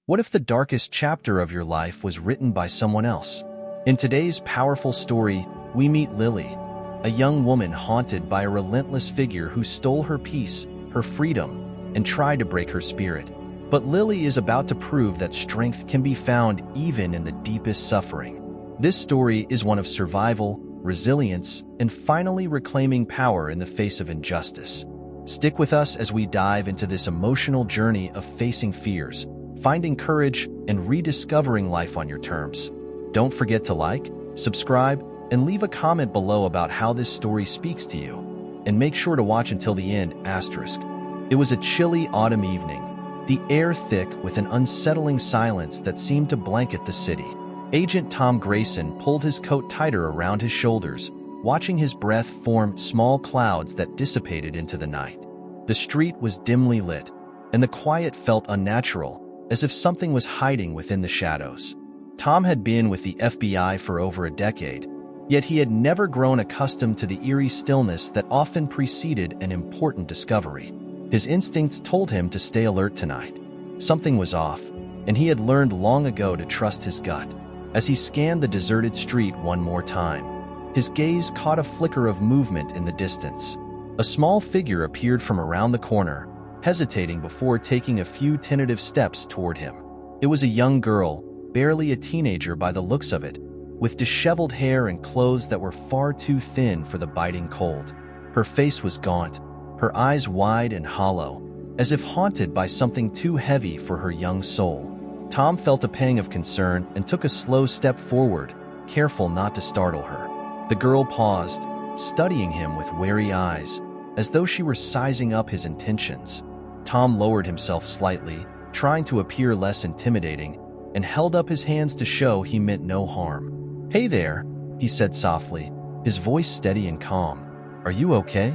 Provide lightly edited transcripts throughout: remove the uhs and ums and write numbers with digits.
What if the darkest chapter of your life was written by someone else? In today's powerful story, we meet Lily, a young woman haunted by a relentless figure who stole her peace, her freedom, and tried to break her spirit. But Lily is about to prove that strength can be found even in the deepest suffering. This story is one of survival, resilience, and finally reclaiming power in the face of injustice. Stick with us as we dive into this emotional journey of facing fears, finding courage, and rediscovering life on your terms. Don't forget to like, subscribe, and leave a comment below about how this story speaks to you. And make sure to watch until the end, asterisk. It was a chilly autumn evening, the air thick with an unsettling silence that seemed to blanket the city. Agent Tom Grayson pulled his coat tighter around his shoulders, watching his breath form small clouds that dissipated into the night. The street was dimly lit, and the quiet felt unnatural, as if something was hiding within the shadows. Tom had been with the FBI for over a decade, yet he had never grown accustomed to the eerie stillness that often preceded an important discovery. His instincts told him to stay alert tonight. Something was off, and he had learned long ago to trust his gut. As he scanned the deserted street one more time, his gaze caught a flicker of movement in the distance. A small figure appeared from around the corner, hesitating before taking a few tentative steps toward him. It was a young girl, barely a teenager by the looks of it, with disheveled hair and clothes that were far too thin for the biting cold. Her face was gaunt, her eyes wide and hollow, as if haunted by something too heavy for her young soul. Tom felt a pang of concern and took a slow step forward, careful not to startle her. The girl paused, studying him with wary eyes, as though she were sizing up his intentions. Tom lowered himself slightly, trying to appear less intimidating, and held up his hands to show he meant no harm. "Hey there," he said softly, his voice steady and calm. "Are you okay?"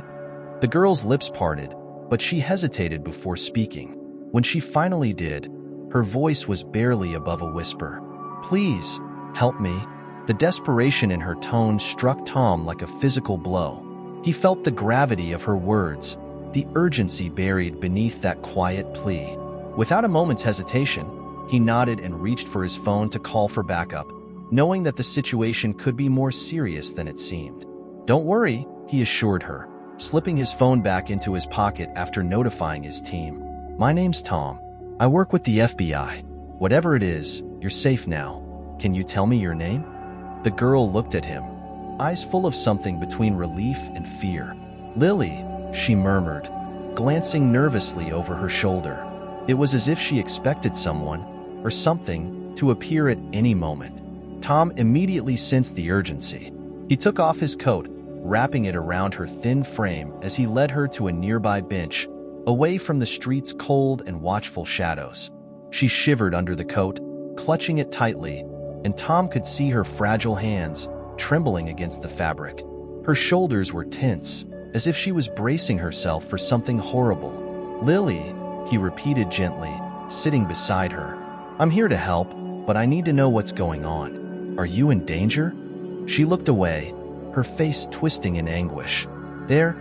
The girl's lips parted, but she hesitated before speaking. When she finally did, her voice was barely above a whisper. "Please, help me." The desperation in her tone struck Tom like a physical blow. He felt the gravity of her words, the urgency buried beneath that quiet plea. Without a moment's hesitation, he nodded and reached for his phone to call for backup, knowing that the situation could be more serious than it seemed. "Don't worry," he assured her, slipping his phone back into his pocket after notifying his team. "My name's Tom. I work with the FBI. Whatever it is, you're safe now. Can you tell me your name?" The girl looked at him, eyes full of something between relief and fear. "Lily," she murmured, glancing nervously over her shoulder. It was as if she expected someone, or something, to appear at any moment. Tom immediately sensed the urgency. He took off his coat, wrapping it around her thin frame as he led her to a nearby bench, away from the street's cold and watchful shadows. She shivered under the coat, clutching it tightly, and Tom could see her fragile hands trembling against the fabric. Her shoulders were tense, as if she was bracing herself for something horrible. "Lily," he repeated gently, sitting beside her. "I'm here to help, but I need to know what's going on. Are you in danger?" She looked away, her face twisting in anguish. They're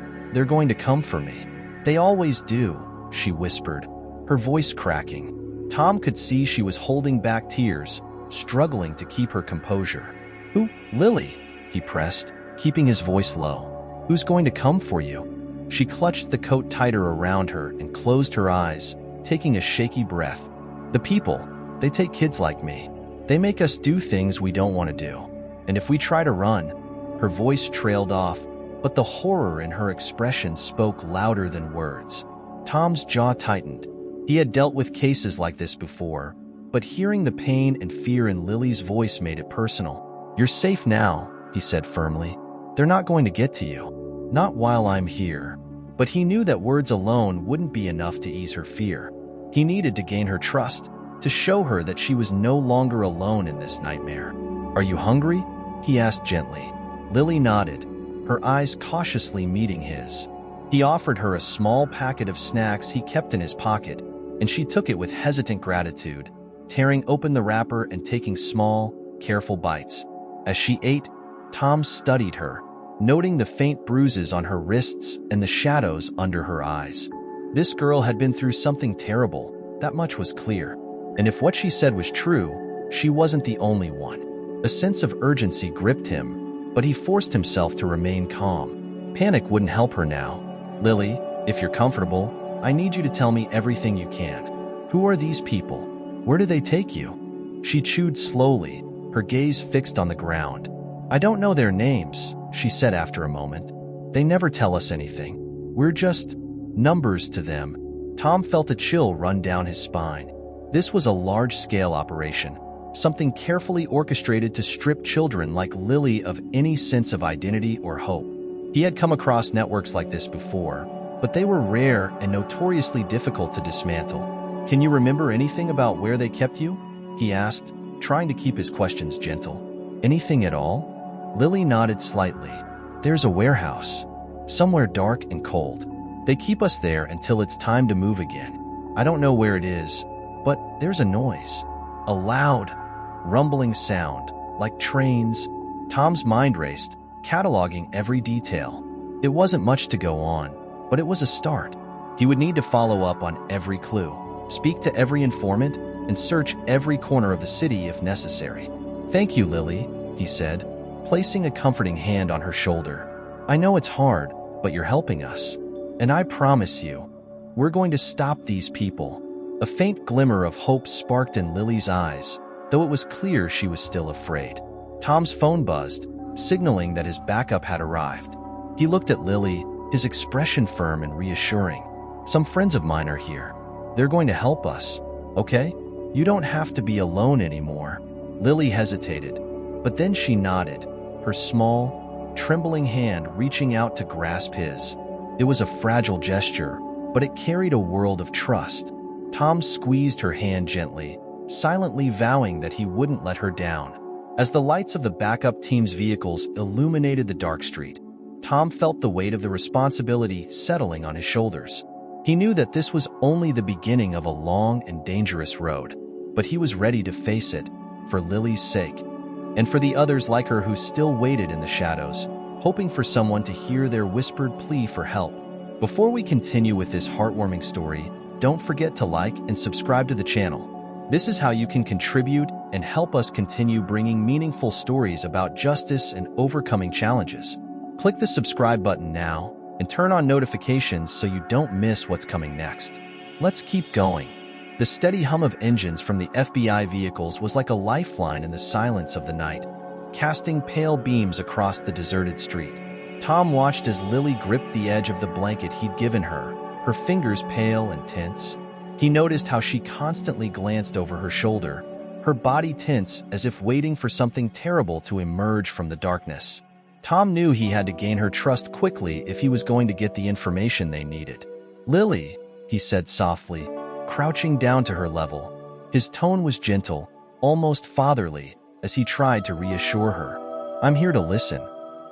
going to come for me. They always do," she whispered, her voice cracking. Tom could see she was holding back tears, struggling to keep her composure. "Who? Lily?" he pressed, keeping his voice low. "Who's going to come for you?" She clutched the coat tighter around her and closed her eyes, taking a shaky breath. "The people, they take kids like me. They make us do things we don't want to do. And if we try to run..." Her voice trailed off, but the horror in her expression spoke louder than words. Tom's jaw tightened. He had dealt with cases like this before, but hearing the pain and fear in Lily's voice made it personal. "You're safe now," he said firmly. "They're not going to get to you. Not while I'm here." But he knew that words alone wouldn't be enough to ease her fear. He needed to gain her trust, to show her that she was no longer alone in this nightmare. "Are you hungry?" he asked gently. Lily nodded, her eyes cautiously meeting his. He offered her a small packet of snacks he kept in his pocket, and she took it with hesitant gratitude, tearing open the wrapper and taking small, careful bites. As she ate, Tom studied her, noting the faint bruises on her wrists and the shadows under her eyes. This girl had been through something terrible, that much was clear. And if what she said was true, she wasn't the only one. A sense of urgency gripped him, but he forced himself to remain calm. Panic wouldn't help her now. "Lily, if you're comfortable, I need you to tell me everything you can. Who are these people? Where do they take you?" She chewed slowly, her gaze fixed on the ground. "I don't know their names," she said after a moment. "They never tell us anything. We're just numbers to them." Tom felt a chill run down his spine. This was a large-scale operation, something carefully orchestrated to strip children like Lily of any sense of identity or hope. He had come across networks like this before, but they were rare and notoriously difficult to dismantle. "Can you remember anything about where they kept you?" he asked, trying to keep his questions gentle. "Anything at all?" Lily nodded slightly. "There's a warehouse, somewhere dark and cold. They keep us there until it's time to move again. I don't know where it is, but there's a noise. A loud, rumbling sound, like trains." Tom's mind raced, cataloging every detail. It wasn't much to go on, but it was a start. He would need to follow up on every clue, speak to every informant, and search every corner of the city if necessary. "Thank you, Lily," he said, placing a comforting hand on her shoulder. "I know it's hard, but you're helping us. And I promise you, we're going to stop these people." A faint glimmer of hope sparked in Lily's eyes, though it was clear she was still afraid. Tom's phone buzzed, signaling that his backup had arrived. He looked at Lily, his expression firm and reassuring. "Some friends of mine are here. They're going to help us, okay? You don't have to be alone anymore." Lily hesitated, but then she nodded, her small, trembling hand reaching out to grasp his. It was a fragile gesture, but it carried a world of trust. Tom squeezed her hand gently, silently vowing that he wouldn't let her down. As the lights of the backup team's vehicles illuminated the dark street, Tom felt the weight of the responsibility settling on his shoulders. He knew that this was only the beginning of a long and dangerous road, but he was ready to face it, for Lily's sake, and for the others like her who still waited in the shadows, hoping for someone to hear their whispered plea for help. Before we continue with this heartwarming story, don't forget to like and subscribe to the channel. This is how you can contribute and help us continue bringing meaningful stories about justice and overcoming challenges. Click the subscribe button now and turn on notifications so you don't miss what's coming next. Let's keep going. The steady hum of engines from the FBI vehicles was like a lifeline in the silence of the night, casting pale beams across the deserted street. Tom watched as Lily gripped the edge of the blanket he'd given her, her fingers pale and tense. He noticed how she constantly glanced over her shoulder, her body tense as if waiting for something terrible to emerge from the darkness. Tom knew he had to gain her trust quickly if he was going to get the information they needed. "Lily," he said softly, crouching down to her level. His tone was gentle, almost fatherly, as he tried to reassure her. "I'm here to listen,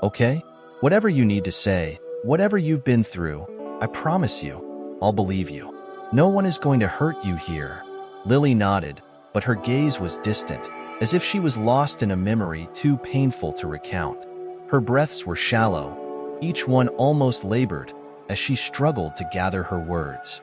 okay? Whatever you need to say, whatever you've been through, I promise you, I'll believe you. No one is going to hurt you here." Lily nodded, but her gaze was distant, as if she was lost in a memory too painful to recount. Her breaths were shallow, each one almost labored, as she struggled to gather her words.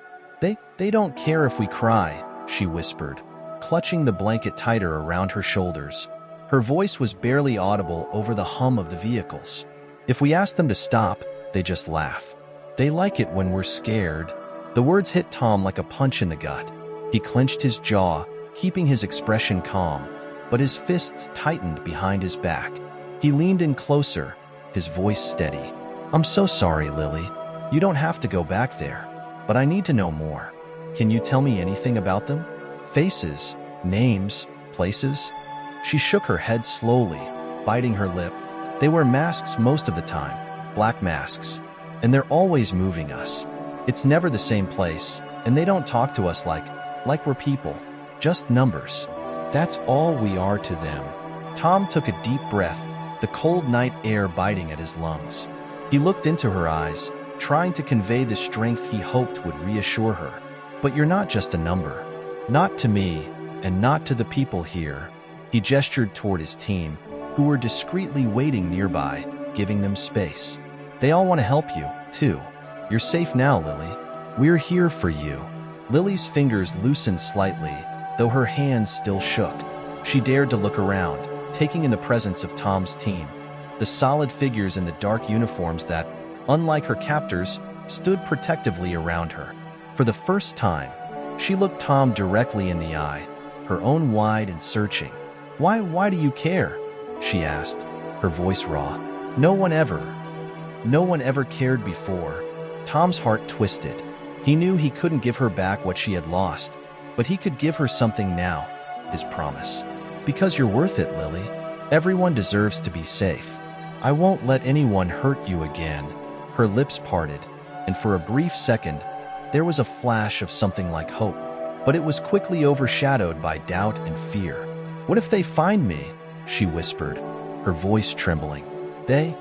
They don't care if we cry," she whispered, clutching the blanket tighter around her shoulders. Her voice was barely audible over the hum of the vehicles. "If we ask them to stop, they just laugh. They like it when we're scared." The words hit Tom like a punch in the gut. He clenched his jaw, keeping his expression calm, but his fists tightened behind his back. He leaned in closer, his voice steady. "I'm so sorry, Lily. You don't have to go back there, but I need to know more. Can you tell me anything about them? Faces, names, places?" She shook her head slowly, biting her lip. "They wear masks most of the time, black masks, and they're always moving us. It's never the same place, and they don't talk to us like we're people, just numbers. That's all we are to them." Tom took a deep breath, the cold night air biting at his lungs. He looked into her eyes, trying to convey the strength he hoped would reassure her. "But you're not just a number. Not to me, and not to the people here." He gestured toward his team, who were discreetly waiting nearby, giving them space. "They all want to help you, too. You're safe now, Lily. We're here for you." Lily's fingers loosened slightly, though her hands still shook. She dared to look around, taking in the presence of Tom's team, the solid figures in the dark uniforms that, unlike her captors, stood protectively around her. For the first time, she looked Tom directly in the eye, her own wide and searching. Why do you care?" she asked, her voice raw. No one ever cared before." Tom's heart twisted. He knew he couldn't give her back what she had lost, but he could give her something now, his promise. "Because you're worth it, Lily. Everyone deserves to be safe. I won't let anyone hurt you again." Her lips parted, and for a brief second, there was a flash of something like hope, but it was quickly overshadowed by doubt and fear. "What if they find me?" she whispered, her voice trembling. They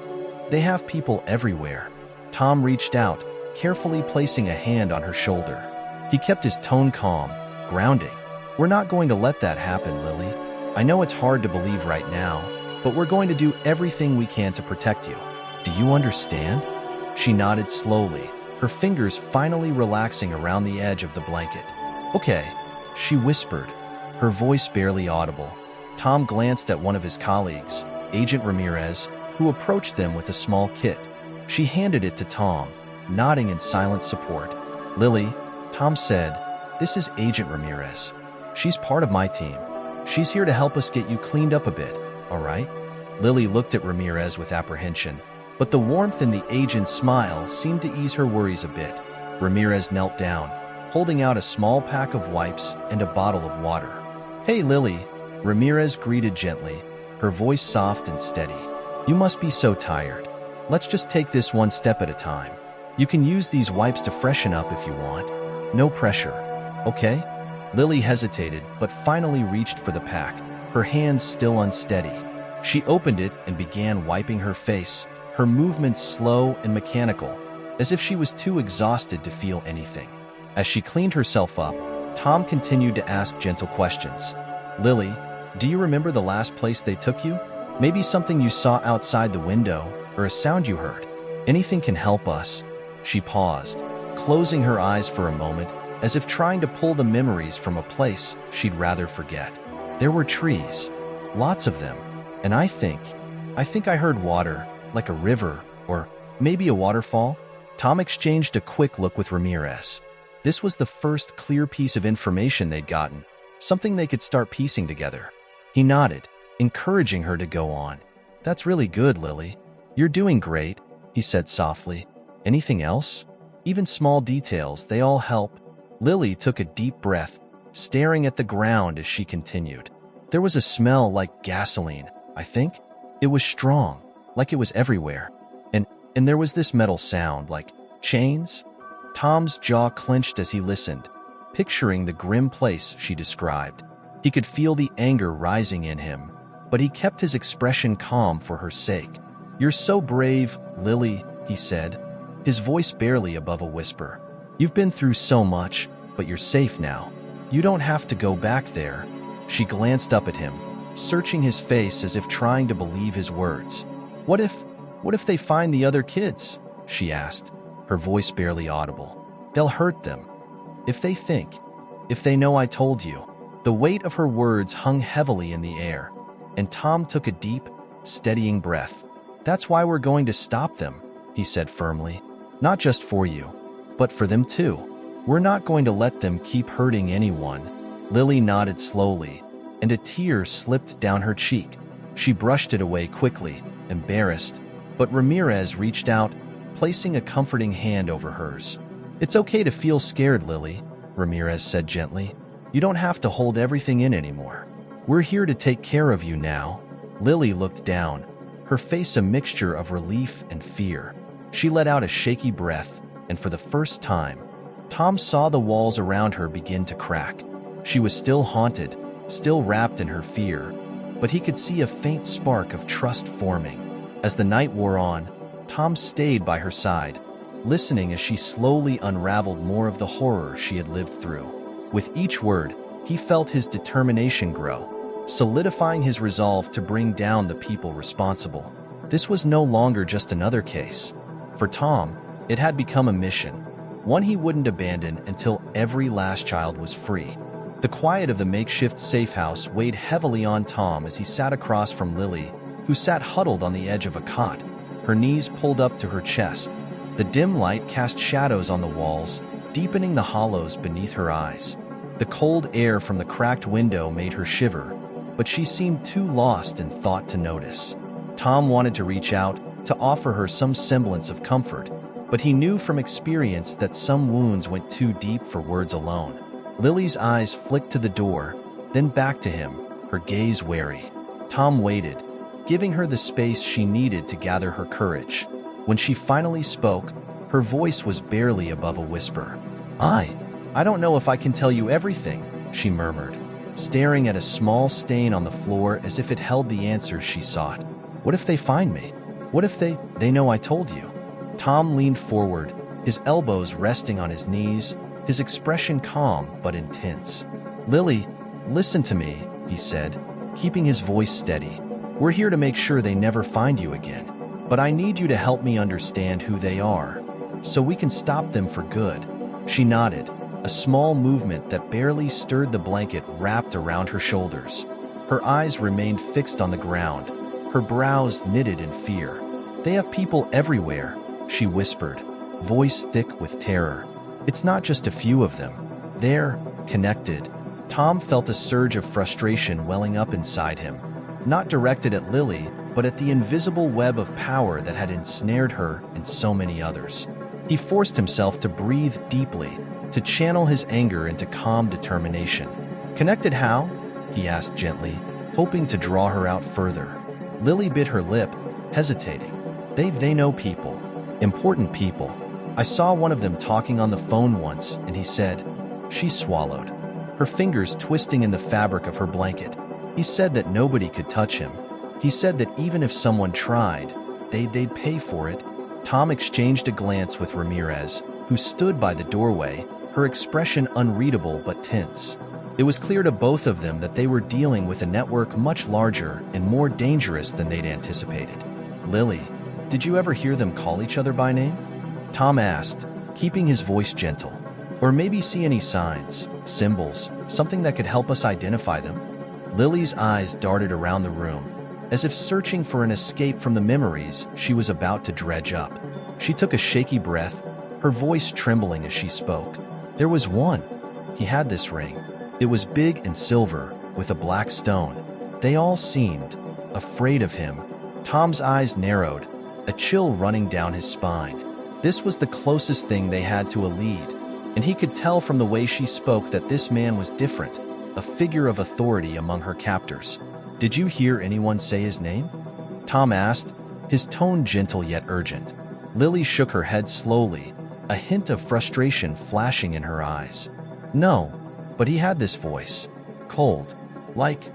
have people everywhere." Tom reached out, carefully placing a hand on her shoulder. He kept his tone calm, grounding. "We're not going to let that happen, Lily. I know it's hard to believe right now, but we're going to do everything we can to protect you. Do you understand?" She nodded slowly, her fingers finally relaxing around the edge of the blanket. "Okay," she whispered, her voice barely audible. Tom glanced at one of his colleagues, Agent Ramirez, who approached them with a small kit. She handed it to Tom, nodding in silent support. "Lily," Tom said, "this is Agent Ramirez. She's part of my team. She's here to help us get you cleaned up a bit, all right?" Lily looked at Ramirez with apprehension, but the warmth in the agent's smile seemed to ease her worries a bit. Ramirez knelt down, holding out a small pack of wipes and a bottle of water. "Hey, Lily," Ramirez greeted gently, her voice soft and steady. "You must be so tired. Let's just take this one step at a time. You can use these wipes to freshen up if you want. No pressure, okay?" Lily hesitated, but finally reached for the pack, her hands still unsteady. She opened it and began wiping her face, her movements slow and mechanical, as if she was too exhausted to feel anything. As she cleaned herself up, Tom continued to ask gentle questions. "Lily, do you remember the last place they took you? Maybe something you saw outside the window, or a sound you heard. Anything can help us." She paused, closing her eyes for a moment, as if trying to pull the memories from a place she'd rather forget. "There were trees, lots of them, and I think I heard water, like a river, or maybe a waterfall." Tom exchanged a quick look with Ramirez. This was the first clear piece of information they'd gotten, something they could start piecing together. He nodded, encouraging her to go on. "That's really good, Lily. You're doing great," he said softly. "Anything else? Even small details, they all help." Lily took a deep breath, staring at the ground as she continued. "There was a smell like gasoline, I think. It was strong, like it was everywhere. And there was this metal sound, like chains." Tom's jaw clenched as he listened, picturing the grim place she described. He could feel the anger rising in him, but he kept his expression calm for her sake. "You're so brave, Lily," he said, his voice barely above a whisper. "You've been through so much, but you're safe now. You don't have to go back there." She glanced up at him, searching his face as if trying to believe his words. What if they find the other kids?" she asked, her voice barely audible. "They'll hurt them. If they know I told you." The weight of her words hung heavily in the air, and Tom took a deep, steadying breath. "That's why we're going to stop them," he said firmly. "Not just for you, but for them too. We're not going to let them keep hurting anyone." Lily nodded slowly, and a tear slipped down her cheek. She brushed it away quickly, embarrassed, but Ramirez reached out, placing a comforting hand over hers. "It's okay to feel scared, Lily," Ramirez said gently. "You don't have to hold everything in anymore. We're here to take care of you now." Lily looked down, her face a mixture of relief and fear. She let out a shaky breath, and for the first time, Tom saw the walls around her begin to crack. She was still haunted, still wrapped in her fear, but he could see a faint spark of trust forming. As the night wore on, Tom stayed by her side, listening as she slowly unraveled more of the horror she had lived through. With each word, he felt his determination grow, solidifying his resolve to bring down the people responsible. This was no longer just another case. For Tom, it had become a mission, one he wouldn't abandon until every last child was free. The quiet of the makeshift safe house weighed heavily on Tom as he sat across from Lily, who sat huddled on the edge of a cot, her knees pulled up to her chest. The dim light cast shadows on the walls, deepening the hollows beneath her eyes. The cold air from the cracked window made her shiver, but she seemed too lost in thought to notice. Tom wanted to reach out, to offer her some semblance of comfort, but he knew from experience that some wounds went too deep for words alone. Lily's eyes flicked to the door, then back to him, her gaze wary. Tom waited, giving her the space she needed to gather her courage. When she finally spoke, her voice was barely above a whisper. I don't know if I can tell you everything," she murmured, staring at a small stain on the floor as if it held the answers she sought. "What if they find me? What if they know I told you?" Tom leaned forward, his elbows resting on his knees, his expression calm but intense. "Lily, listen to me," he said, keeping his voice steady. "We're here to make sure they never find you again. But I need you to help me understand who they are, so we can stop them for good." She nodded, a small movement that barely stirred the blanket wrapped around her shoulders. Her eyes remained fixed on the ground, her brows knitted in fear. "They have people everywhere," she whispered, voice thick with terror. "It's not just a few of them. They're connected." Tom felt a surge of frustration welling up inside him, not directed at Lily, but at the invisible web of power that had ensnared her and so many others. He forced himself to breathe deeply, to channel his anger into calm determination. "Connected how?" he asked gently, hoping to draw her out further. Lily bit her lip, hesitating. They know people. Important people. I saw one of them talking on the phone once, and he said." She swallowed, her fingers twisting in the fabric of her blanket. "He said that nobody could touch him. He said that even if someone tried, they'd pay for it." Tom exchanged a glance with Ramirez, who stood by the doorway, her expression unreadable but tense. It was clear to both of them that they were dealing with a network much larger and more dangerous than they'd anticipated. "Lily, did you ever hear them call each other by name?" Tom asked, keeping his voice gentle. "Or maybe see any signs, symbols, something that could help us identify them?" Lily's eyes darted around the room, as if searching for an escape from the memories she was about to dredge up. She took a shaky breath, her voice trembling as she spoke. "There was one. He had this ring. It was big and silver, with a black stone. They all seemed afraid of him." Tom's eyes narrowed, a chill running down his spine. This was the closest thing they had to a lead, and he could tell from the way she spoke that this man was different, a figure of authority among her captors. "Did you hear anyone say his name?" Tom asked, his tone gentle yet urgent. Lily shook her head slowly, a hint of frustration flashing in her eyes. "No, but he had this voice. Cold. Like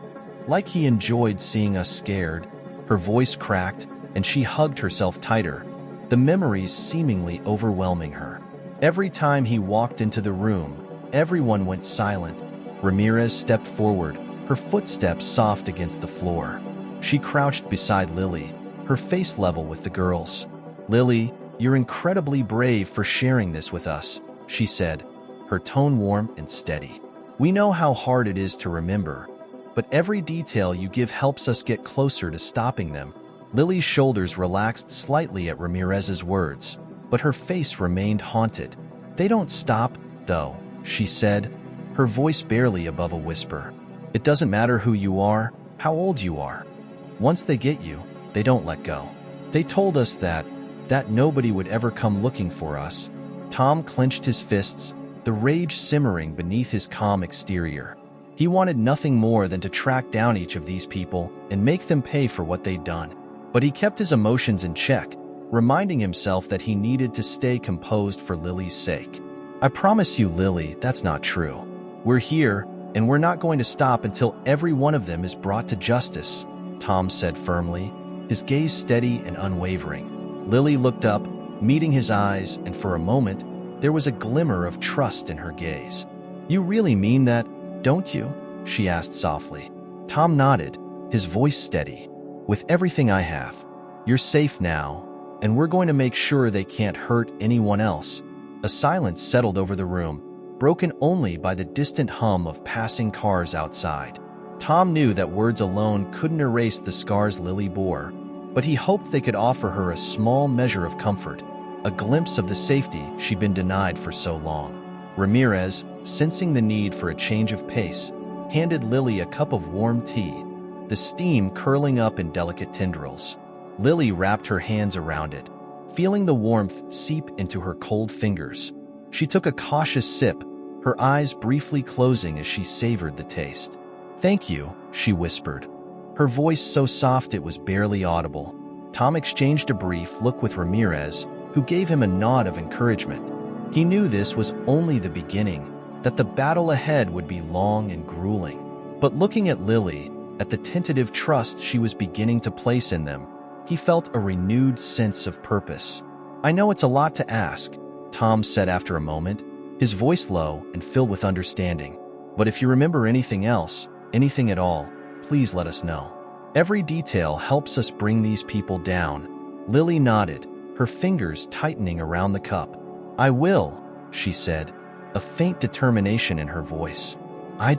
he enjoyed seeing us scared." Her voice cracked, and she hugged herself tighter, the memories seemingly overwhelming her. Every time he walked into the room, everyone went silent. Ramirez stepped forward, her footsteps soft against the floor. She crouched beside Lily, her face level with the girls. "Lily, you're incredibly brave for sharing this with us," she said, her tone warm and steady. "We know how hard it is to remember, but every detail you give helps us get closer to stopping them." Lily's shoulders relaxed slightly at Ramirez's words, but her face remained haunted. "They don't stop, though," she said, her voice barely above a whisper. "It doesn't matter who you are, how old you are. Once they get you, they don't let go. They told us that nobody would ever come looking for us." Tom clenched his fists, the rage simmering beneath his calm exterior. He wanted nothing more than to track down each of these people and make them pay for what they'd done. But he kept his emotions in check, reminding himself that he needed to stay composed for Lily's sake. "I promise you, Lily, that's not true. We're here, and we're not going to stop until every one of them is brought to justice," Tom said firmly, his gaze steady and unwavering. Lily looked up, meeting his eyes, and for a moment, there was a glimmer of trust in her gaze. "You really mean that, don't you?" she asked softly. Tom nodded, his voice steady. "With everything I have, you're safe now, and we're going to make sure they can't hurt anyone else." A silence settled over the room, broken only by the distant hum of passing cars outside. Tom knew that words alone couldn't erase the scars Lily bore, but he hoped they could offer her a small measure of comfort, a glimpse of the safety she'd been denied for so long. Ramirez, sensing the need for a change of pace, handed Lily a cup of warm tea, the steam curling up in delicate tendrils. Lily wrapped her hands around it, feeling the warmth seep into her cold fingers. She took a cautious sip, her eyes briefly closing as she savored the taste. "Thank you," she whispered, her voice so soft it was barely audible. Tom exchanged a brief look with Ramirez, who gave him a nod of encouragement. He knew this was only the beginning, that the battle ahead would be long and grueling. But looking at Lily, at the tentative trust she was beginning to place in them, he felt a renewed sense of purpose. "I know it's a lot to ask," Tom said after a moment, his voice low and filled with understanding. "But if you remember anything else, anything at all, please let us know. Every detail helps us bring these people down." Lily nodded, her fingers tightening around the cup. "I will," she said, a faint determination in her voice. I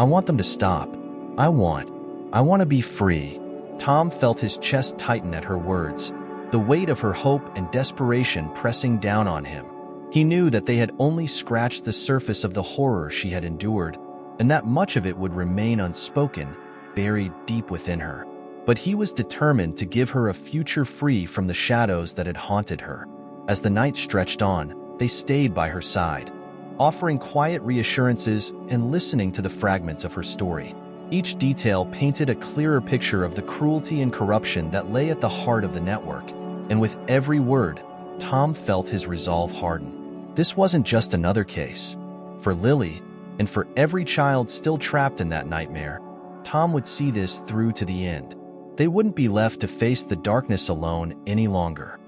want them to stop. I want to be free." Tom felt his chest tighten at her words, the weight of her hope and desperation pressing down on him. He knew that they had only scratched the surface of the horror she had endured, and that much of it would remain unspoken, buried deep within her. But he was determined to give her a future free from the shadows that had haunted her. As the night stretched on, they stayed by her side, offering quiet reassurances and listening to the fragments of her story. Each detail painted a clearer picture of the cruelty and corruption that lay at the heart of the network, and with every word, Tom felt his resolve harden. This wasn't just another case. For Lily, and for every child still trapped in that nightmare, Tom would see this through to the end. They wouldn't be left to face the darkness alone any longer.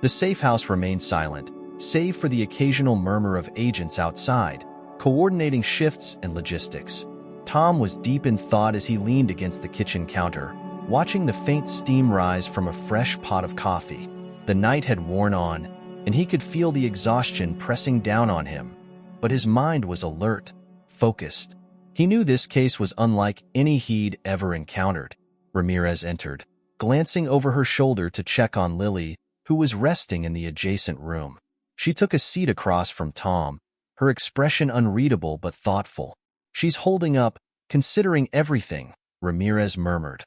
The safe house remained silent, save for the occasional murmur of agents outside, coordinating shifts and logistics. Tom was deep in thought as he leaned against the kitchen counter, watching the faint steam rise from a fresh pot of coffee. The night had worn on, and he could feel the exhaustion pressing down on him, but his mind was alert, focused. He knew this case was unlike any he'd ever encountered. Ramirez entered, glancing over her shoulder to check on Lily, who was resting in the adjacent room. She took a seat across from Tom, her expression unreadable but thoughtful. "She's holding up, considering everything," Ramirez murmured,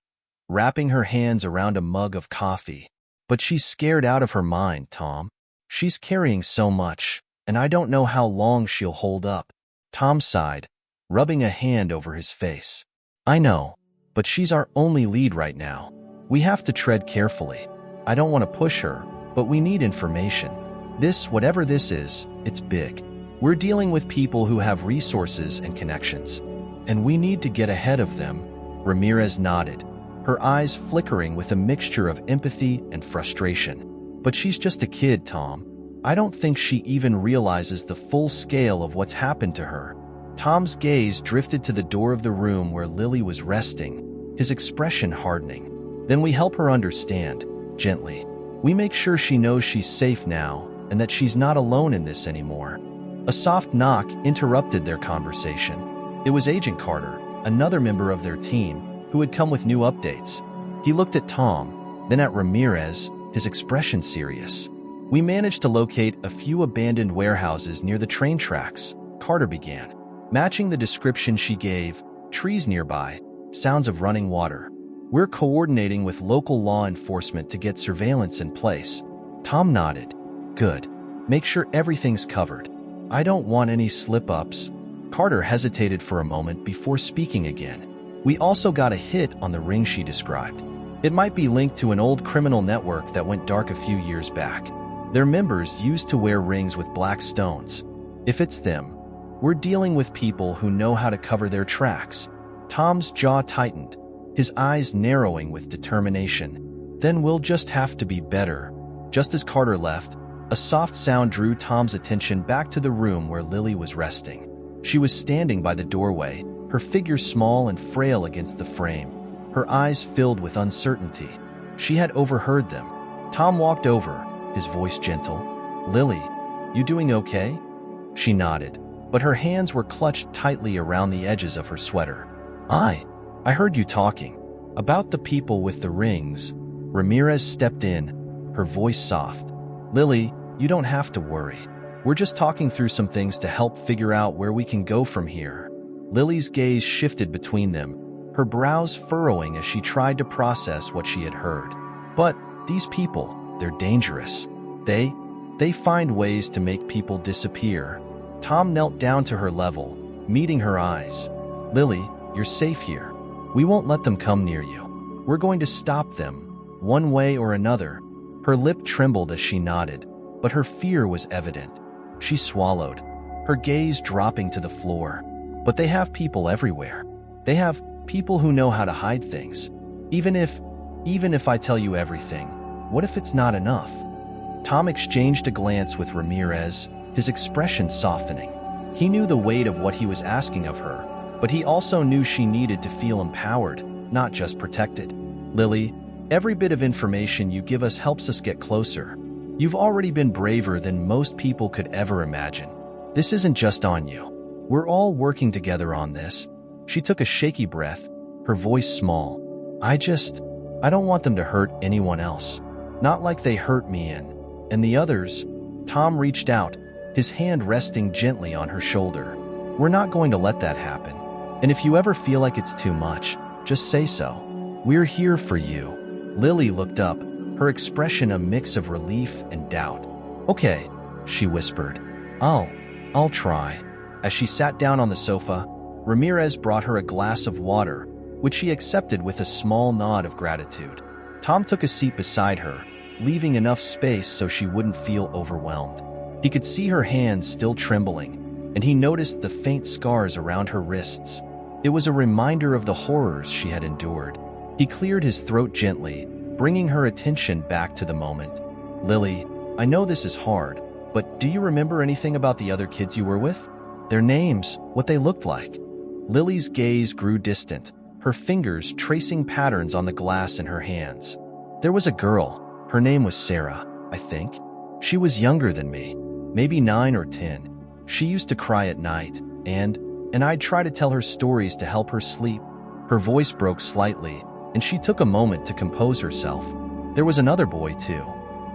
wrapping her hands around a mug of coffee. "But she's scared out of her mind, Tom. She's carrying so much, and I don't know how long she'll hold up." Tom sighed, rubbing a hand over his face. "I know, but she's our only lead right now. We have to tread carefully. I don't want to push her, but we need information. Whatever this is, it's big. We're dealing with people who have resources and connections, and we need to get ahead of them." Ramirez nodded, her eyes flickering with a mixture of empathy and frustration. "But she's just a kid, Tom. I don't think she even realizes the full scale of what's happened to her." Tom's gaze drifted to the door of the room where Lily was resting, his expression hardening. "Then we help her understand, gently. We make sure she knows she's safe now, and that she's not alone in this anymore." A soft knock interrupted their conversation. It was Agent Carter, another member of their team, who had come with new updates. He looked at Tom, then at Ramirez, his expression serious. "We managed to locate a few abandoned warehouses near the train tracks," Carter began, matching the description she gave: trees nearby, sounds of running water. "We're coordinating with local law enforcement to get surveillance in place." Tom nodded. "Good. Make sure everything's covered. I don't want any slip-ups." Carter hesitated for a moment before speaking again. "We also got a hit on the ring she described. It might be linked to an old criminal network that went dark a few years back. Their members used to wear rings with black stones. If it's them, we're dealing with people who know how to cover their tracks." Tom's jaw tightened, his eyes narrowing with determination. "Then we'll just have to be better." Just as Carter left, a soft sound drew Tom's attention back to the room where Lily was resting. She was standing by the doorway, her figure small and frail against the frame, her eyes filled with uncertainty. She had overheard them. Tom walked over, his voice gentle. "Lily, you doing okay?" She nodded, but her hands were clutched tightly around the edges of her sweater. I heard you talking. About the people with the rings. Ramirez stepped in, her voice soft. Lily, you don't have to worry. We're just talking through some things to help figure out where we can go from here. Lily's gaze shifted between them, her brows furrowing as she tried to process what she had heard. But these people, they're dangerous. They find ways to make people disappear. Tom knelt down to her level, meeting her eyes. Lily, you're safe here. We won't let them come near you. We're going to stop them, one way or another. Her lip trembled as she nodded, but her fear was evident. She swallowed, her gaze dropping to the floor. But they have people everywhere. They have people who know how to hide things. Even if I tell you everything, what if it's not enough? Tom exchanged a glance with Ramirez, his expression softening. He knew the weight of what he was asking of her, but he also knew she needed to feel empowered, not just protected. Lily, every bit of information you give us helps us get closer. You've already been braver than most people could ever imagine. This isn't just on you. We're all working together on this. She took a shaky breath, her voice small. I don't want them to hurt anyone else. Not like they hurt me and the others. Tom reached out, his hand resting gently on her shoulder. We're not going to let that happen. And if you ever feel like it's too much, just say so. We're here for you. Lily looked up, her expression a mix of relief and doubt. Okay, she whispered. I'll try. As she sat down on the sofa, Ramirez brought her a glass of water, which she accepted with a small nod of gratitude. Tom took a seat beside her, leaving enough space so she wouldn't feel overwhelmed. He could see her hands still trembling, and he noticed the faint scars around her wrists. It was a reminder of the horrors she had endured. He cleared his throat gently, bringing her attention back to the moment. Lily, I know this is hard, but do you remember anything about the other kids you were with? Their names, what they looked like? Lily's gaze grew distant, her fingers tracing patterns on the glass in her hands. There was a girl. Her name was Sarah, I think. She was younger than me, maybe 9 or 10. She used to cry at night, and I'd try to tell her stories to help her sleep. Her voice broke slightly, and she took a moment to compose herself. There was another boy, too.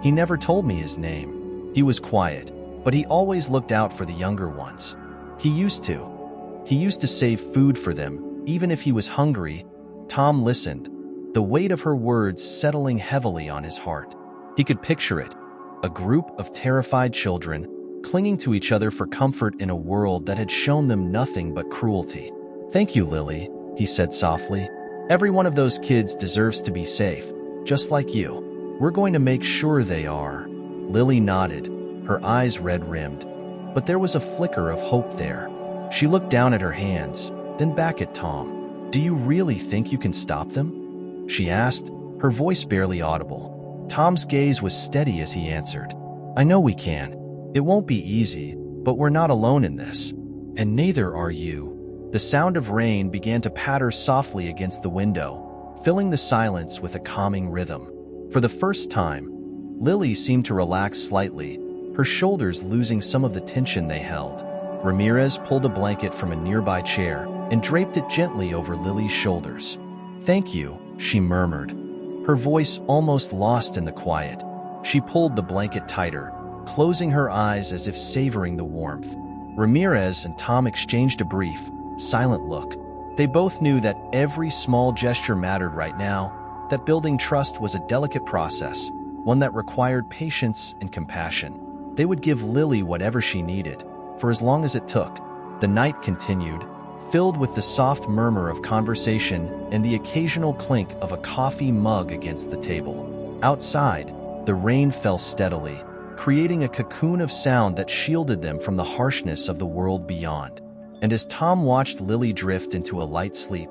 He never told me his name. He was quiet, but he always looked out for the younger ones. He used to save food for them, even if he was hungry. Tom listened, the weight of her words settling heavily on his heart. He could picture it, a group of terrified children clinging to each other for comfort in a world that had shown them nothing but cruelty. Thank you, Lily, he said softly. Every one of those kids deserves to be safe, just like you. We're going to make sure they are. Lily nodded, her eyes red-rimmed. But there was a flicker of hope there. She looked down at her hands, then back at Tom. Do you really think you can stop them? She asked, her voice barely audible. Tom's gaze was steady as he answered. I know we can. It won't be easy, but we're not alone in this. And neither are you. The sound of rain began to patter softly against the window, filling the silence with a calming rhythm. For the first time, Lily seemed to relax slightly, her shoulders losing some of the tension they held. Ramirez pulled a blanket from a nearby chair and draped it gently over Lily's shoulders. Thank you, she murmured, her voice almost lost in the quiet. She pulled the blanket tighter, closing her eyes as if savoring the warmth. Ramirez and Tom exchanged a brief, silent look. They both knew that every small gesture mattered right now, that building trust was a delicate process, one that required patience and compassion. They would give Lily whatever she needed, for as long as it took. The night continued, filled with the soft murmur of conversation and the occasional clink of a coffee mug against the table. Outside, the rain fell steadily, creating a cocoon of sound that shielded them from the harshness of the world beyond. And as Tom watched Lily drift into a light sleep,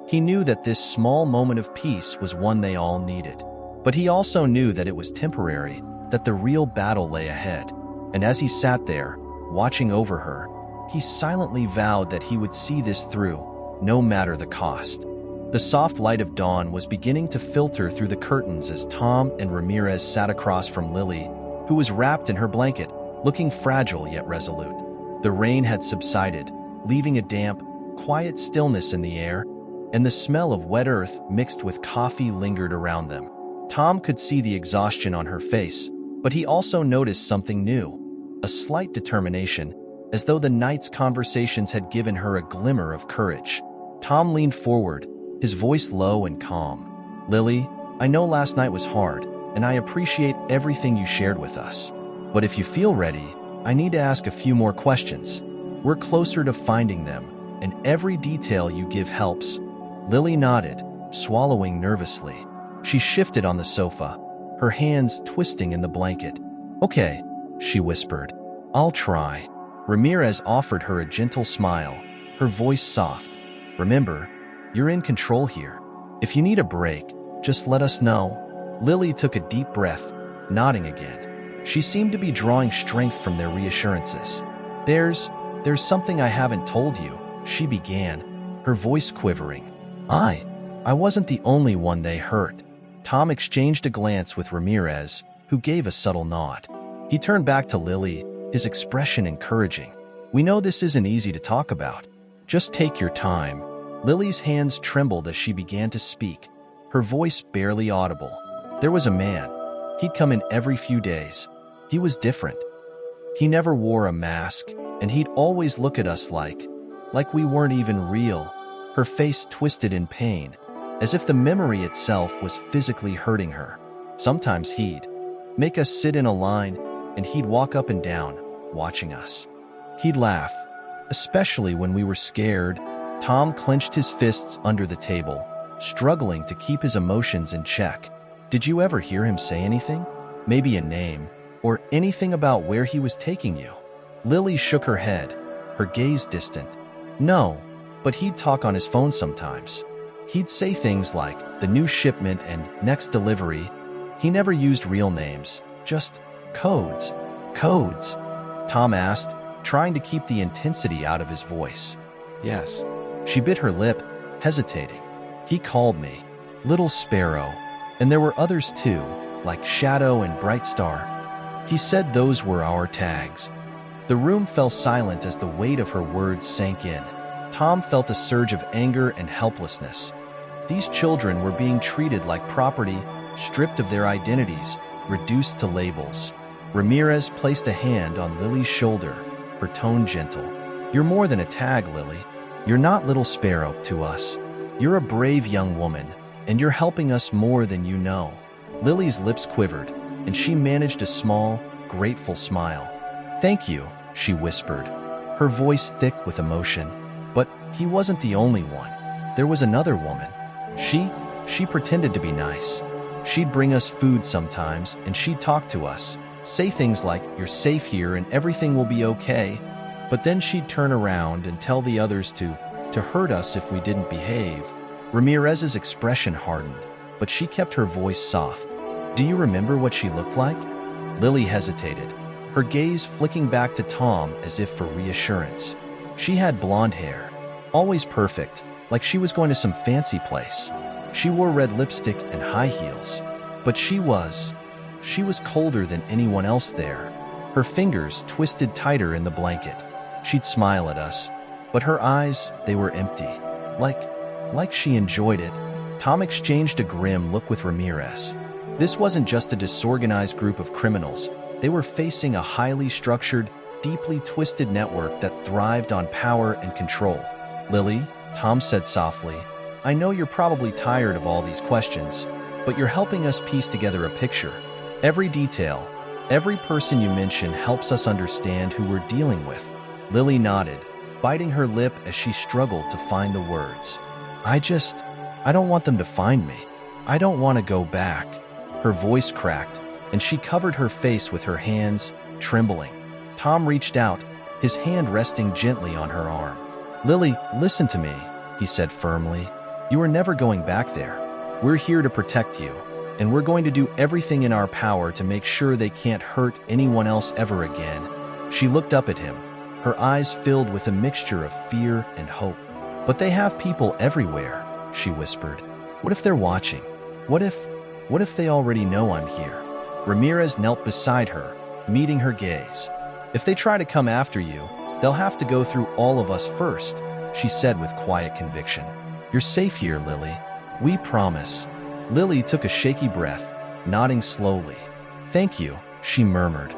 he knew that this small moment of peace was one they all needed. But he also knew that it was temporary, that the real battle lay ahead. And as he sat there, watching over her, he silently vowed that he would see this through, no matter the cost. The soft light of dawn was beginning to filter through the curtains as Tom and Ramirez sat across from Lily, who was wrapped in her blanket, looking fragile yet resolute. The rain had subsided, leaving a damp, quiet stillness in the air, and the smell of wet earth mixed with coffee lingered around them. Tom could see the exhaustion on her face, but he also noticed something new, a slight determination, as though the night's conversations had given her a glimmer of courage. Tom leaned forward, his voice low and calm. "Lily, I know last night was hard, and I appreciate everything you shared with us. But if you feel ready, I need to ask a few more questions. We're closer to finding them, and every detail you give helps." Lily nodded, swallowing nervously. She shifted on the sofa, her hands twisting in the blanket. "Okay," she whispered. "I'll try." Ramirez offered her a gentle smile, her voice soft. "Remember, you're in control here. If you need a break, just let us know." Lily took a deep breath, nodding again. She seemed to be drawing strength from their reassurances. There's something I haven't told you," she began, her voice quivering. I wasn't the only one they hurt." Tom exchanged a glance with Ramirez, who gave a subtle nod. He turned back to Lily, his expression encouraging. "We know this isn't easy to talk about. Just take your time." Lily's hands trembled as she began to speak, her voice barely audible. "There was a man. He'd come in every few days. He was different. He never wore a mask, and he'd always look at us like we weren't even real." Her face twisted in pain, as if the memory itself was physically hurting her. "Sometimes he'd make us sit in a line, and he'd walk up and down, watching us. He'd laugh, especially when we were scared." Tom clenched his fists under the table, struggling to keep his emotions in check. "Did you ever hear him say anything? Maybe a name, or anything about where he was taking you?" Lily shook her head, her gaze distant. "No, but he'd talk on his phone sometimes. He'd say things like the new shipment and next delivery. He never used real names, just codes." "Codes?" Tom asked, trying to keep the intensity out of his voice. "Yes." She bit her lip, hesitating. "He called me Little Sparrow, and there were others too, like Shadow and Bright Star. He said those were our tags." The room fell silent as the weight of her words sank in. Tom felt a surge of anger and helplessness. These children were being treated like property, stripped of their identities, reduced to labels. Ramirez placed a hand on Lily's shoulder, her tone gentle. "You're more than a tag, Lily. You're not Little Sparrow to us. You're a brave young woman, and you're helping us more than you know." Lily's lips quivered, and she managed a small, grateful smile. "Thank you," she whispered, her voice thick with emotion. "But he wasn't the only one. There was another woman. She pretended to be nice. She'd bring us food sometimes, and she'd talk to us, say things like, 'You're safe here and everything will be okay.' But then she'd turn around and tell the others to hurt us if we didn't behave." Ramirez's expression hardened, but she kept her voice soft. "Do you remember what she looked like?" Lily hesitated, her gaze flicking back to Tom as if for reassurance. "She had blonde hair, always perfect, like she was going to some fancy place. She wore red lipstick and high heels. But she was colder than anyone else there. Her fingers twisted tighter in the blanket. She'd smile at us, but her eyes, they were empty, like she enjoyed it." Tom exchanged a grim look with Ramirez. This wasn't just a disorganized group of criminals. They were facing a highly structured, deeply twisted network that thrived on power and control. "Lily," Tom said softly, "I know you're probably tired of all these questions, but you're helping us piece together a picture. Every detail, every person you mention helps us understand who we're dealing with." Lily nodded, biting her lip as she struggled to find the words. I don't want them to find me. I don't want to go back." Her voice cracked, and she covered her face with her hands, trembling. Tom reached out, his hand resting gently on her arm. "Lily, listen to me," he said firmly. "You are never going back there. We're here to protect you, and we're going to do everything in our power to make sure they can't hurt anyone else ever again." She looked up at him, her eyes filled with a mixture of fear and hope. "But they have people everywhere," she whispered. "What if they're watching? What if they already know I'm here?" Ramirez knelt beside her, meeting her gaze. "If they try to come after you, They'll have to go through all of us first, she said with quiet conviction. You're safe here, Lily. We promise. Lily took a shaky breath, nodding slowly. Thank you, she murmured,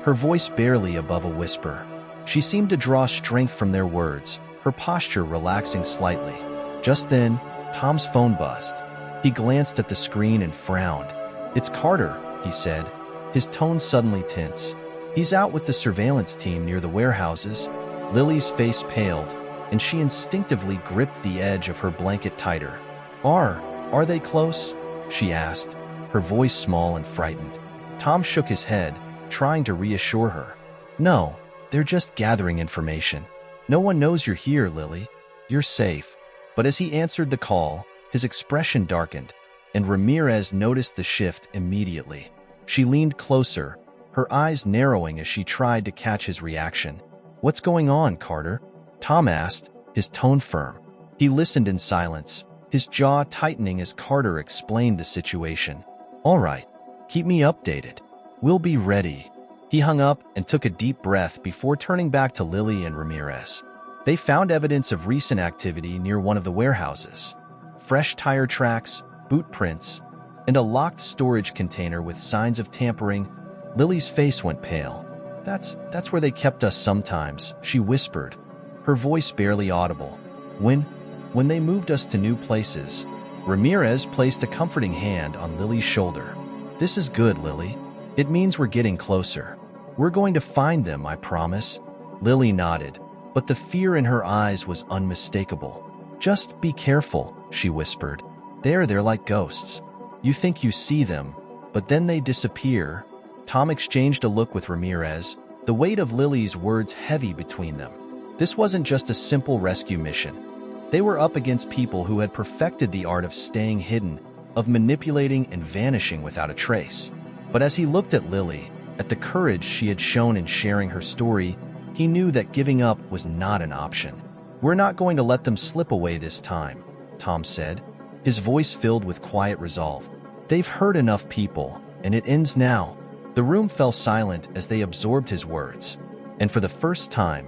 her voice barely above a whisper. She seemed to draw strength from their words, her posture relaxing slightly. Just then, Tom's phone buzzed. He glanced at the screen and frowned. It's Carter, he said, his tone suddenly tense. He's out with the surveillance team near the warehouses. Lily's face paled, and she instinctively gripped the edge of her blanket tighter. Are they close? She asked, her voice small and frightened. Tom shook his head, trying to reassure her. No, they're just gathering information. No one knows you're here, Lily. You're safe. But as he answered the call, his expression darkened, and Ramirez noticed the shift immediately. She leaned closer, her eyes narrowing as she tried to catch his reaction. What's going on, Carter? Tom asked, his tone firm. He listened in silence, his jaw tightening as Carter explained the situation. All right, keep me updated. We'll be ready. He hung up and took a deep breath before turning back to Lily and Ramirez. They found evidence of recent activity near one of the warehouses. Fresh tire tracks, boot prints, and a locked storage container with signs of tampering. Lily's face went pale. That's where they kept us sometimes, she whispered, her voice barely audible. When they moved us to new places, Ramirez placed a comforting hand on Lily's shoulder. This is good, Lily. It means we're getting closer. We're going to find them, I promise. Lily nodded, but the fear in her eyes was unmistakable. Just be careful, she whispered. They're like ghosts. You think you see them, but then they disappear. Tom exchanged a look with Ramirez, the weight of Lily's words heavy between them. This wasn't just a simple rescue mission. They were up against people who had perfected the art of staying hidden, of manipulating and vanishing without a trace. But as he looked at Lily, at the courage she had shown in sharing her story, he knew that giving up was not an option. We're not going to let them slip away this time, Tom said, his voice filled with quiet resolve. They've hurt enough people, and it ends now. The room fell silent as they absorbed his words. And for the first time,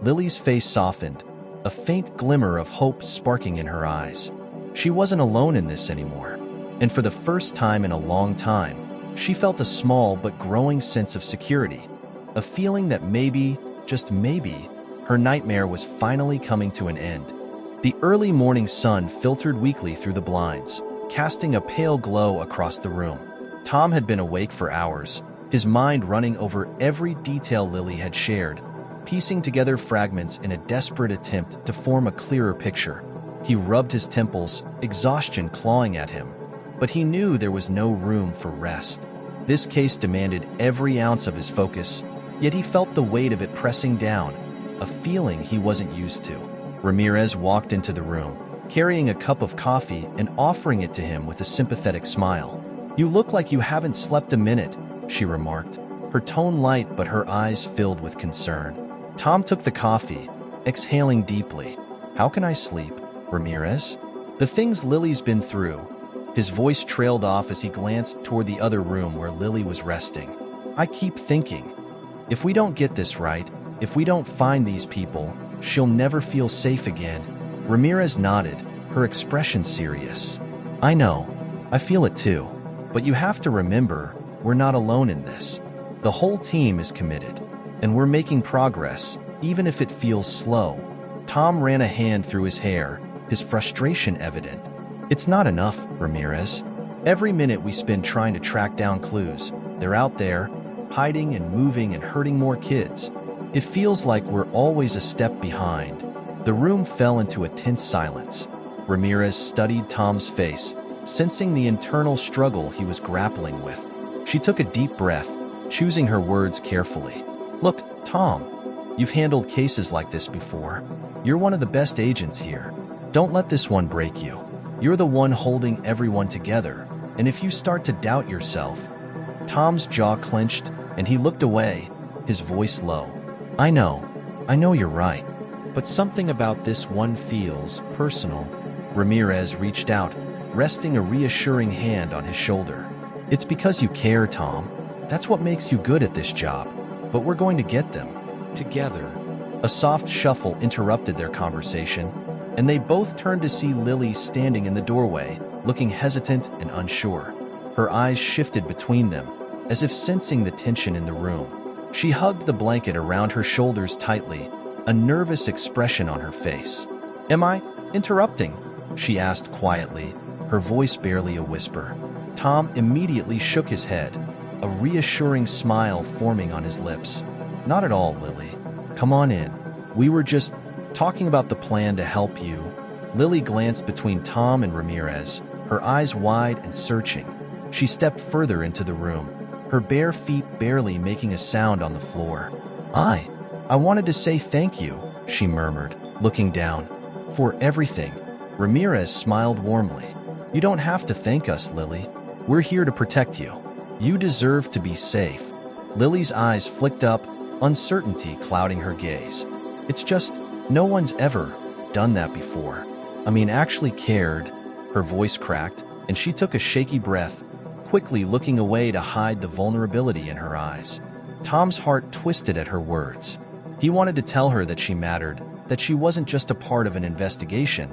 Lily's face softened, a faint glimmer of hope sparking in her eyes. She wasn't alone in this anymore. And for the first time in a long time, she felt a small but growing sense of security, a feeling that maybe, just maybe, her nightmare was finally coming to an end. The early morning sun filtered weakly through the blinds, casting a pale glow across the room. Tom had been awake for hours, his mind running over every detail Lily had shared, piecing together fragments in a desperate attempt to form a clearer picture. He rubbed his temples, exhaustion clawing at him, but he knew there was no room for rest. This case demanded every ounce of his focus, yet he felt the weight of it pressing down, a feeling he wasn't used to. Ramirez walked into the room, carrying a cup of coffee and offering it to him with a sympathetic smile. You look like you haven't slept a minute, she remarked, her tone light but her eyes filled with concern. Tom took the coffee, exhaling deeply. How can I sleep, Ramirez? The things Lily's been through. His voice trailed off as he glanced toward the other room where Lily was resting. I keep thinking, if we don't get this right, if we don't find these people, she'll never feel safe again. Ramirez nodded, her expression serious. I know. I feel it too. But you have to remember, we're not alone in this. The whole team is committed, and we're making progress, even if it feels slow. Tom ran a hand through his hair, his frustration evident. It's not enough, Ramirez. Every minute we spend trying to track down clues, they're out there, hiding and moving and hurting more kids. It feels like we're always a step behind. The room fell into a tense silence. Ramirez studied Tom's face, sensing the internal struggle he was grappling with. She took a deep breath, choosing her words carefully. Look, Tom, you've handled cases like this before. You're one of the best agents here. Don't let this one break you. You're the one holding everyone together, and if you start to doubt yourself... Tom's jaw clenched, and he looked away, his voice low. I know you're right, but something about this one feels personal. Ramirez reached out, resting a reassuring hand on his shoulder. It's because you care, Tom. That's what makes you good at this job. But we're going to get them. Together. A soft shuffle interrupted their conversation, and they both turned to see Lily standing in the doorway, looking hesitant and unsure. Her eyes shifted between them, as if sensing the tension in the room. She hugged the blanket around her shoulders tightly, a nervous expression on her face. "Am I interrupting?" she asked quietly, her voice barely a whisper. Tom immediately shook his head, a reassuring smile forming on his lips. "Not at all, Lily. Come on in. We were just talking about the plan to help you." Lily glanced between Tom and Ramirez, her eyes wide and searching. She stepped further into the room, her bare feet barely making a sound on the floor. I wanted to say thank you," she murmured, looking down. "For everything." Ramirez smiled warmly. "You don't have to thank us, Lily. We're here to protect you. You deserve to be safe." Lily's eyes flicked up, uncertainty clouding her gaze. "It's just, no one's ever done that before. Actually cared." Her voice cracked, and she took a shaky breath, quickly looking away to hide the vulnerability in her eyes. Tom's heart twisted at her words. He wanted to tell her that she mattered, that she wasn't just a part of an investigation,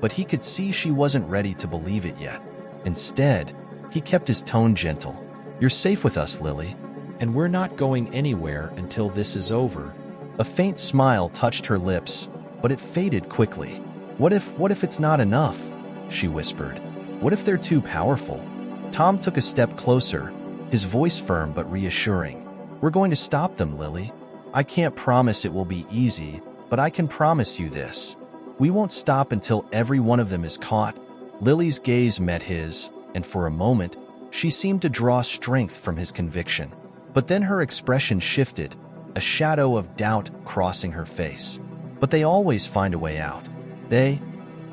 but he could see she wasn't ready to believe it yet. Instead, he kept his tone gentle. "You're safe with us, Lily, and we're not going anywhere until this is over." A faint smile touched her lips, but it faded quickly. What if it's not enough?" she whispered. "What if they're too powerful?" Tom took a step closer, his voice firm but reassuring. "We're going to stop them, Lily. I can't promise it will be easy, but I can promise you this. We won't stop until every one of them is caught." Lily's gaze met his, and for a moment, she seemed to draw strength from his conviction. But then her expression shifted, a shadow of doubt crossing her face. "But they always find a way out. They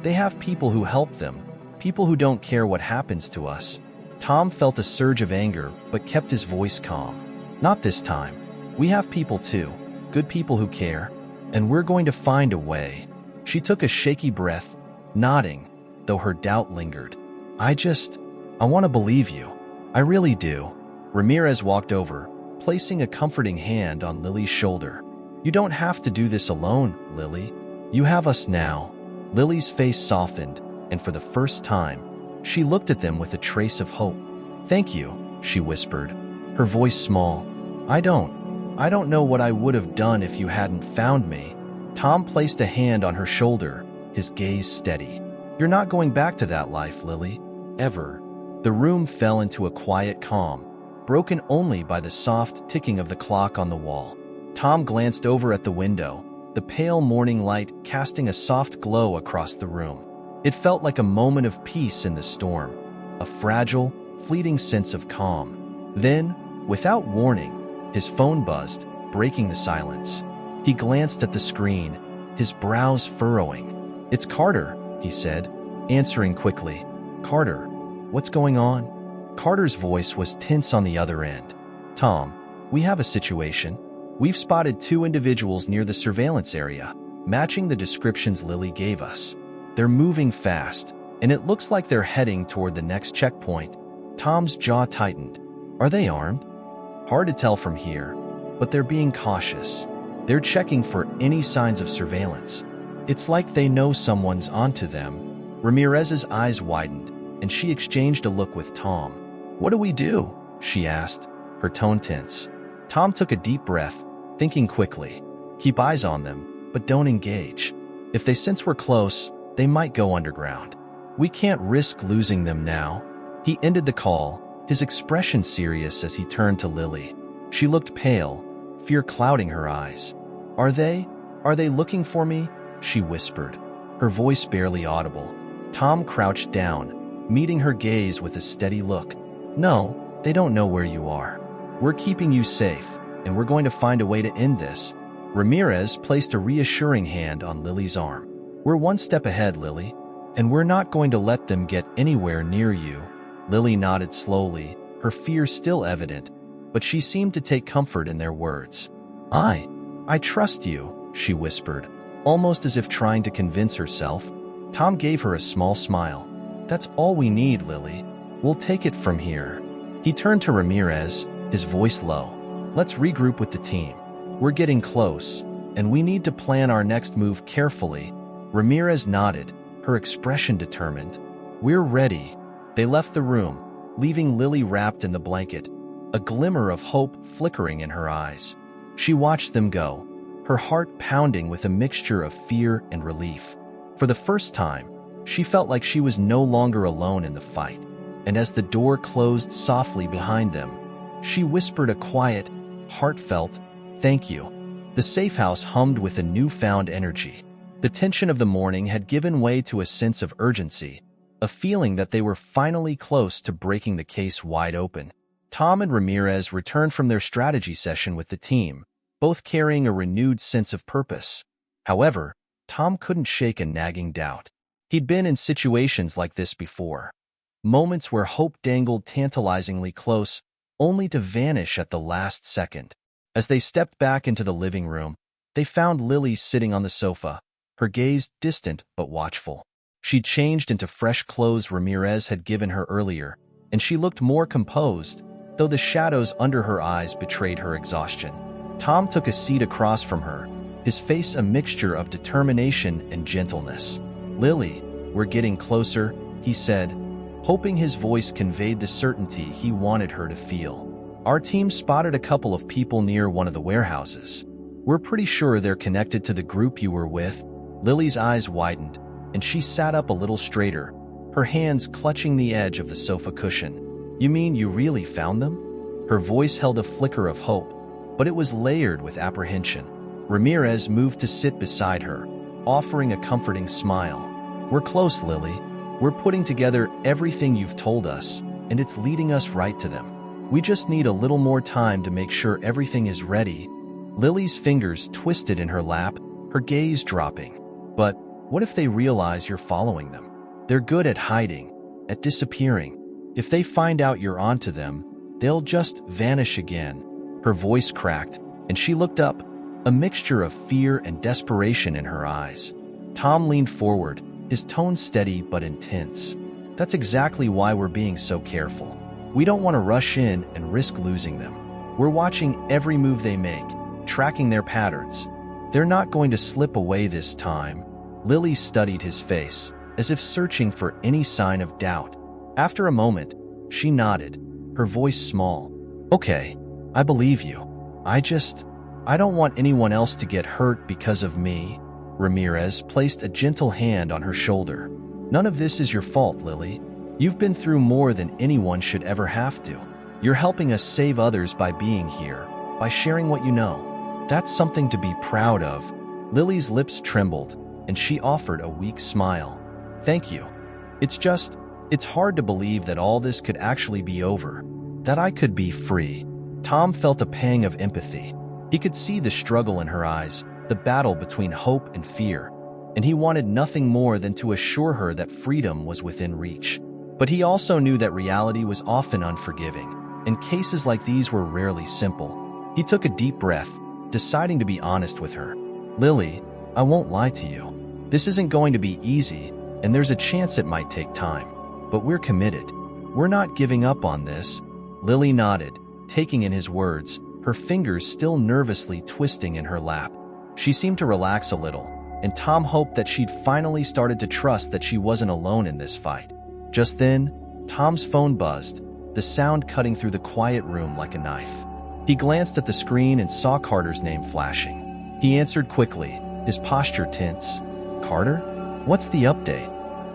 have people who help them, people who don't care what happens to us." Tom felt a surge of anger, but kept his voice calm. "Not this time. We have people too, good people who care, and we're going to find a way." She took a shaky breath, nodding, though her doubt lingered. I want to believe you. I really do." Ramirez walked over, placing a comforting hand on Lily's shoulder. "You don't have to do this alone, Lily. You have us now." Lily's face softened, and for the first time, she looked at them with a trace of hope. "Thank you," she whispered, her voice small. I don't know what I would have done if you hadn't found me." Tom placed a hand on her shoulder, his gaze steady. "You're not going back to that life, Lily. Ever." The room fell into a quiet calm, broken only by the soft ticking of the clock on the wall. Tom glanced over at the window, the pale morning light casting a soft glow across the room. It felt like a moment of peace in the storm, a fragile, fleeting sense of calm. Then, without warning, his phone buzzed, breaking the silence. He glanced at the screen, his brows furrowing. "It's Carter," he said, answering quickly. "Carter, what's going on?" Carter's voice was tense on the other end. "Tom, we have a situation. We've spotted 2 individuals near the surveillance area, matching the descriptions Lily gave us. They're moving fast, and it looks like they're heading toward the next checkpoint." Tom's jaw tightened. "Are they armed?" "Hard to tell from here, but they're being cautious. They're checking for any signs of surveillance. It's like they know someone's onto them." Ramirez's eyes widened, and she exchanged a look with Tom. "What do we do?" she asked, her tone tense. Tom took a deep breath, thinking quickly. "Keep eyes on them, but don't engage. If they sense we're close, they might go underground. We can't risk losing them now." He ended the call, his expression serious as he turned to Lily. She looked pale, fear clouding her eyes. Are they looking for me?" she whispered, her voice barely audible. Tom crouched down, meeting her gaze with a steady look. "No, they don't know where you are. We're keeping you safe, and we're going to find a way to end this." Ramirez placed a reassuring hand on Lily's arm. "We're one step ahead, Lily, and we're not going to let them get anywhere near you." Lily nodded slowly, her fear still evident, but she seemed to take comfort in their words. I trust you," she whispered, almost as if trying to convince herself. Tom gave her a small smile. "That's all we need, Lily. We'll take it from here." He turned to Ramirez, his voice low. "Let's regroup with the team. We're getting close." and we need to plan our next move carefully." Ramirez nodded, her expression determined. "We're ready." They left the room, leaving Lily wrapped in the blanket, a glimmer of hope flickering in her eyes. She watched them go, her heart pounding with a mixture of fear and relief. For the first time, she felt like she was no longer alone in the fight, and as the door closed softly behind them, she whispered a quiet, heartfelt, "Thank you." The safe house hummed with a newfound energy. The tension of the morning had given way to a sense of urgency, a feeling that they were finally close to breaking the case wide open. Tom and Ramirez returned from their strategy session with the team, both carrying a renewed sense of purpose. However, Tom couldn't shake a nagging doubt. He'd been in situations like this before. Moments where hope dangled tantalizingly close, only to vanish at the last second. As they stepped back into the living room, they found Lily sitting on the sofa, her gaze distant but watchful. She'd changed into fresh clothes Ramirez had given her earlier, and she looked more composed, though the shadows under her eyes betrayed her exhaustion. Tom took a seat across from her, his face a mixture of determination and gentleness. "Lily, we're getting closer," he said, hoping his voice conveyed the certainty he wanted her to feel. "Our team spotted a couple of people near one of the warehouses. We're pretty sure they're connected to the group you were with." Lily's eyes widened, and she sat up a little straighter, her hands clutching the edge of the sofa cushion. "You mean you really found them?" Her voice held a flicker of hope, but it was layered with apprehension. Ramirez moved to sit beside her, offering a comforting smile. "We're close, Lily. We're putting together everything you've told us, and it's leading us right to them. We just need a little more time to make sure everything is ready." Lily's fingers twisted in her lap, her gaze dropping. "But what if they realize you're following them? They're good at hiding, at disappearing. If they find out you're onto them, they'll just vanish again." Her voice cracked, and she looked up, a mixture of fear and desperation in her eyes. Tom leaned forward, his tone steady but intense. "That's exactly why we're being so careful. We don't want to rush in and risk losing them. We're watching every move they make, tracking their patterns. They're not going to slip away this time." Lily studied his face, as if searching for any sign of doubt. After a moment, she nodded, her voice small. "Okay, I believe you. I don't want anyone else to get hurt because of me." Ramirez placed a gentle hand on her shoulder. "None of this is your fault, Lily. You've been through more than anyone should ever have to. You're helping us save others by being here, by sharing what you know. That's something to be proud of." Lily's lips trembled, and she offered a weak smile. "Thank you. It's hard to believe that all this could actually be over, that I could be free." Tom felt a pang of empathy. He could see the struggle in her eyes, the battle between hope and fear, and he wanted nothing more than to assure her that freedom was within reach. But he also knew that reality was often unforgiving, and cases like these were rarely simple. He took a deep breath, deciding to be honest with her. "Lily, I won't lie to you. This isn't going to be easy, and there's a chance it might take time. But we're committed. We're not giving up on this." Lily nodded, taking in his words, her fingers still nervously twisting in her lap. She seemed to relax a little, and Tom hoped that she'd finally started to trust that she wasn't alone in this fight. Just then, Tom's phone buzzed, the sound cutting through the quiet room like a knife. He glanced at the screen and saw Carter's name flashing. He answered quickly, his posture tense. "Carter? What's the update?"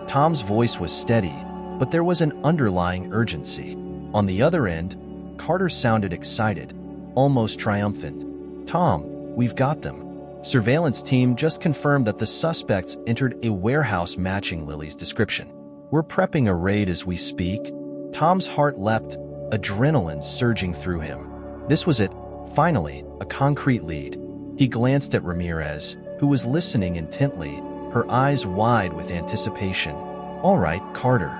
Tom's voice was steady, but there was an underlying urgency. On the other end, Carter sounded excited, almost triumphant. "Tom, we've got them. Surveillance team just confirmed that the suspects entered a warehouse matching Lily's description. We're prepping a raid as we speak." Tom's heart leapt, adrenaline surging through him. This was it, finally, a concrete lead. He glanced at Ramirez, who was listening intently, her eyes wide with anticipation. "All right, Carter,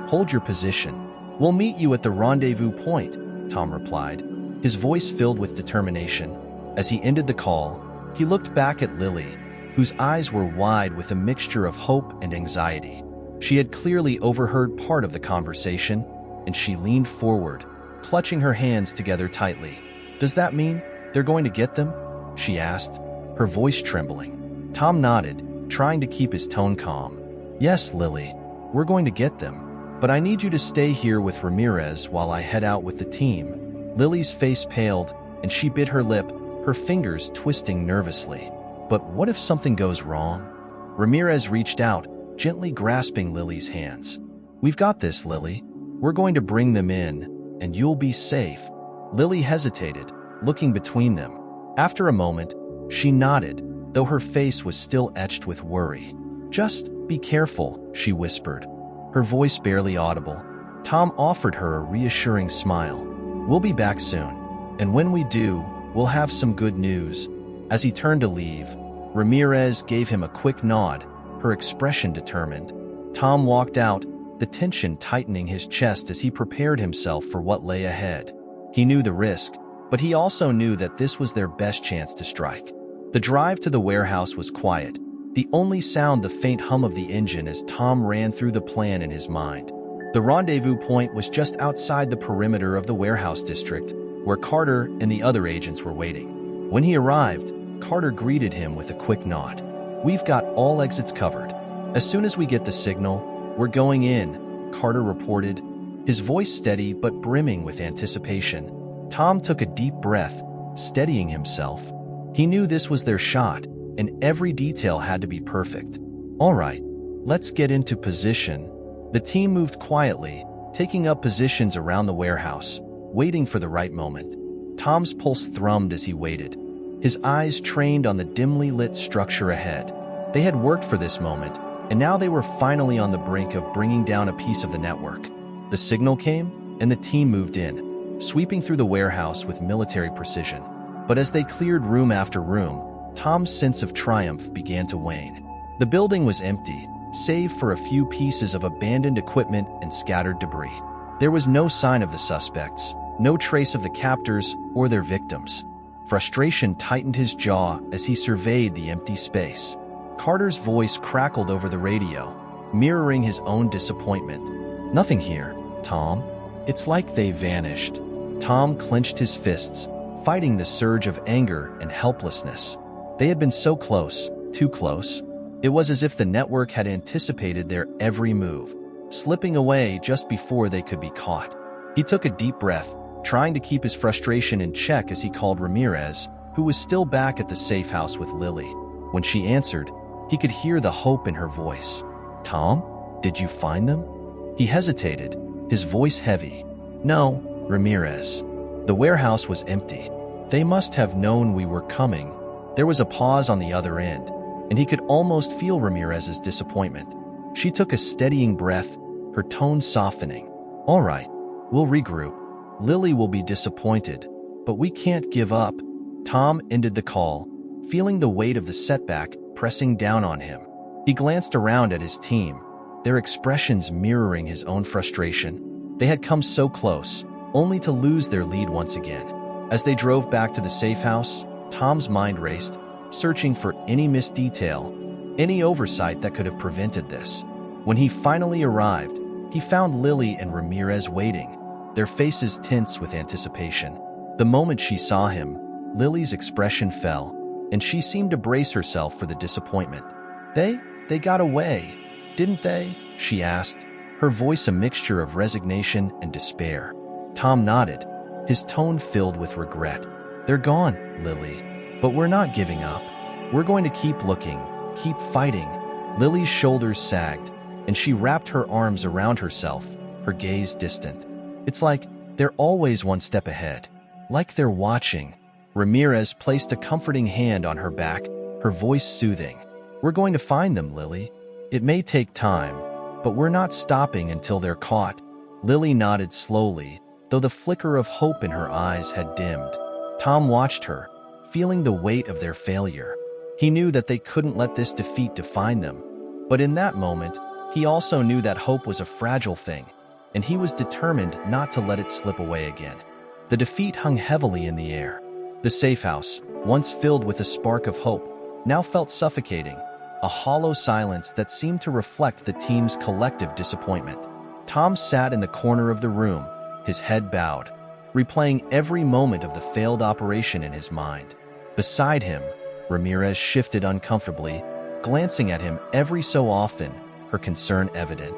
hold your position. We'll meet you at the rendezvous point," Tom replied, his voice filled with determination. As he ended the call, he looked back at Lily, whose eyes were wide with a mixture of hope and anxiety. She had clearly overheard part of the conversation, and she leaned forward, clutching her hands together tightly. "Does that mean they're going to get them?" she asked, her voice trembling. Tom nodded, trying to keep his tone calm. Yes, Lily, we're going to get them, but I need you to stay here with Ramirez while I head out with the team. Lily's face paled, and she bit her lip, her fingers twisting nervously. But what if something goes wrong? Ramirez reached out, gently grasping Lily's hands. We've got this, Lily. We're going to bring them in, and you'll be safe. Lily hesitated, looking between them. After a moment, she nodded, though her face was still etched with worry. Just be careful, she whispered, her voice barely audible. Tom offered her a reassuring smile. We'll be back soon, and when we do, we'll have some good news. As he turned to leave, Ramirez gave him a quick nod, her expression determined. Tom walked out, the tension tightening his chest as he prepared himself for what lay ahead. He knew the risk, but he also knew that this was their best chance to strike. The drive to the warehouse was quiet, the only sound the faint hum of the engine as Tom ran through the plan in his mind. The rendezvous point was just outside the perimeter of the warehouse district, where Carter and the other agents were waiting. When he arrived, Carter greeted him with a quick nod. We've got all exits covered. As soon as we get the signal, we're going in, Carter reported, his voice steady but brimming with anticipation. Tom took a deep breath, steadying himself. He knew this was their shot, and every detail had to be perfect. All right, let's get into position. The team moved quietly, taking up positions around the warehouse, waiting for the right moment. Tom's pulse thrummed as he waited, his eyes trained on the dimly lit structure ahead. They had worked for this moment, and now they were finally on the brink of bringing down a piece of the network. The signal came, and the team moved in, sweeping through the warehouse with military precision. But as they cleared room after room, Tom's sense of triumph began to wane. The building was empty, save for a few pieces of abandoned equipment and scattered debris. There was no sign of the suspects, no trace of the captors or their victims. Frustration tightened his jaw as he surveyed the empty space. Carter's voice crackled over the radio, mirroring his own disappointment. Nothing here, Tom. It's like they vanished. Tom clenched his fists, fighting the surge of anger and helplessness. They had been so close, too close. It was as if the network had anticipated their every move, slipping away just before they could be caught. He took a deep breath, trying to keep his frustration in check as he called Ramirez, who was still back at the safe house with Lily. When she answered, he could hear the hope in her voice. Tom, did you find them? He hesitated, his voice heavy. No, Ramirez. The warehouse was empty. They must have known we were coming. There was a pause on the other end, and he could almost feel Ramirez's disappointment. She took a steadying breath, her tone softening. All right, we'll regroup. Lily will be disappointed, but we can't give up. Tom ended the call, feeling the weight of the setback pressing down on him. He glanced around at his team, their expressions mirroring his own frustration. They had come so close, only to lose their lead once again. As they drove back to the safe house, Tom's mind raced, searching for any missed detail, any oversight that could have prevented this. When he finally arrived, he found Lily and Ramirez waiting, their faces tense with anticipation. The moment she saw him, Lily's expression fell, and she seemed to brace herself for the disappointment. They got away, didn't they? She asked, her voice a mixture of resignation and despair. Tom nodded, his tone filled with regret. They're gone, Lily, but we're not giving up. We're going to keep looking, keep fighting. Lily's shoulders sagged, and she wrapped her arms around herself, her gaze distant. It's like they're always one step ahead, like they're watching. Ramirez placed a comforting hand on her back, her voice soothing. We're going to find them, Lily. It may take time, but we're not stopping until they're caught. Lily nodded slowly, though the flicker of hope in her eyes had dimmed. Tom watched her, feeling the weight of their failure. He knew that they couldn't let this defeat define them. But in that moment, he also knew that hope was a fragile thing, and he was determined not to let it slip away again. The defeat hung heavily in the air. The safe house, once filled with a spark of hope, now felt suffocating, a hollow silence that seemed to reflect the team's collective disappointment. Tom sat in the corner of the room, his head bowed, replaying every moment of the failed operation in his mind. Beside him, Ramirez shifted uncomfortably, glancing at him every so often, her concern evident.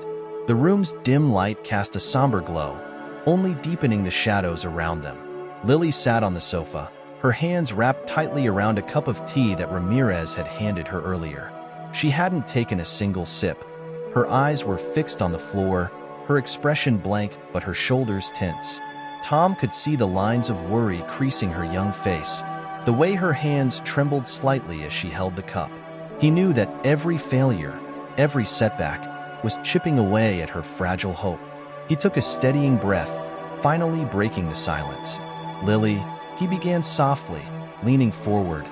The room's dim light cast a somber glow, only deepening the shadows around them. Lily sat on the sofa, her hands wrapped tightly around a cup of tea that Ramirez had handed her earlier. She hadn't taken a single sip. Her eyes were fixed on the floor, her expression blank but her shoulders tense. Tom could see the lines of worry creasing her young face, the way her hands trembled slightly as she held the cup. He knew that every failure, every setback, was chipping away at her fragile hope. He took a steadying breath, finally breaking the silence. "Lily," he began softly, leaning forward,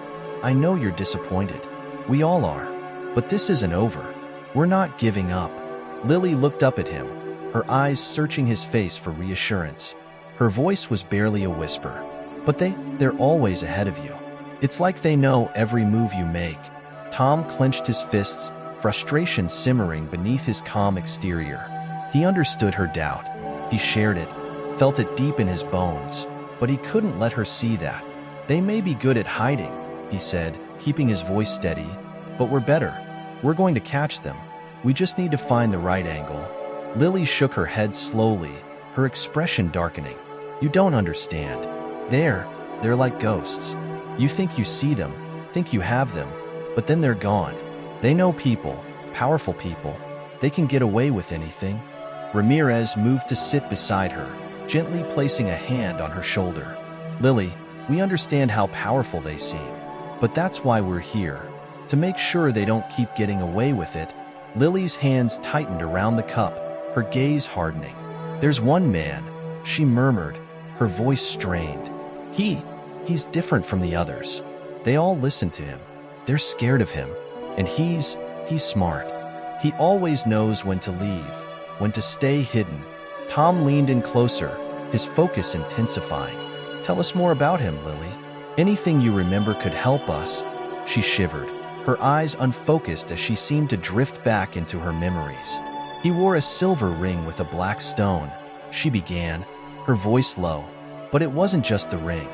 "I know you're disappointed. We all are. But this isn't over. We're not giving up." Lily looked up at him, her eyes searching his face for reassurance. Her voice was barely a whisper. "But they're always ahead of you. It's like they know every move you make." Tom clenched his fists, frustration simmering beneath his calm exterior. He understood her doubt. He shared it, felt it deep in his bones, but he couldn't let her see that. "They may be good at hiding," he said, keeping his voice steady, "but we're better. We're going to catch them. We just need to find the right angle." Lily shook her head slowly, her expression darkening. "You don't understand. They're like ghosts. You think you see them, think you have them, but then they're gone. They know people, powerful people. They can get away with anything." Ramirez moved to sit beside her, gently placing a hand on her shoulder. "Lily, we understand how powerful they seem, but that's why we're here, to make sure they don't keep getting away with it." Lily's hands tightened around the cup, her gaze hardening. "There's one man," she murmured, her voice strained. He's different from the others. They all listen to him. They're scared of him. And he's smart. He always knows when to leave, when to stay hidden." Tom leaned in closer, his focus intensifying. "Tell us more about him, Lily. Anything you remember could help us." She shivered, her eyes unfocused as she seemed to drift back into her memories. "He wore a silver ring with a black stone," she began, her voice low. "But it wasn't just the ring.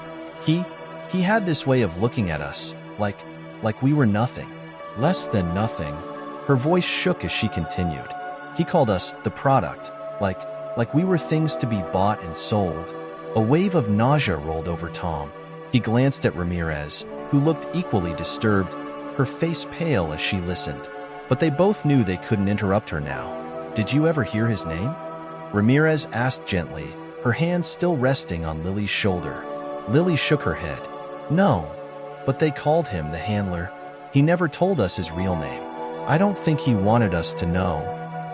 He had this way of looking at us, like we were nothing, less than nothing." Her voice shook as she continued. "He called us the product, like we were things to be bought and sold." A wave of nausea rolled over Tom. He glanced at Ramirez, who looked equally disturbed, her face pale as she listened. But they both knew they couldn't interrupt her now. "Did you ever hear his name?" Ramirez asked gently, her hand still resting on Lily's shoulder. Lily shook her head. "No, but they called him the Handler. He never told us his real name. I don't think he wanted us to know."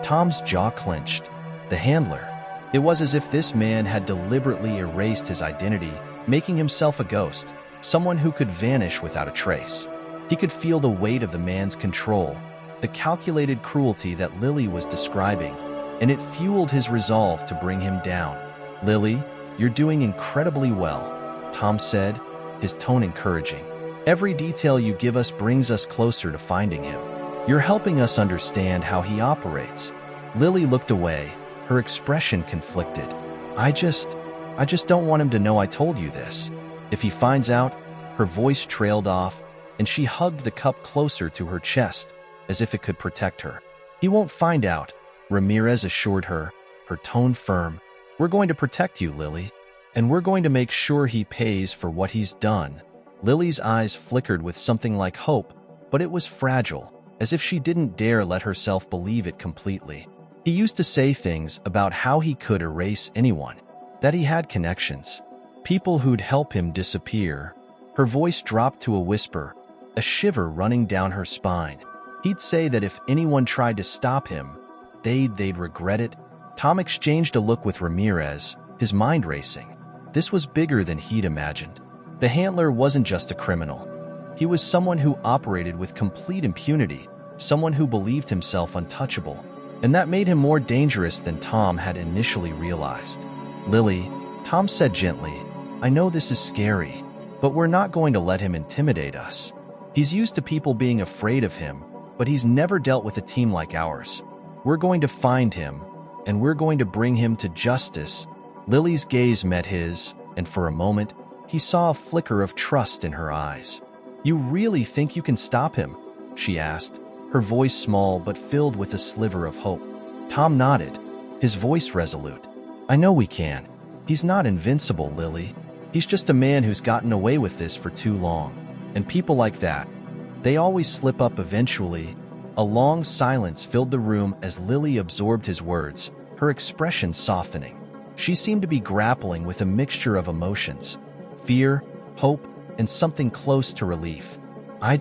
Tom's jaw clenched. The Handler. It was as if this man had deliberately erased his identity, making himself a ghost, someone who could vanish without a trace. He could feel the weight of the man's control, the calculated cruelty that Lily was describing, and it fueled his resolve to bring him down. "Lily, you're doing incredibly well," Tom said, his tone encouraging. "Every detail you give us brings us closer to finding him. You're helping us understand how he operates." Lily looked away, her expression conflicted. I just don't want him to know I told you this. If he finds out," her voice trailed off, and she hugged the cup closer to her chest, as if it could protect her. "He won't find out," Ramirez assured her, her tone firm. "We're going to protect you, Lily, and we're going to make sure he pays for what he's done." Lily's eyes flickered with something like hope, but it was fragile, as if she didn't dare let herself believe it completely. He used to say things about how he could erase anyone, that he had connections, people who'd help him disappear. Her voice dropped to a whisper, a shiver running down her spine. He'd say that if anyone tried to stop him, they'd regret it. Tom exchanged a look with Ramirez, his mind racing. This was bigger than he'd imagined. The Handler wasn't just a criminal. He was someone who operated with complete impunity, someone who believed himself untouchable. And that made him more dangerous than Tom had initially realized. "Lily," Tom said gently, "I know this is scary, but we're not going to let him intimidate us. He's used to people being afraid of him, but he's never dealt with a team like ours. We're going to find him, and we're going to bring him to justice." Lily's gaze met his, and for a moment, he saw a flicker of trust in her eyes. You really think you can stop him? She asked, her voice small but filled with a sliver of hope. Tom nodded, his voice resolute. I know we can. He's not invincible, Lily. He's just a man who's gotten away with this for too long. And people like that, they always slip up eventually. A long silence filled the room as Lily absorbed his words, her expression softening. She seemed to be grappling with a mixture of emotions, fear, hope, and something close to relief. I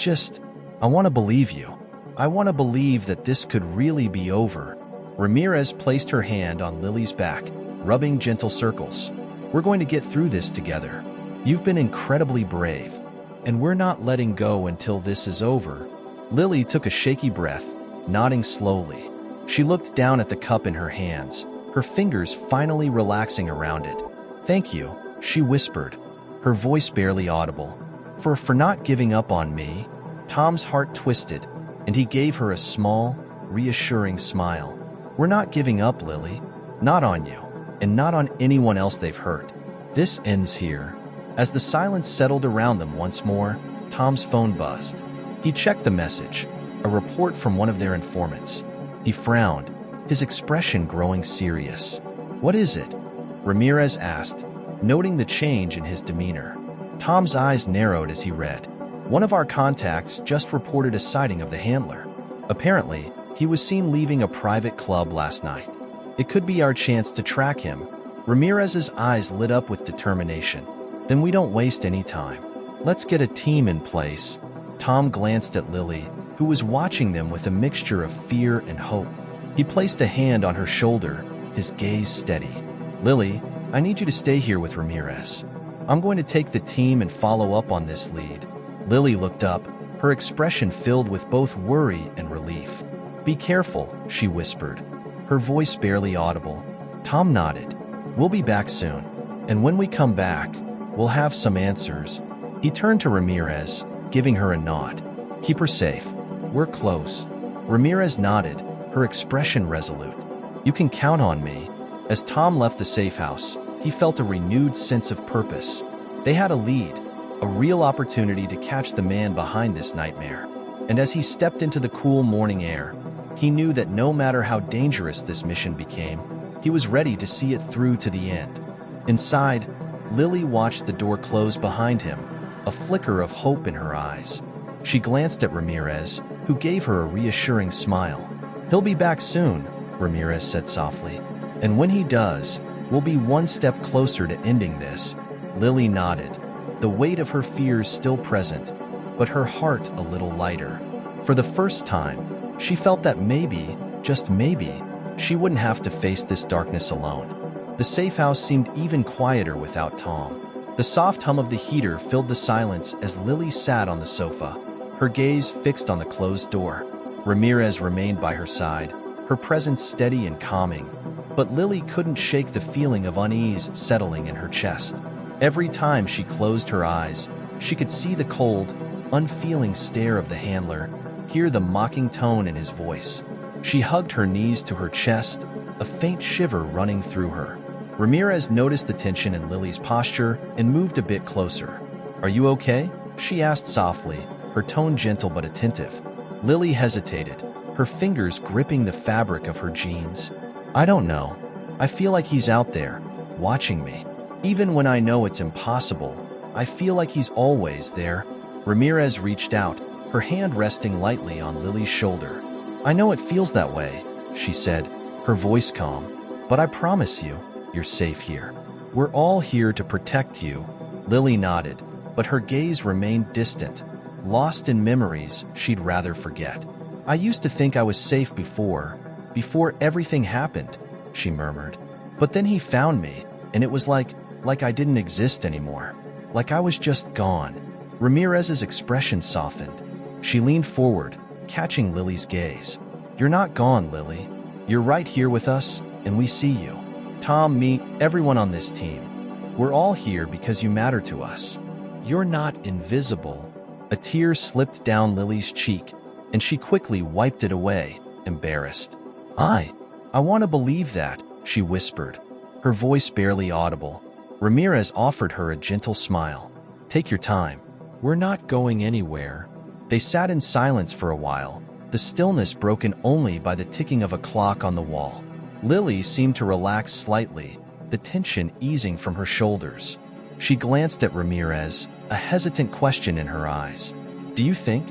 want to believe you. I want to believe that this could really be over. Ramirez placed her hand on Lily's back, rubbing gentle circles. We're going to get through this together. You've been incredibly brave, and we're not letting go until this is over. Lily took a shaky breath, nodding slowly. She looked down at the cup in her hands, her fingers finally relaxing around it. Thank you, she whispered, her voice barely audible. For not giving up on me. Tom's heart twisted, and he gave her a small, reassuring smile. We're not giving up, Lily. Not on you, and not on anyone else they've hurt. This ends here. As the silence settled around them once more, Tom's phone buzzed. He checked the message, a report from one of their informants. He frowned, his expression growing serious. What is it? Ramirez asked, noting the change in his demeanor. Tom's eyes narrowed as he read. One of our contacts just reported a sighting of the handler. Apparently, he was seen leaving a private club last night. It could be our chance to track him. Ramirez's eyes lit up with determination. Then we don't waste any time. Let's get a team in place. Tom glanced at Lily, who was watching them with a mixture of fear and hope. He placed a hand on her shoulder, his gaze steady. Lily, I need you to stay here with Ramirez. I'm going to take the team and follow up on this lead. Lily looked up, her expression filled with both worry and relief. Be careful, she whispered, her voice barely audible. Tom nodded. We'll be back soon. And when we come back, we'll have some answers. He turned to Ramirez, giving her a nod. Keep her safe. We're close. Ramirez nodded, her expression resolute. You can count on me. As Tom left the safe house, he felt a renewed sense of purpose. They had a lead, a real opportunity to catch the man behind this nightmare. And as he stepped into the cool morning air, he knew that no matter how dangerous this mission became, he was ready to see it through to the end. Inside, Lily watched the door close behind him, a flicker of hope in her eyes. She glanced at Ramirez, who gave her a reassuring smile. He'll be back soon, Ramirez said softly. And when he does, we'll be one step closer to ending this. Lily nodded, the weight of her fears still present, but her heart a little lighter. For the first time, she felt that maybe, just maybe, she wouldn't have to face this darkness alone. The safe house seemed even quieter without Tom. The soft hum of the heater filled the silence as Lily sat on the sofa, her gaze fixed on the closed door. Ramirez remained by her side, her presence steady and calming, but Lily couldn't shake the feeling of unease settling in her chest. Every time she closed her eyes, she could see the cold, unfeeling stare of the handler, hear the mocking tone in his voice. She hugged her knees to her chest, a faint shiver running through her. Ramirez noticed the tension in Lily's posture and moved a bit closer. Are you okay? She asked softly, her tone gentle but attentive. Lily hesitated, her fingers gripping the fabric of her jeans. I don't know. I feel like he's out there, watching me. Even when I know it's impossible, I feel like he's always there. Ramirez reached out, her hand resting lightly on Lily's shoulder. I know it feels that way, she said, her voice calm. But I promise you, you're safe here. We're all here to protect you. Lily nodded, but her gaze remained distant, lost in memories she'd rather forget. I used to think I was safe before everything happened, she murmured. But then he found me, and it was like I didn't exist anymore. Like I was just gone. Ramirez's expression softened. She leaned forward, catching Lily's gaze. You're not gone, Lily. You're right here with us, and we see you. Tom, me, everyone on this team. We're all here because you matter to us. You're not invisible. A tear slipped down Lily's cheek, and she quickly wiped it away, embarrassed. I want to believe that, she whispered, her voice barely audible. Ramirez offered her a gentle smile. Take your time. "We're not going anywhere." They sat in silence for a while, the stillness broken only by the ticking of a clock on the wall. Lily seemed to relax slightly, the tension easing from her shoulders. She glanced at Ramirez, a hesitant question in her eyes. Do you think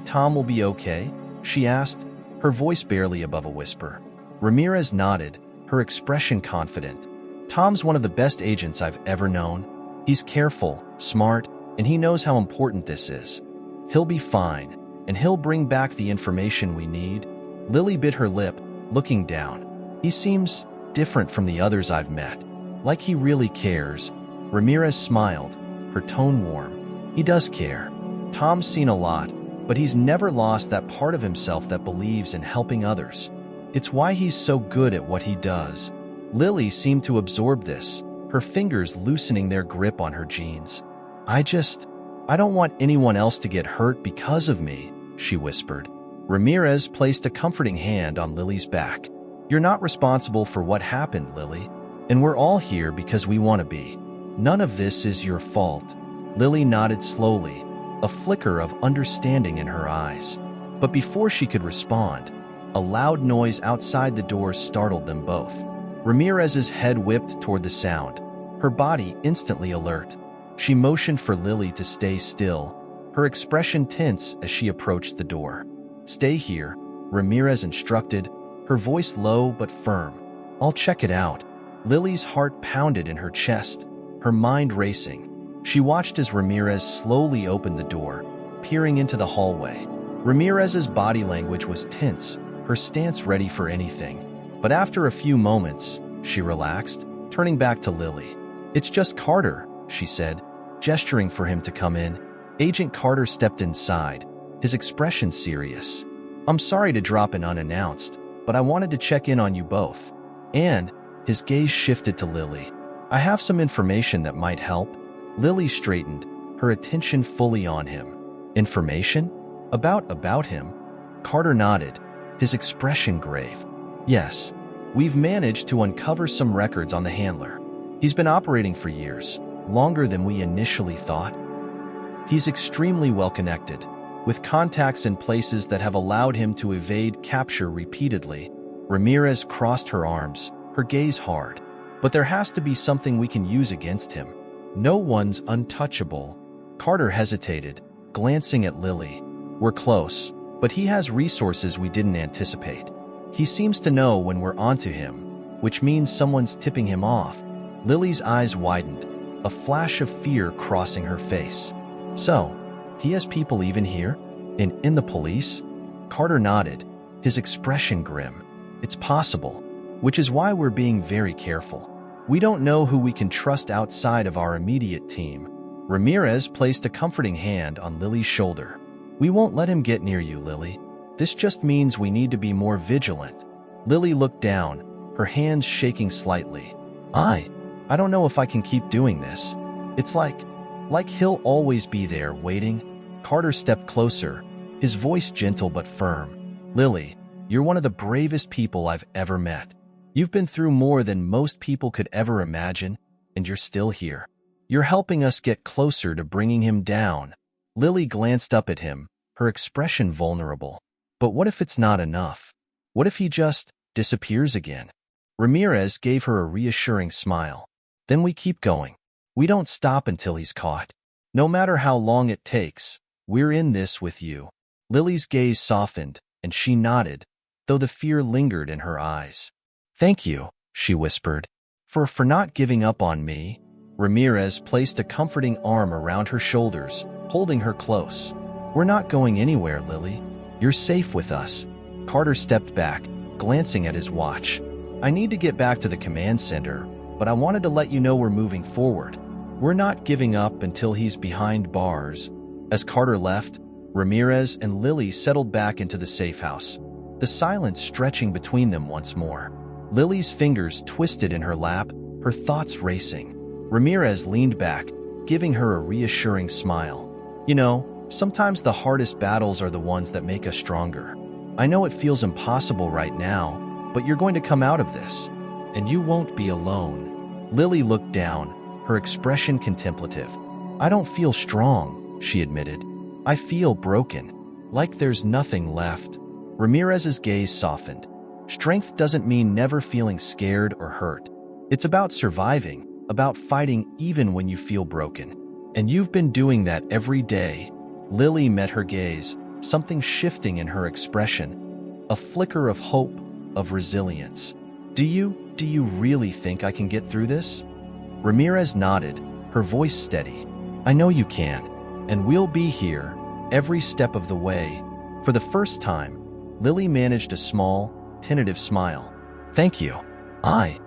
Tom will be okay?" she asked, her voice barely above a whisper. Ramirez nodded, her expression confident. "Tom's one of the best agents I've ever known. He's careful, smart, and he knows how important this is. He'll be fine, and he'll bring back the information we need." Lily bit her lip, looking down. "He seems different from the others I've met. Like he really cares." Ramirez smiled, her tone warm. "He does care. Tom's seen a lot, but he's never lost that part of himself that believes in helping others. It's why he's so good at what he does." Lily seemed to absorb this, her fingers loosening their grip on her jeans. I don't want anyone else to get hurt because of me," she whispered. Ramirez placed a comforting hand on Lily's back. "You're not responsible for what happened, Lily, and we're all here because we want to be. None of this is your fault." Lily nodded slowly, a flicker of understanding in her eyes. But before she could respond, a loud noise outside the door startled them both. Ramirez's head whipped toward the sound, her body instantly alert. She motioned for Lily to stay still, her expression tense as she approached the door. "Stay here," Ramirez instructed, her voice low but firm. "I'll check it out." Lily's heart pounded in her chest, her mind racing. She watched as Ramirez slowly opened the door, peering into the hallway. Ramirez's body language was tense, her stance ready for anything. But after a few moments, she relaxed, turning back to Lily. "It's just Carter," she said, gesturing for him to come in. Agent Carter stepped inside, his expression serious. "I'm sorry to drop in unannounced, but I wanted to check in on you both." And his gaze shifted to Lily. "I have some information that might help." Lily straightened, her attention fully on him. "Information? About him?" Carter nodded, his expression grave. "Yes, we've managed to uncover some records on the handler. He's been operating for years, longer than we initially thought. He's extremely well connected, with contacts in places that have allowed him to evade capture repeatedly." Ramirez crossed her arms, her gaze hard. "But there has to be something we can use against him. No one's untouchable." Carter hesitated, glancing at Lily. "We're close, but he has resources we didn't anticipate. He seems to know when we're onto him, which means someone's tipping him off." Lily's eyes widened, a flash of fear crossing her face. "So, he has people even here? In the police?" Carter nodded, his expression grim. "It's possible, which is why we're being very careful. We don't know who we can trust outside of our immediate team." Ramirez placed a comforting hand on Lily's shoulder. "We won't let him get near you, Lily. This just means we need to be more vigilant." Lily looked down, her hands shaking slightly. I don't know if I can keep doing this. It's like he'll always be there, waiting." Carter stepped closer, his voice gentle but firm. "Lily, you're one of the bravest people I've ever met. You've been through more than most people could ever imagine, and you're still here. You're helping us get closer to bringing him down." Lily glanced up at him, her expression vulnerable. "But what if it's not enough? What if he just disappears again?" Ramirez gave her a reassuring smile. "Then we keep going. We don't stop until he's caught. No matter how long it takes, we're in this with you." Lily's gaze softened, and she nodded, though the fear lingered in her eyes. "Thank you," she whispered, for not giving up on me." Ramirez placed a comforting arm around her shoulders, holding her close. "We're not going anywhere, Lily. You're safe with us." Carter stepped back, glancing at his watch. "I need to get back to the command center, but I wanted to let you know we're moving forward. We're not giving up until he's behind bars." As Carter left, Ramirez and Lily settled back into the safe house, the silence stretching between them once more. Lily's fingers twisted in her lap, her thoughts racing. Ramirez leaned back, giving her a reassuring smile. "You know, sometimes the hardest battles are the ones that make us stronger. I know it feels impossible right now, but you're going to come out of this, and you won't be alone." Lily looked down, her expression contemplative. "I don't feel strong," she admitted. I feel broken, like there's nothing left. Ramirez's gaze softened. Strength doesn't mean never feeling scared or hurt. It's about surviving, about fighting even when you feel broken. And you've been doing that every day. Lily met her gaze, something shifting in her expression. A flicker of hope, of resilience. Do you really think I can get through this? Ramirez nodded, her voice steady. I know you can, and we'll be here, every step of the way. For the first time, Lily managed a small, tentative smile. Thank you. I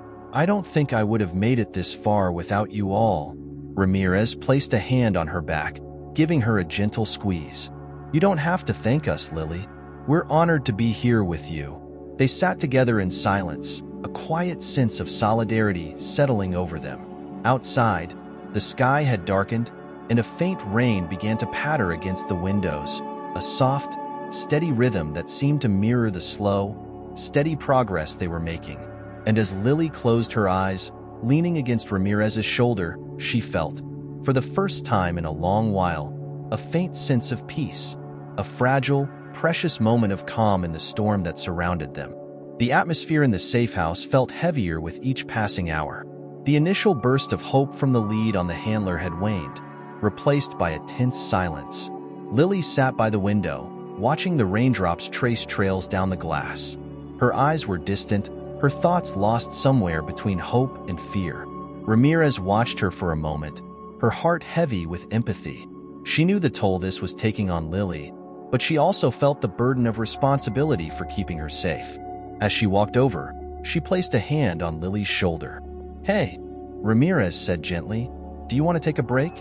don't think I would have made it this far without you all. Ramirez placed a hand on her back, giving her a gentle squeeze. You don't have to thank us, Lily. We're honored to be here with you. They sat together in silence, a quiet sense of solidarity settling over them. Outside, the sky had darkened, and a faint rain began to patter against the windows, a soft, steady rhythm that seemed to mirror the slow, steady progress they were making. And as Lily closed her eyes, leaning against Ramirez's shoulder, she felt, for the first time in a long while, a faint sense of peace, a fragile, precious moment of calm in the storm that surrounded them. The atmosphere in the safe house felt heavier with each passing hour. The initial burst of hope from the lead on the handler had waned, replaced by a tense silence. Lily sat by the window, watching the raindrops trace trails down the glass. Her eyes were distant, her thoughts lost somewhere between hope and fear. Ramirez watched her for a moment, her heart heavy with empathy. She knew the toll this was taking on Lily, but she also felt the burden of responsibility for keeping her safe. As she walked over, she placed a hand on Lily's shoulder. Hey, Ramirez said gently, do you want to take a break?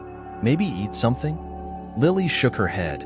Maybe eat something? Lily shook her head,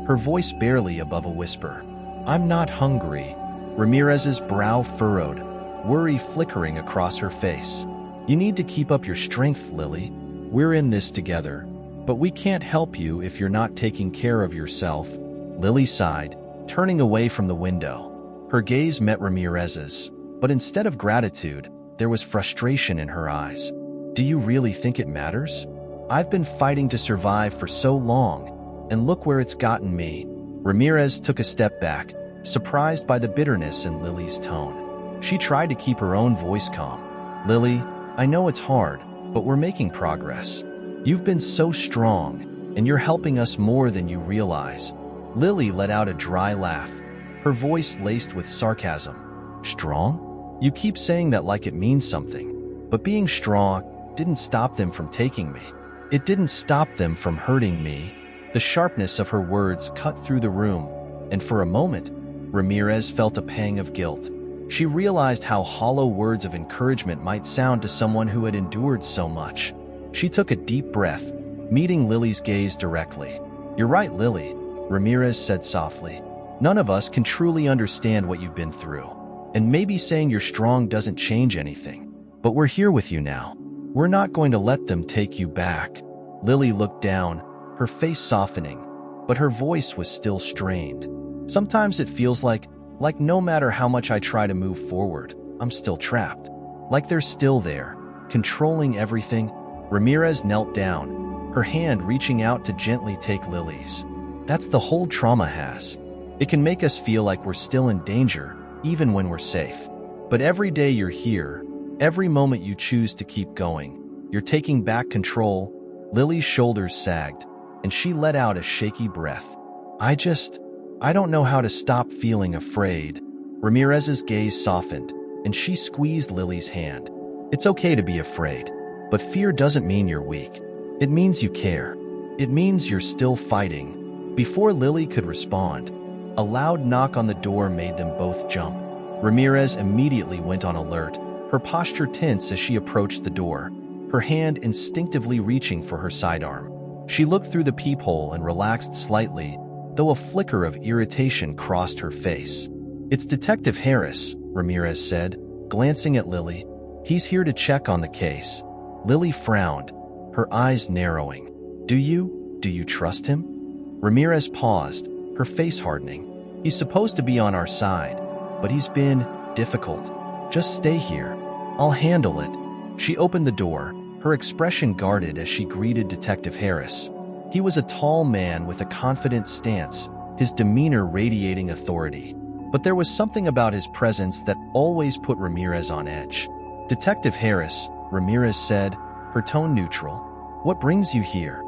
her voice barely above a whisper. I'm not hungry. Ramirez's brow furrowed, worry flickering across her face. You need to keep up your strength, Lily. We're in this together, but we can't help you if you're not taking care of yourself. Lily sighed, turning away from the window. Her gaze met Ramirez's, but instead of gratitude, there was frustration in her eyes. Do you really think it matters? I've been fighting to survive for so long, and look where it's gotten me. Ramirez took a step back, surprised by the bitterness in Lily's tone. She tried to keep her own voice calm. Lily, I know it's hard, but we're making progress. You've been so strong, and you're helping us more than you realize. Lily let out a dry laugh, her voice laced with sarcasm. Strong? You keep saying that like it means something. But being strong didn't stop them from taking me. It didn't stop them from hurting me. The sharpness of her words cut through the room, and for a moment, Ramirez felt a pang of guilt. She realized how hollow words of encouragement might sound to someone who had endured so much. She took a deep breath, meeting Lily's gaze directly. You're right, Lily, Ramirez said softly. None of us can truly understand what you've been through. And maybe saying you're strong doesn't change anything. But we're here with you now. We're not going to let them take you back. Lily looked down, her face softening, but her voice was still strained. Sometimes it feels like no matter how much I try to move forward, I'm still trapped. Like they're still there, controlling everything. Ramirez knelt down, her hand reaching out to gently take Lily's. That's the whole trauma has. It can make us feel like we're still in danger, even when we're safe. But every day you're here, every moment you choose to keep going, you're taking back control. Lily's shoulders sagged, and she let out a shaky breath. I don't know how to stop feeling afraid. Ramirez's gaze softened, and she squeezed Lily's hand. It's okay to be afraid, but fear doesn't mean you're weak. It means you care. It means you're still fighting. Before Lily could respond, a loud knock on the door made them both jump. Ramirez immediately went on alert, her posture tense as she approached the door, her hand instinctively reaching for her sidearm. She looked through the peephole and relaxed slightly, though a flicker of irritation crossed her face. It's Detective Harris, Ramirez said, glancing at Lily. He's here to check on the case. Lily frowned, her eyes narrowing. Do you trust him? Ramirez paused, her face hardening. He's supposed to be on our side, but he's been difficult. Just stay here. I'll handle it. She opened the door, her expression guarded as she greeted Detective Harris. He was a tall man with a confident stance, his demeanor radiating authority. But there was something about his presence that always put Ramirez on edge. "Detective Harris," Ramirez said, her tone neutral. "What brings you here?"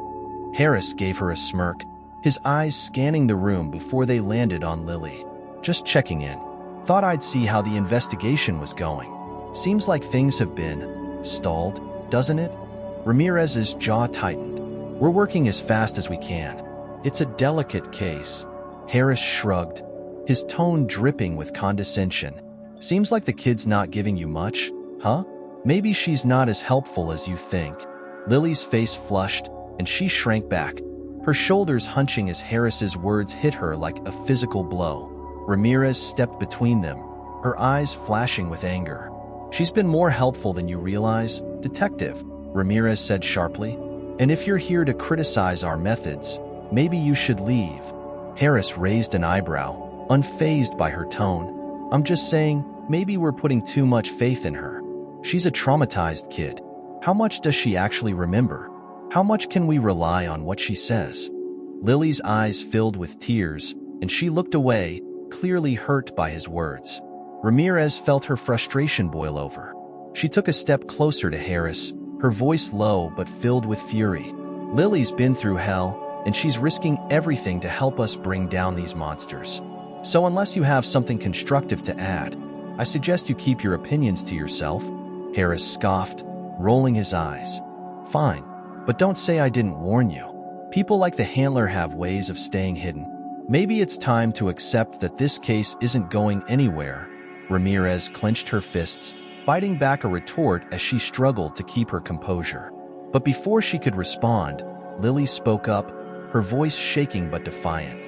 Harris gave her a smirk, his eyes scanning the room before they landed on Lily. "Just checking in. Thought I'd see how the investigation was going. Seems like things have been stalled, doesn't it?" Ramirez's jaw tightened. "We're working as fast as we can. It's a delicate case." Harris shrugged, his tone dripping with condescension. "Seems like the kid's not giving you much, huh? Maybe she's not as helpful as you think." Lily's face flushed, and she shrank back, her shoulders hunching as Harris's words hit her like a physical blow. Ramirez stepped between them, her eyes flashing with anger. "She's been more helpful than you realize, Detective," Ramirez said sharply. "And if you're here to criticize our methods, maybe you should leave." Harris raised an eyebrow, unfazed by her tone. "I'm just saying, maybe we're putting too much faith in her. She's a traumatized kid. How much does she actually remember? How much can we rely on what she says?" Lily's eyes filled with tears, and she looked away, clearly hurt by his words. Ramirez felt her frustration boil over. She took a step closer to Harris, her voice low but filled with fury. "Lily's been through hell, and she's risking everything to help us bring down these monsters. So unless you have something constructive to add, I suggest you keep your opinions to yourself." Harris scoffed, rolling his eyes. "Fine, but don't say I didn't warn you. People like the handler have ways of staying hidden. Maybe it's time to accept that this case isn't going anywhere." Ramirez clenched her fists, biting back a retort as she struggled to keep her composure. But before she could respond, Lily spoke up, her voice shaking but defiant.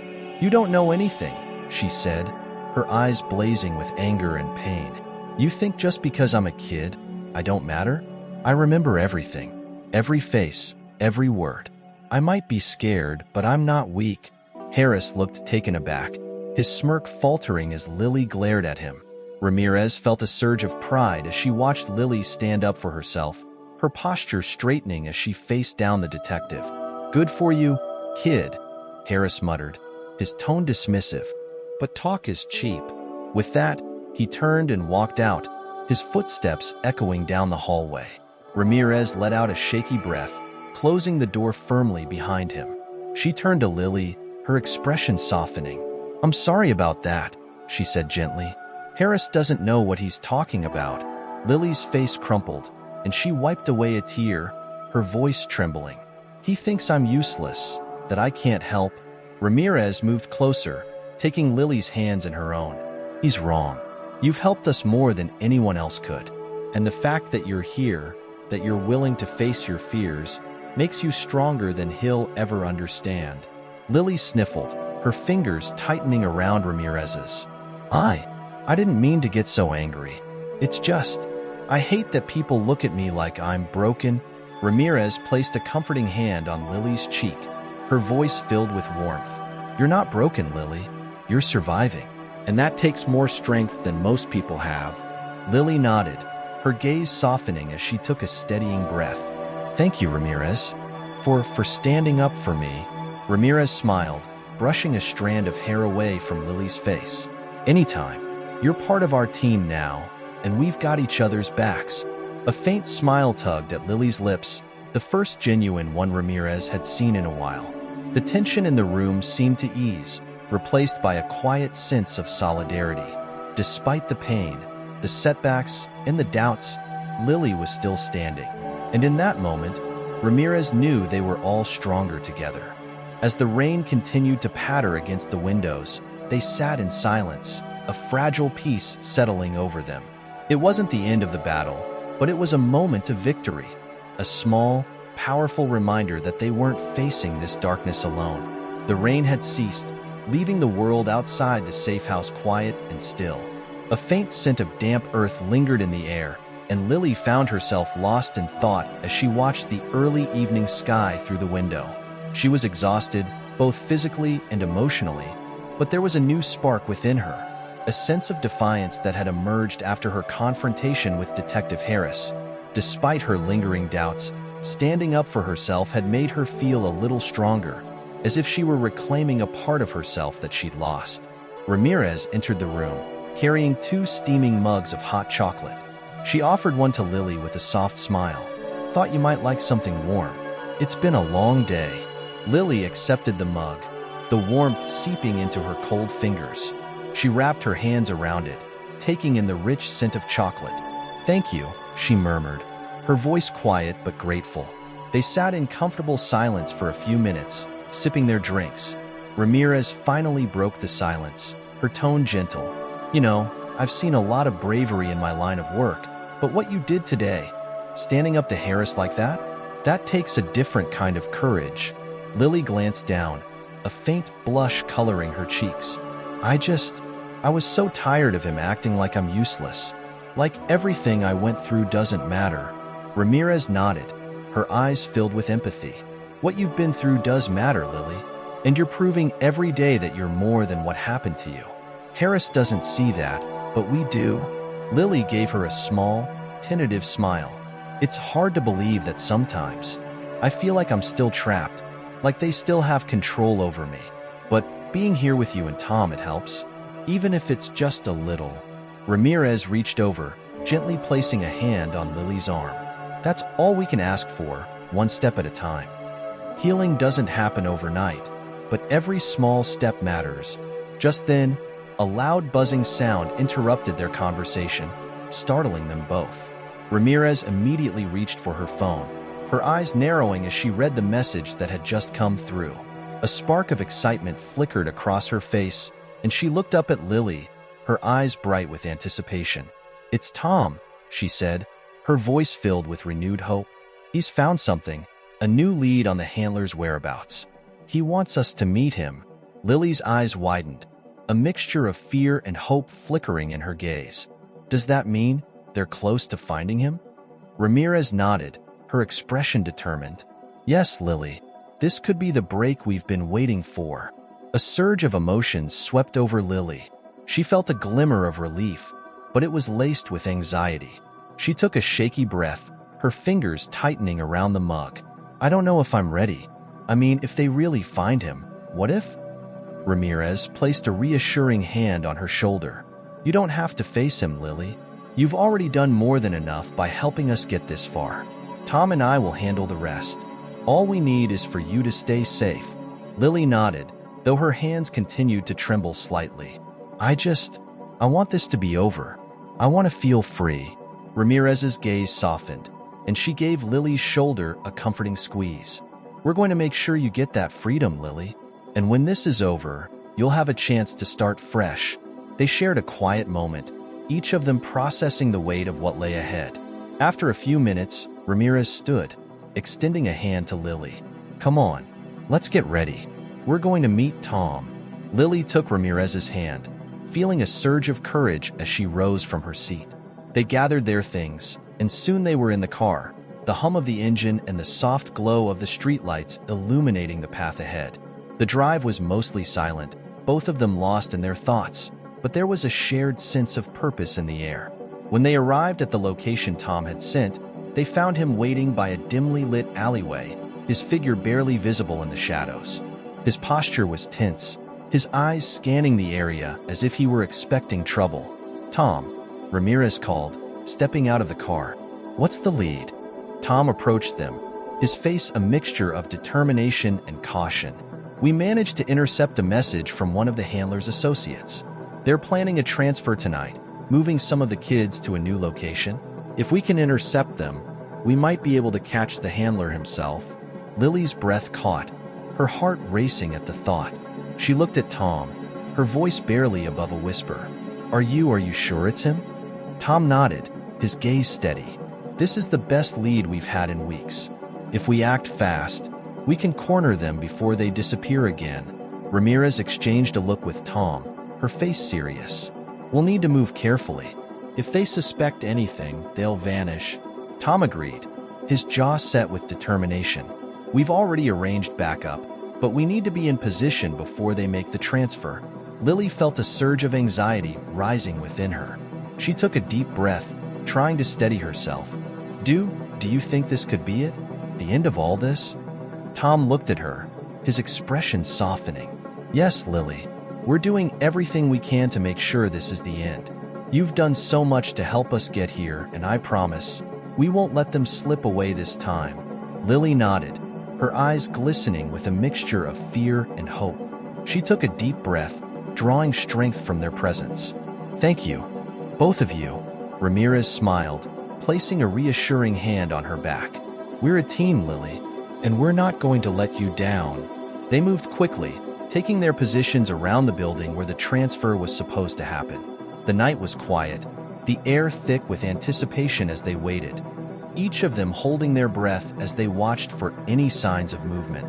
"You don't know anything," she said, her eyes blazing with anger and pain. "You think just because I'm a kid, I don't matter? I remember everything. Every face, every word. I might be scared, but I'm not weak." Harris looked taken aback, his smirk faltering as Lily glared at him. Ramirez felt a surge of pride as she watched Lily stand up for herself, her posture straightening as she faced down the detective. "Good for you, kid," Harris muttered, his tone dismissive. "But talk is cheap." With that, he turned and walked out, his footsteps echoing down the hallway. Ramirez let out a shaky breath, closing the door firmly behind him. She turned to Lily, her expression softening. "I'm sorry about that," she said gently. "Harris doesn't know what he's talking about." Lily's face crumpled, and she wiped away a tear, her voice trembling. "He thinks I'm useless, that I can't help." Ramirez moved closer, taking Lily's hands in her own. "He's wrong. You've helped us more than anyone else could. And the fact that you're here, that you're willing to face your fears, makes you stronger than he'll ever understand." Lily sniffled, her fingers tightening around Ramirez's. I didn't mean to get so angry. It's just, I hate that people look at me like I'm broken." Ramirez placed a comforting hand on Lily's cheek, her voice filled with warmth. "You're not broken, Lily. You're surviving. And that takes more strength than most people have." Lily nodded, her gaze softening as she took a steadying breath. "Thank you, Ramirez, for standing up for me." Ramirez smiled, brushing a strand of hair away from Lily's face. "Anytime. You're part of our team now, and we've got each other's backs." A faint smile tugged at Lily's lips, the first genuine one Ramirez had seen in a while. The tension in the room seemed to ease, replaced by a quiet sense of solidarity. Despite the pain, the setbacks, and the doubts, Lily was still standing. And in that moment, Ramirez knew they were all stronger together. As the rain continued to patter against the windows, they sat in silence, a fragile peace settling over them. It wasn't the end of the battle, but it was a moment of victory, a small, powerful reminder that they weren't facing this darkness alone. The rain had ceased, leaving the world outside the safe house quiet and still. A faint scent of damp earth lingered in the air, and Lily found herself lost in thought as she watched the early evening sky through the window. She was exhausted, both physically and emotionally, but there was a new spark within her, a sense of defiance that had emerged after her confrontation with Detective Harris. Despite her lingering doubts, Standing up for herself had made her feel a little stronger, as if she were reclaiming a part of herself that she'd lost. Ramirez entered the room, carrying 2 steaming mugs of hot chocolate. She offered one to Lily with a soft smile. "Thought you might like something warm. It's been a long day." Lily accepted the mug, the warmth seeping into her cold fingers. She wrapped her hands around it, taking in the rich scent of chocolate. "Thank you," she murmured, her voice quiet but grateful. They sat in comfortable silence for a few minutes, sipping their drinks. Ramirez finally broke the silence, her tone gentle. "You know, I've seen a lot of bravery in my line of work, but what you did today, standing up to Harris like that takes a different kind of courage." Lily glanced down, a faint blush coloring her cheeks. I was so tired of him acting like I'm useless. Like everything I went through doesn't matter." Ramirez nodded, her eyes filled with empathy. "What you've been through does matter, Lily, and you're proving every day that you're more than what happened to you. Harris doesn't see that, but we do." Lily gave her a small, tentative smile. "It's hard to believe that sometimes. I feel like I'm still trapped, like they still have control over me. But being here with you and Tom, it helps. Even if it's just a little." Ramirez reached over, gently placing a hand on Lily's arm. "That's all we can ask for, one step at a time. Healing doesn't happen overnight, but every small step matters." Just then, a loud buzzing sound interrupted their conversation, startling them both. Ramirez immediately reached for her phone, her eyes narrowing as she read the message that had just come through. A spark of excitement flickered across her face, and she looked up at Lily, her eyes bright with anticipation. "It's Tom," she said, her voice filled with renewed hope. "He's found something, a new lead on the handler's whereabouts. He wants us to meet him." Lily's eyes widened, a mixture of fear and hope flickering in her gaze. "Does that mean they're close to finding him?" Ramirez nodded, her expression determined. "Yes, Lily, this could be the break we've been waiting for." A surge of emotions swept over Lily. She felt a glimmer of relief, but it was laced with anxiety. She took a shaky breath, her fingers tightening around the mug. "I don't know if I'm ready. I mean, if they really find him, what if?" Ramirez placed a reassuring hand on her shoulder. "You don't have to face him, Lily. You've already done more than enough by helping us get this far. Tom and I will handle the rest. All we need is for you to stay safe." Lily nodded, though her hands continued to tremble slightly. I want this to be over. I want to feel free." Ramirez's gaze softened, and she gave Lily's shoulder a comforting squeeze. "We're going to make sure you get that freedom, Lily. And when this is over, you'll have a chance to start fresh." They shared a quiet moment, each of them processing the weight of what lay ahead. After a few minutes, Ramirez stood, extending a hand to Lily. "Come on, let's get ready. We're going to meet Tom." Lily took Ramirez's hand, feeling a surge of courage as she rose from her seat. They gathered their things, and soon they were in the car, the hum of the engine and the soft glow of the streetlights illuminating the path ahead. The drive was mostly silent, both of them lost in their thoughts, but there was a shared sense of purpose in the air. When they arrived at the location Tom had sent, they found him waiting by a dimly lit alleyway, his figure barely visible in the shadows. His posture was tense, his eyes scanning the area as if he were expecting trouble. "Tom," Ramirez called, stepping out of the car. "What's the lead?" Tom approached them, his face a mixture of determination and caution. "We managed to intercept a message from one of the handler's associates. They're planning a transfer tonight, moving some of the kids to a new location. If we can intercept them, we might be able to catch the handler himself." Lily's breath caught, her heart racing at the thought. She looked at Tom, her voice barely above a whisper. Are you sure it's him?" Tom nodded, his gaze steady. "This is the best lead we've had in weeks. If we act fast, we can corner them before they disappear again." Ramirez exchanged a look with Tom, her face serious. "We'll need to move carefully. If they suspect anything, they'll vanish." Tom agreed, his jaw set with determination. "We've already arranged backup, but we need to be in position before they make the transfer." Lily felt a surge of anxiety rising within her. She took a deep breath, trying to steady herself. Do you think this could be it?" The end of all this? Tom looked at her, his expression softening. Yes, Lily. We're doing everything we can to make sure this is the end. You've done so much to help us get here, and I promise, we won't let them slip away this time. Lily nodded, her eyes glistening with a mixture of fear and hope. She took a deep breath, drawing strength from their presence. Thank you, both of you. Ramirez smiled, placing a reassuring hand on her back. We're a team, Lily, and we're not going to let you down. They moved quickly, taking their positions around the building where the transfer was supposed to happen. The night was quiet, the air thick with anticipation as they waited, each of them holding their breath as they watched for any signs of movement.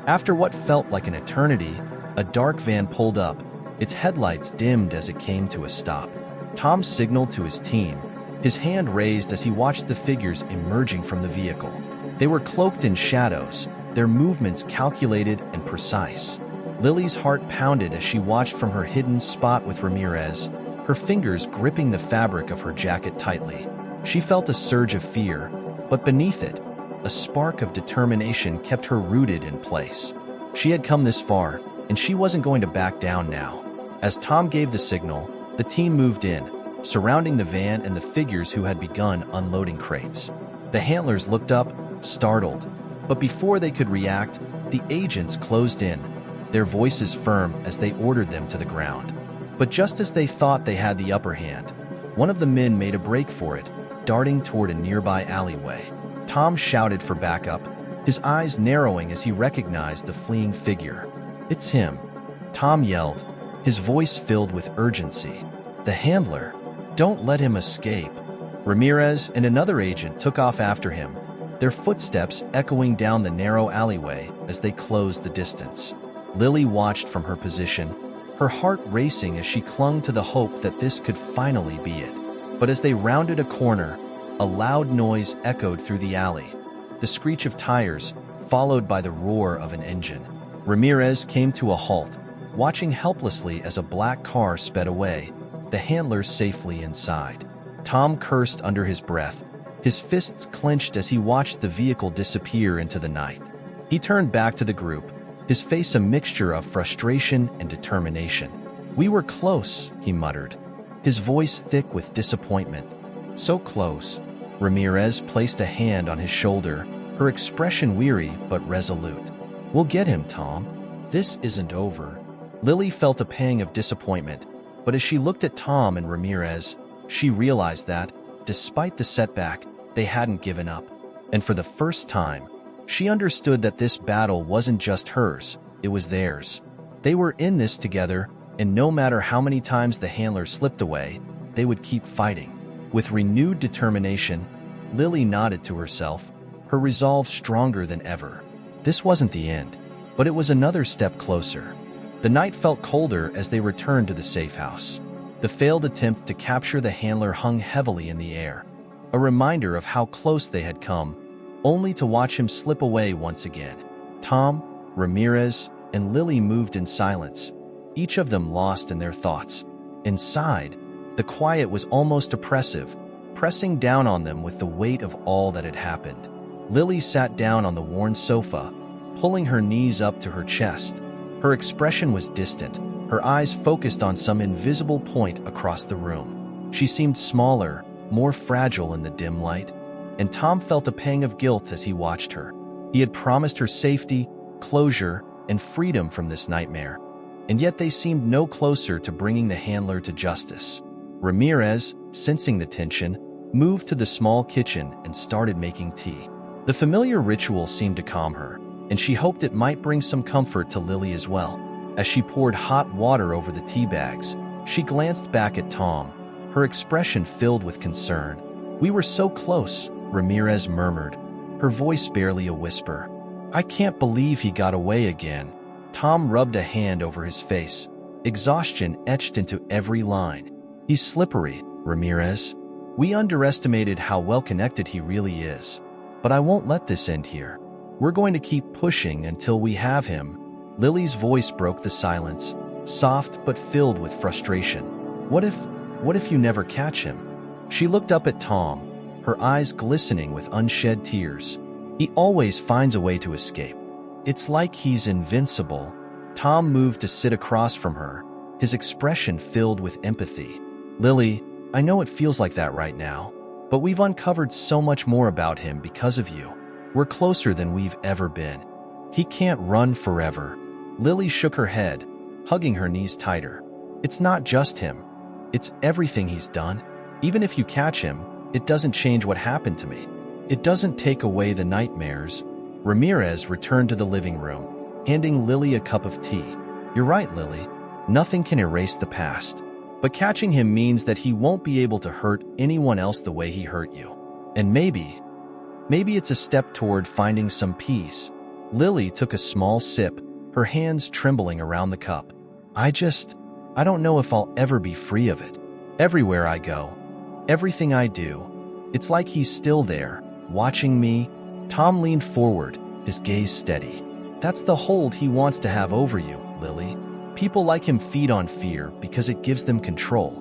After what felt like an eternity, a dark van pulled up, its headlights dimmed as it came to a stop. Tom signaled to his team, his hand raised as he watched the figures emerging from the vehicle. They were cloaked in shadows, their movements calculated and precise. Lily's heart pounded as she watched from her hidden spot with Ramirez, her fingers gripping the fabric of her jacket tightly. She felt a surge of fear, but beneath it, a spark of determination kept her rooted in place. She had come this far, and she wasn't going to back down now. As Tom gave the signal, the team moved in, surrounding the van and the figures who had begun unloading crates. The handlers looked up, startled, but before they could react, the agents closed in, their voices firm as they ordered them to the ground. But just as they thought they had the upper hand, one of the men made a break for it, darting toward a nearby alleyway. Tom shouted for backup, his eyes narrowing as he recognized the fleeing figure. It's him, Tom yelled, his voice filled with urgency. The handler. Don't let him escape. Ramirez and another agent took off after him, their footsteps echoing down the narrow alleyway as they closed the distance. Lily watched from her position, her heart racing as she clung to the hope that this could finally be it. But as they rounded a corner, a loud noise echoed through the alley, the screech of tires, followed by the roar of an engine. Ramirez came to a halt, watching helplessly as a black car sped away, the handler safely inside. Tom cursed under his breath, his fists clenched as he watched the vehicle disappear into the night. He turned back to the group, his face a mixture of frustration and determination. We were close, he muttered, his voice thick with disappointment. So close. Ramirez placed a hand on his shoulder, her expression weary but resolute. We'll get him, Tom. This isn't over. Lily felt a pang of disappointment, but as she looked at Tom and Ramirez, she realized that, despite the setback, they hadn't given up. And for the first time, she understood that this battle wasn't just hers, it was theirs. They were in this together, and no matter how many times the handler slipped away, they would keep fighting. With renewed determination, Lily nodded to herself, her resolve stronger than ever. This wasn't the end, but it was another step closer. The night felt colder as they returned to the safe house. The failed attempt to capture the handler hung heavily in the air, a reminder of how close they had come, only to watch him slip away once again. Tom, Ramirez, and Lily moved in silence, each of them lost in their thoughts. Inside, the quiet was almost oppressive, pressing down on them with the weight of all that had happened. Lily sat down on the worn sofa, pulling her knees up to her chest. Her expression was distant, her eyes focused on some invisible point across the room. She seemed smaller, more fragile in the dim light, and Tom felt a pang of guilt as he watched her. He had promised her safety, closure, and freedom from this nightmare, and yet they seemed no closer to bringing the handler to justice. Ramirez, sensing the tension, moved to the small kitchen and started making tea. The familiar ritual seemed to calm her, and she hoped it might bring some comfort to Lily as well. As she poured hot water over the tea bags, she glanced back at Tom, her expression filled with concern. We were so close, Ramirez murmured, her voice barely a whisper. I can't believe he got away again. Tom rubbed a hand over his face, exhaustion etched into every line. He's slippery, Ramirez. We underestimated how well-connected he really is. But I won't let this end here. We're going to keep pushing until we have him. Lily's voice broke the silence, soft but filled with frustration. What if you never catch him? She looked up at Tom, her eyes glistening with unshed tears. He always finds a way to escape. It's like he's invincible. Tom moved to sit across from her, his expression filled with empathy. Lily, I know it feels like that right now, but we've uncovered so much more about him because of you. We're closer than we've ever been. He can't run forever. Lily shook her head, hugging her knees tighter. It's not just him. It's everything he's done. Even if you catch him, it doesn't change what happened to me. It doesn't take away the nightmares. Ramirez returned to the living room, handing Lily a cup of tea. You're right, Lily. Nothing can erase the past. But catching him means that he won't be able to hurt anyone else the way he hurt you. And maybe it's a step toward finding some peace. Lily took a small sip, her hands trembling around the cup. I don't know if I'll ever be free of it. Everywhere I go, everything I do, it's like he's still there, watching me. Tom leaned forward, his gaze steady. That's the hold he wants to have over you, Lily. People like him feed on fear because it gives them control.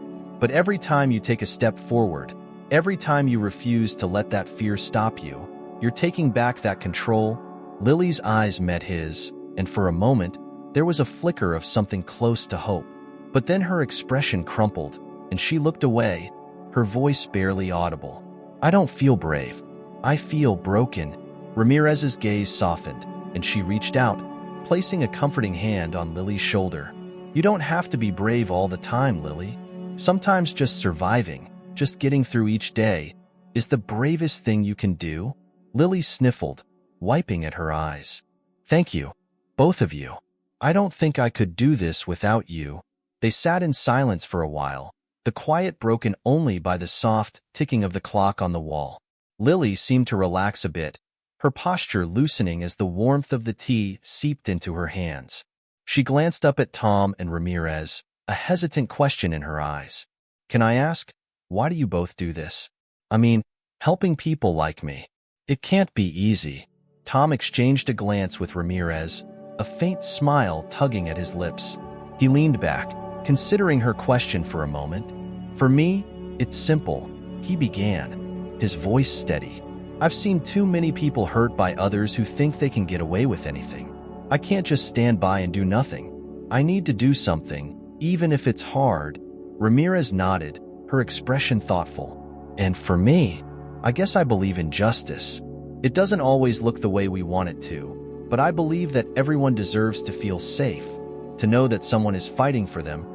But every time you take a step forward, every time you refuse to let that fear stop you, you're taking back that control. Lily's eyes met his, and for a moment, there was a flicker of something close to hope. But then her expression crumpled, and she looked away, her voice barely audible. I don't feel brave. I feel broken. Ramirez's gaze softened, and she reached out, placing a comforting hand on Lily's shoulder. You don't have to be brave all the time, Lily. Sometimes just surviving, just getting through each day, is the bravest thing you can do. Lily sniffled, wiping at her eyes. Thank you, both of you. I don't think I could do this without you. They sat in silence for a while, the quiet broken only by the soft ticking of the clock on the wall. Lily seemed to relax a bit, her posture loosening as the warmth of the tea seeped into her hands. She glanced up at Tom and Ramirez, a hesitant question in her eyes. Can I ask, why do you both do this? I mean, helping people like me. It can't be easy. Tom exchanged a glance with Ramirez, a faint smile tugging at his lips. He leaned back, considering her question for a moment. For me, it's simple, he began, his voice steady. I've seen too many people hurt by others who think they can get away with anything. I can't just stand by and do nothing. I need to do something, even if it's hard. Ramirez nodded, her expression thoughtful. And for me, I guess I believe in justice. It doesn't always look the way we want it to, but I believe that everyone deserves to feel safe, to know that someone is fighting for them.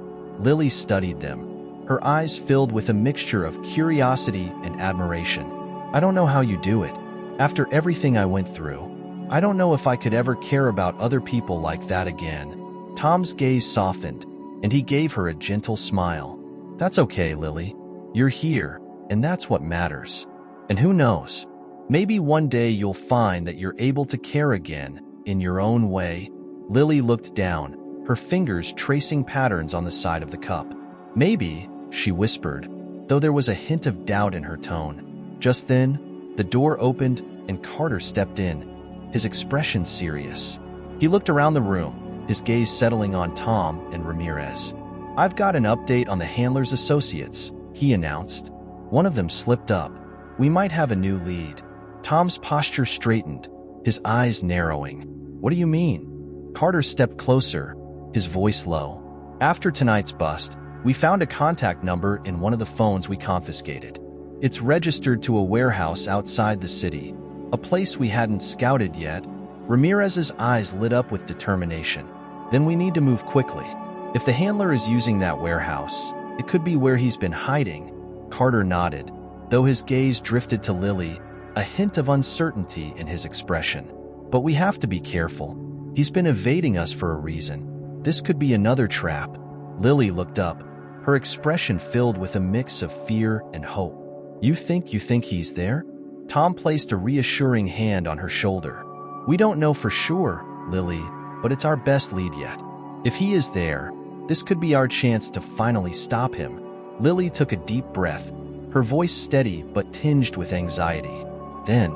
Lily studied them, her eyes filled with a mixture of curiosity and admiration. I don't know how you do it. After everything I went through, I don't know if I could ever care about other people like that again. Tom's gaze softened, and he gave her a gentle smile. That's okay, Lily. You're here, and that's what matters. And who knows? Maybe one day you'll find that you're able to care again, in your own way. Lily looked down, her fingers tracing patterns on the side of the cup. Maybe, she whispered, though there was a hint of doubt in her tone. Just then, the door opened and Carter stepped in, his expression serious. He looked around the room, his gaze settling on Tom and Ramirez. I've got an update on the Handlers Associates, he announced. One of them slipped up. We might have a new lead. Tom's posture straightened, his eyes narrowing. What do you mean? Carter stepped closer, his voice low. After tonight's bust, we found a contact number in one of the phones we confiscated. It's registered to a warehouse outside the city, a place we hadn't scouted yet. Ramirez's eyes lit up with determination. Then we need to move quickly. If the handler is using that warehouse, it could be where he's been hiding. Carter nodded, though his gaze drifted to Lily, a hint of uncertainty in his expression. But we have to be careful. He's been evading us for a reason. This could be another trap. Lily looked up, her expression filled with a mix of fear and hope. You think he's there? Tom placed a reassuring hand on her shoulder. We don't know for sure, Lily, but it's our best lead yet. If he is there, this could be our chance to finally stop him. Lily took a deep breath, her voice steady but tinged with anxiety. Then,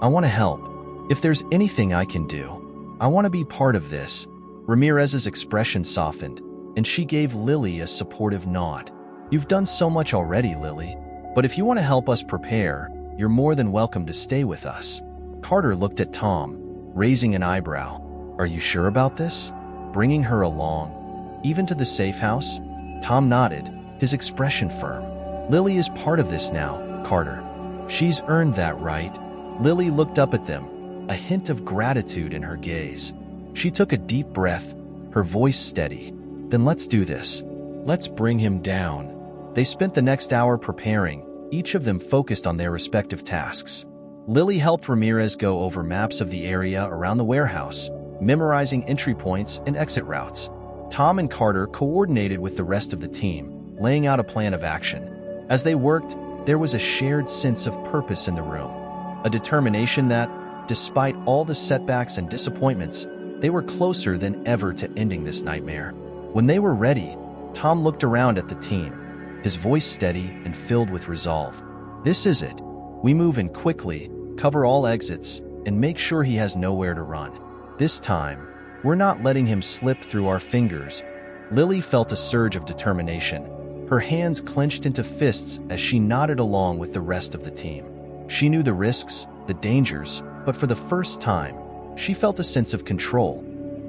I want to help. If there's anything I can do, I want to be part of this. Ramirez's expression softened, and she gave Lily a supportive nod. You've done so much already, Lily. But if you want to help us prepare, you're more than welcome to stay with us. Carter looked at Tom, raising an eyebrow. Are you sure about this? Bringing her along, even to the safe house? Tom nodded, his expression firm. Lily is part of this now, Carter. She's earned that right. Lily looked up at them, a hint of gratitude in her gaze. She took a deep breath, her voice steady. Then let's do this. Let's bring him down. They spent the next hour preparing, each of them focused on their respective tasks. Lily helped Ramirez go over maps of the area around the warehouse, memorizing entry points and exit routes. Tom and Carter coordinated with the rest of the team, laying out a plan of action. As they worked, there was a shared sense of purpose in the room, a determination that, despite all the setbacks and disappointments, they were closer than ever to ending this nightmare. When they were ready, Tom looked around at the team, his voice steady and filled with resolve. This is it. We move in quickly, cover all exits, and make sure he has nowhere to run. This time, we're not letting him slip through our fingers. Lily felt a surge of determination. Her hands clenched into fists as she nodded along with the rest of the team. She knew the risks, the dangers, but for the first time, she felt a sense of control,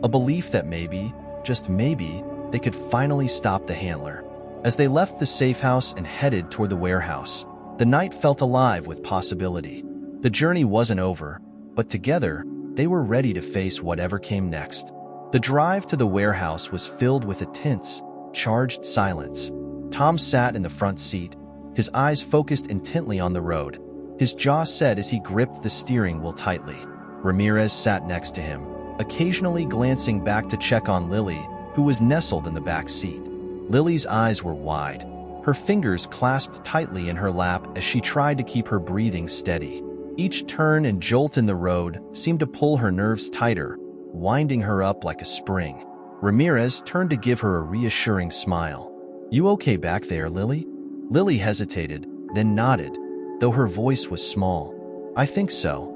a belief that maybe, just maybe, they could finally stop the handler. As they left the safe house and headed toward the warehouse, the night felt alive with possibility. The journey wasn't over, but together, they were ready to face whatever came next. The drive to the warehouse was filled with a tense, charged silence. Tom sat in the front seat, his eyes focused intently on the road, his jaw set as he gripped the steering wheel tightly. Ramirez sat next to him, occasionally glancing back to check on Lily, who was nestled in the back seat. Lily's eyes were wide, her fingers clasped tightly in her lap as she tried to keep her breathing steady. Each turn and jolt in the road seemed to pull her nerves tighter, winding her up like a spring. Ramirez turned to give her a reassuring smile. "You okay back there, Lily?" Lily hesitated, then nodded, though her voice was small. "I think so.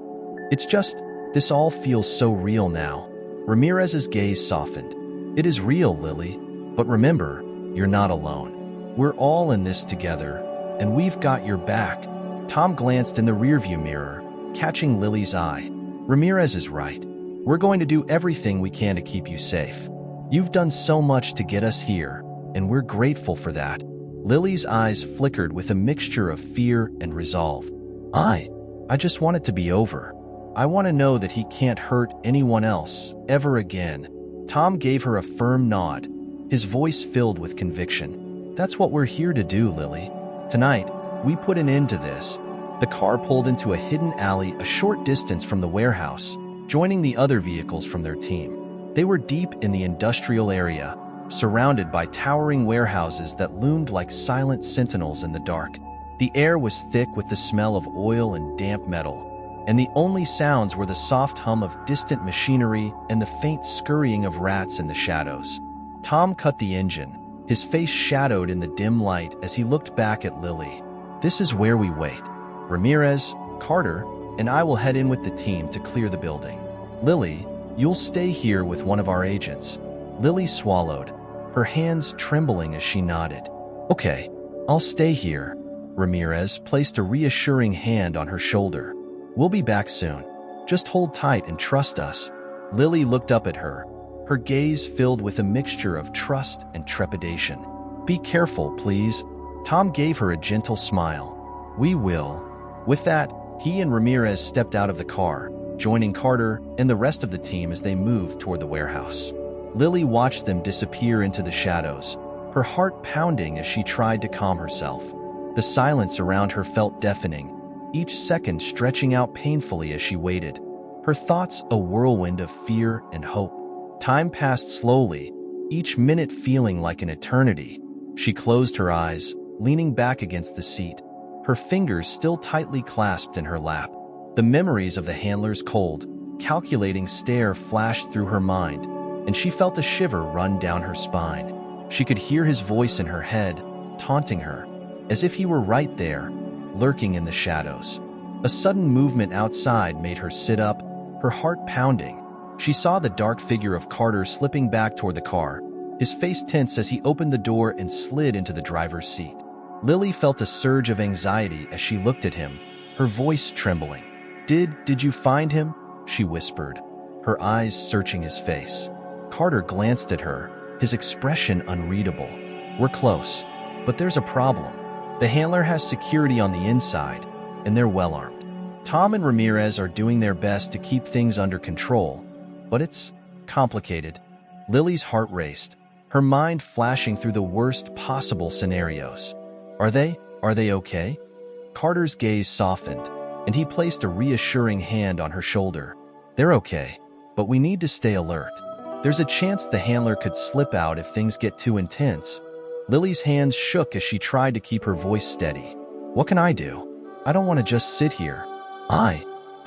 It's just, this all feels so real now." Ramirez's gaze softened. "It is real, Lily, but remember, you're not alone. We're all in this together, and we've got your back." Tom glanced in the rearview mirror, catching Lily's eye. "Ramirez is right. We're going to do everything we can to keep you safe. You've done so much to get us here, and we're grateful for that." Lily's eyes flickered with a mixture of fear and resolve. I just want it to be over. I want to know that he can't hurt anyone else ever again." Tom gave her a firm nod, his voice filled with conviction. "That's what we're here to do, Lily. Tonight, we put an end to this." The car pulled into a hidden alley a short distance from the warehouse, joining the other vehicles from their team. They were deep in the industrial area, surrounded by towering warehouses that loomed like silent sentinels in the dark. The air was thick with the smell of oil and damp metal, and the only sounds were the soft hum of distant machinery and the faint scurrying of rats in the shadows. Tom cut the engine, his face shadowed in the dim light as he looked back at Lily. "This is where we wait. Ramirez, Carter, and I will head in with the team to clear the building. Lily, you'll stay here with one of our agents." Lily swallowed, her hands trembling as she nodded. "Okay, I'll stay here." Ramirez placed a reassuring hand on her shoulder. "We'll be back soon. Just hold tight and trust us." Lily looked up at her, her gaze filled with a mixture of trust and trepidation. "Be careful, please." Tom gave her a gentle smile. "We will." With that, he and Ramirez stepped out of the car, joining Carter and the rest of the team as they moved toward the warehouse. Lily watched them disappear into the shadows, her heart pounding as she tried to calm herself. The silence around her felt deafening, each second stretching out painfully as she waited, her thoughts a whirlwind of fear and hope. Time passed slowly, each minute feeling like an eternity. She closed her eyes, leaning back against the seat, her fingers still tightly clasped in her lap. The memories of the handler's cold, calculating stare flashed through her mind, and she felt a shiver run down her spine. She could hear his voice in her head, taunting her, as if he were right there, lurking in the shadows. A sudden movement outside made her sit up, her heart pounding. She saw the dark figure of Carter slipping back toward the car, his face tense as he opened the door and slid into the driver's seat. Lily felt a surge of anxiety as she looked at him, her voice trembling. Did you find him?" she whispered, her eyes searching his face. Carter glanced at her, his expression unreadable. "We're close, but there's a problem. The handler has security on the inside, and they're well armed. Tom and Ramirez are doing their best to keep things under control, but it's complicated." Lily's heart raced, her mind flashing through the worst possible scenarios. Are they okay?" Carter's gaze softened, and he placed a reassuring hand on her shoulder. "They're okay, but we need to stay alert. There's a chance the handler could slip out if things get too intense." Lily's hands shook as she tried to keep her voice steady. "What can I do? I don't want to just sit here. I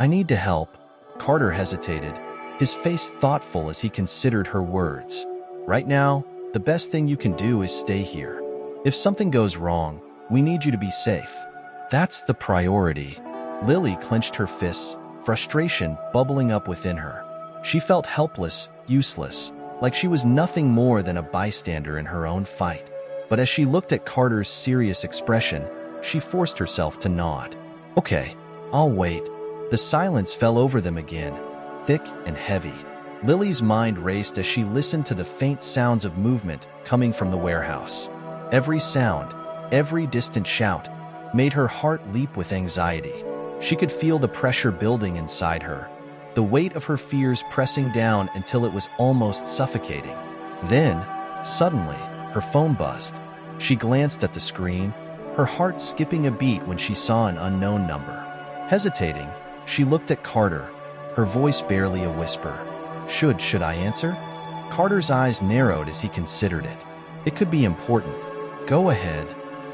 need to help." Carter hesitated, his face thoughtful as he considered her words. "Right now, the best thing you can do is stay here. If something goes wrong, we need you to be safe. That's the priority." Lily clenched her fists, frustration bubbling up within her. She felt helpless, useless, like she was nothing more than a bystander in her own fight. But as she looked at Carter's serious expression, she forced herself to nod. "Okay, I'll wait." The silence fell over them again, thick and heavy. Lily's mind raced as she listened to the faint sounds of movement coming from the warehouse. Every sound, every distant shout, made her heart leap with anxiety. She could feel the pressure building inside her, the weight of her fears pressing down until it was almost suffocating. Then, suddenly, her phone buzzed. She glanced at the screen, her heart skipping a beat when she saw an unknown number. Hesitating, she looked at Carter, her voice barely a whisper. Should I answer?" Carter's eyes narrowed as he considered it. It could be important. "Go ahead."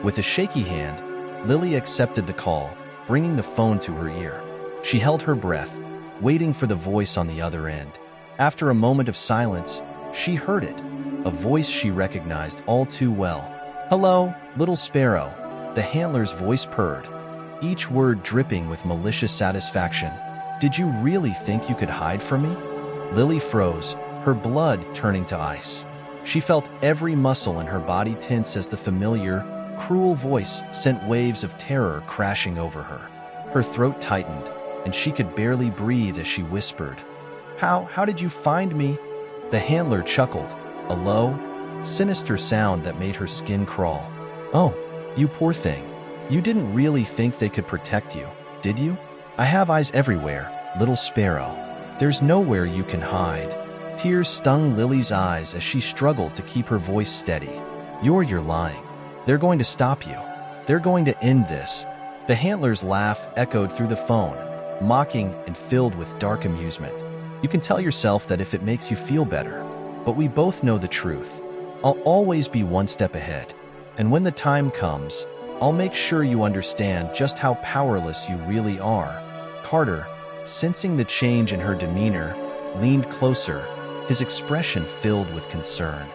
With a shaky hand, Lily accepted the call, bringing the phone to her ear. She held her breath, waiting for the voice on the other end. After a moment of silence, she heard it, a voice she recognized all too well. "Hello, little sparrow," the handler's voice purred, each word dripping with malicious satisfaction. "Did you really think you could hide from me?" Lily froze, her blood turning to ice. She felt every muscle in her body tense as the familiar, cruel voice sent waves of terror crashing over her. Her throat tightened, and she could barely breathe as she whispered, How did you find me?" The handler chuckled, a low, sinister sound that made her skin crawl. "Oh, you poor thing. You didn't really think they could protect you, did you? I have eyes everywhere, little sparrow. There's nowhere you can hide." Tears stung Lily's eyes as she struggled to keep her voice steady. You're lying. They're going to stop you. They're going to end this." The handler's laugh echoed through the phone, mocking and filled with dark amusement. "You can tell yourself that if it makes you feel better. But we both know the truth. I'll always be one step ahead. And when the time comes, I'll make sure you understand just how powerless you really are." Carter, sensing the change in her demeanor, leaned closer, his expression filled with concern.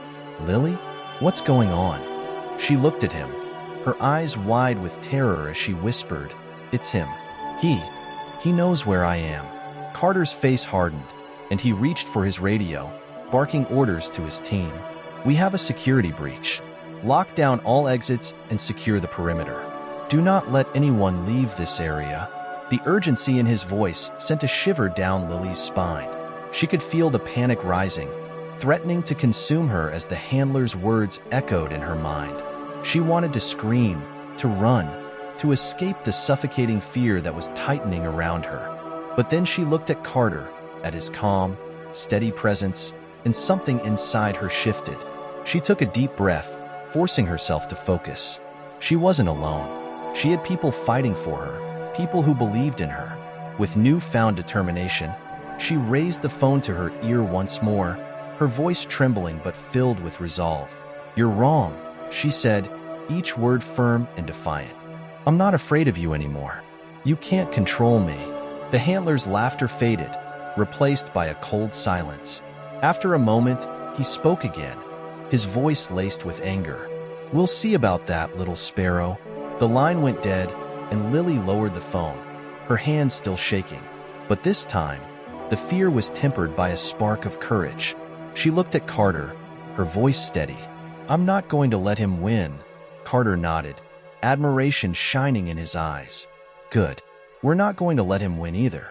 "Lily? What's going on?" She looked at him, her eyes wide with terror as she whispered, "It's him. He knows where I am." Carter's face hardened, and he reached for his radio, barking orders to his team. "We have a security breach. Lock down all exits and secure the perimeter. Do not let anyone leave this area." The urgency in his voice sent a shiver down Lily's spine. She could feel the panic rising, threatening to consume her as the handler's words echoed in her mind. She wanted to scream, to run, to escape the suffocating fear that was tightening around her. But then she looked at Carter, at his calm, steady presence, and something inside her shifted. She took a deep breath, forcing herself to focus. She wasn't alone. She had people fighting for her, people who believed in her. With newfound determination, she raised the phone to her ear once more, her voice trembling but filled with resolve. "You're wrong," she said, each word firm and defiant. "I'm not afraid of you anymore. You can't control me." The handler's laughter faded, replaced by a cold silence. After a moment, he spoke again, his voice laced with anger. "We'll see about that, little sparrow." The line went dead, and Lily lowered the phone, her hands still shaking. But this time, the fear was tempered by a spark of courage. She looked at Carter, her voice steady. "I'm not going to let him win." Carter nodded, admiration shining in his eyes. "Good. We're not going to let him win either.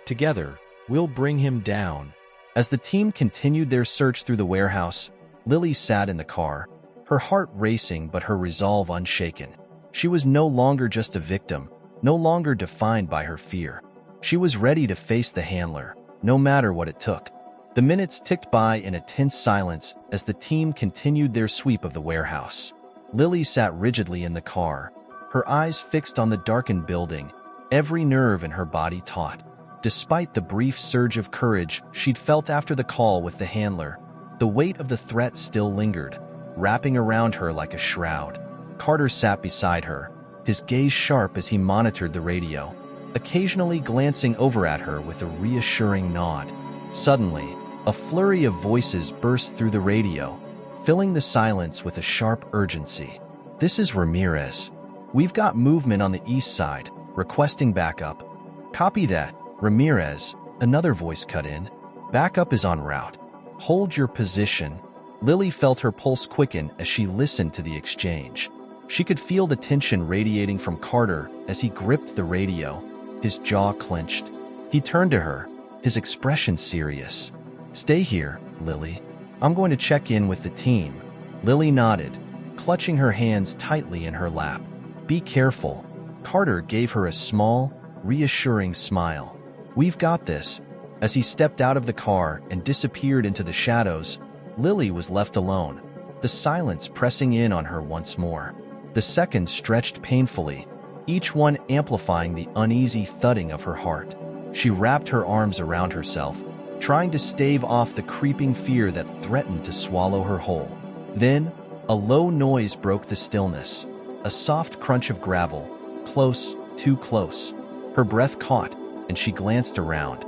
Together, we'll bring him down. As the team continued their search through the warehouse, Lily sat in the car, her heart racing but her resolve unshaken. She was no longer just a victim, no longer defined by her fear. She was ready to face the handler, no matter what it took. The minutes ticked by in a tense silence as the team continued their sweep of the warehouse. Lily sat rigidly in the car, her eyes fixed on the darkened building, every nerve in her body taut. Despite the brief surge of courage she'd felt after the call with the handler, the weight of the threat still lingered, wrapping around her like a shroud. Carter sat beside her, his gaze sharp as he monitored the radio, occasionally glancing over at her with a reassuring nod. Suddenly, a flurry of voices burst through the radio, filling the silence with a sharp urgency. "This is Ramirez. We've got movement on the east side, requesting backup." "Copy that, Ramirez," another voice cut in. "Backup is en route. Hold your position." Lily felt her pulse quicken as she listened to the exchange. She could feel the tension radiating from Carter as he gripped the radio, his jaw clenched. He turned to her, his expression serious. "Stay here, Lily. I'm going to check in with the team." Lily nodded, clutching her hands tightly in her lap. "Be careful." Carter gave her a small, reassuring smile. "We've got this." As he stepped out of the car and disappeared into the shadows, Lily was left alone, the silence pressing in on her once more. The seconds stretched painfully, each one amplifying the uneasy thudding of her heart. She wrapped her arms around herself, trying to stave off the creeping fear that threatened to swallow her whole. Then, a low noise broke the stillness, a soft crunch of gravel, close, too close. Her breath caught, and she glanced around,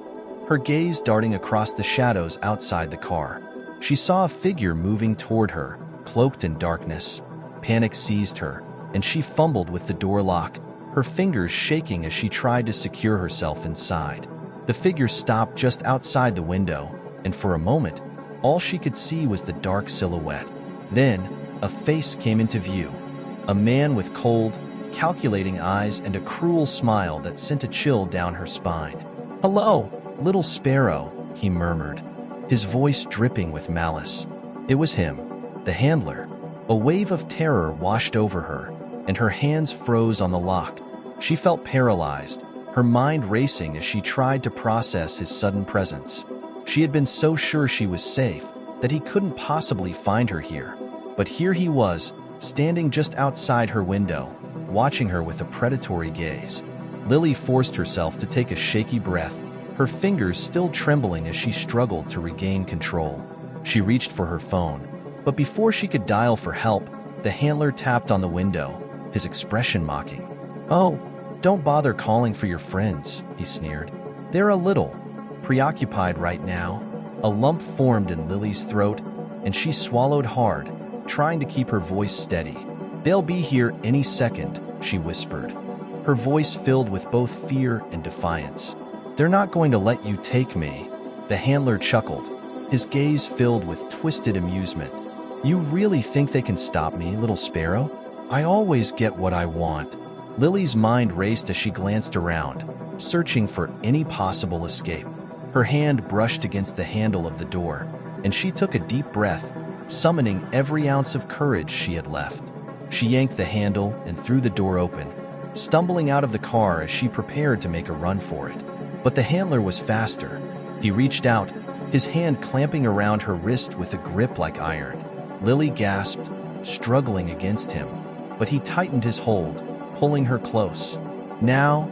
her gaze darting across the shadows outside the car. She saw a figure moving toward her, cloaked in darkness. Panic seized her, and she fumbled with the door lock, her fingers shaking as she tried to secure herself inside. The figure stopped just outside the window, and for a moment, all she could see was the dark silhouette. Then, a face came into view, a man with cold, calculating eyes and a cruel smile that sent a chill down her spine. "Hello, little sparrow," he murmured, his voice dripping with malice. It was him, the handler. A wave of terror washed over her, and her hands froze on the lock. She felt paralyzed, her mind racing as she tried to process his sudden presence. She had been so sure she was safe that he couldn't possibly find her here. But here he was, standing just outside her window, watching her with a predatory gaze. Lily forced herself to take a shaky breath, her fingers still trembling as she struggled to regain control. She reached for her phone, but before she could dial for help, the handler tapped on the window, his expression mocking. "Oh, don't bother calling for your friends," he sneered. "They're a little preoccupied right now." A lump formed in Lily's throat, and she swallowed hard, trying to keep her voice steady. "They'll be here any second," she whispered, her voice filled with both fear and defiance. "They're not going to let you take me." The handler chuckled, his gaze filled with twisted amusement. "You really think they can stop me, little sparrow? I always get what I want." Lily's mind raced as she glanced around, searching for any possible escape. Her hand brushed against the handle of the door, and she took a deep breath, summoning every ounce of courage she had left. She yanked the handle and threw the door open, stumbling out of the car as she prepared to make a run for it. But the handler was faster. He reached out, his hand clamping around her wrist with a grip like iron. Lily gasped, struggling against him, but he tightened his hold, pulling her close. Now,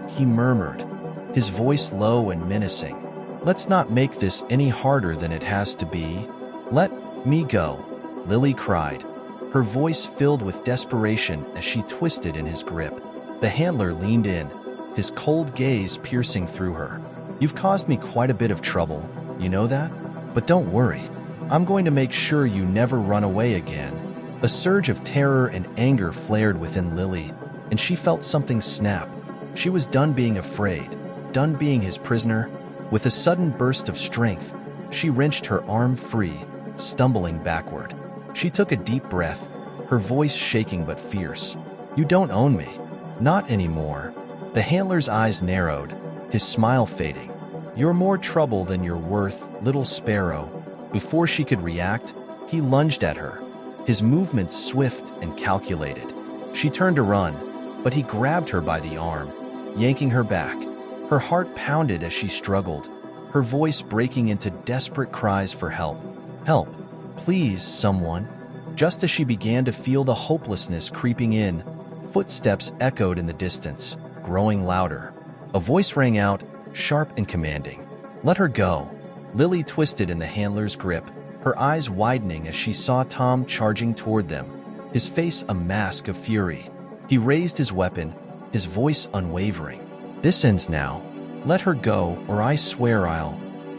he murmured, his voice low and menacing. "Let's not make this any harder than it has to be." "Let me go," Lily cried, her voice filled with desperation as she twisted in his grip. The handler leaned in, his cold gaze piercing through her. "You've caused me quite a bit of trouble, you know that? But don't worry. I'm going to make sure you never run away again." A surge of terror and anger flared within Lily, and she felt something snap. She was done being afraid, done being his prisoner. With a sudden burst of strength, she wrenched her arm free, stumbling backward. She took a deep breath, her voice shaking but fierce. "You don't own me. Not anymore." The handler's eyes narrowed, his smile fading. "You're more trouble than you're worth, little sparrow." Before she could react, he lunged at her, his movements swift and calculated. She turned to run, but he grabbed her by the arm, yanking her back. Her heart pounded as she struggled, her voice breaking into desperate cries for help. "Help! Please, someone!" Just as she began to feel the hopelessness creeping in, footsteps echoed in the distance, growing louder. A voice rang out, sharp and commanding. "Let her go." Lily twisted in the handler's grip, her eyes widening as she saw Tom charging toward them, his face a mask of fury. He raised his weapon, his voice unwavering. "This ends now. Let her go, or I swear I'll—"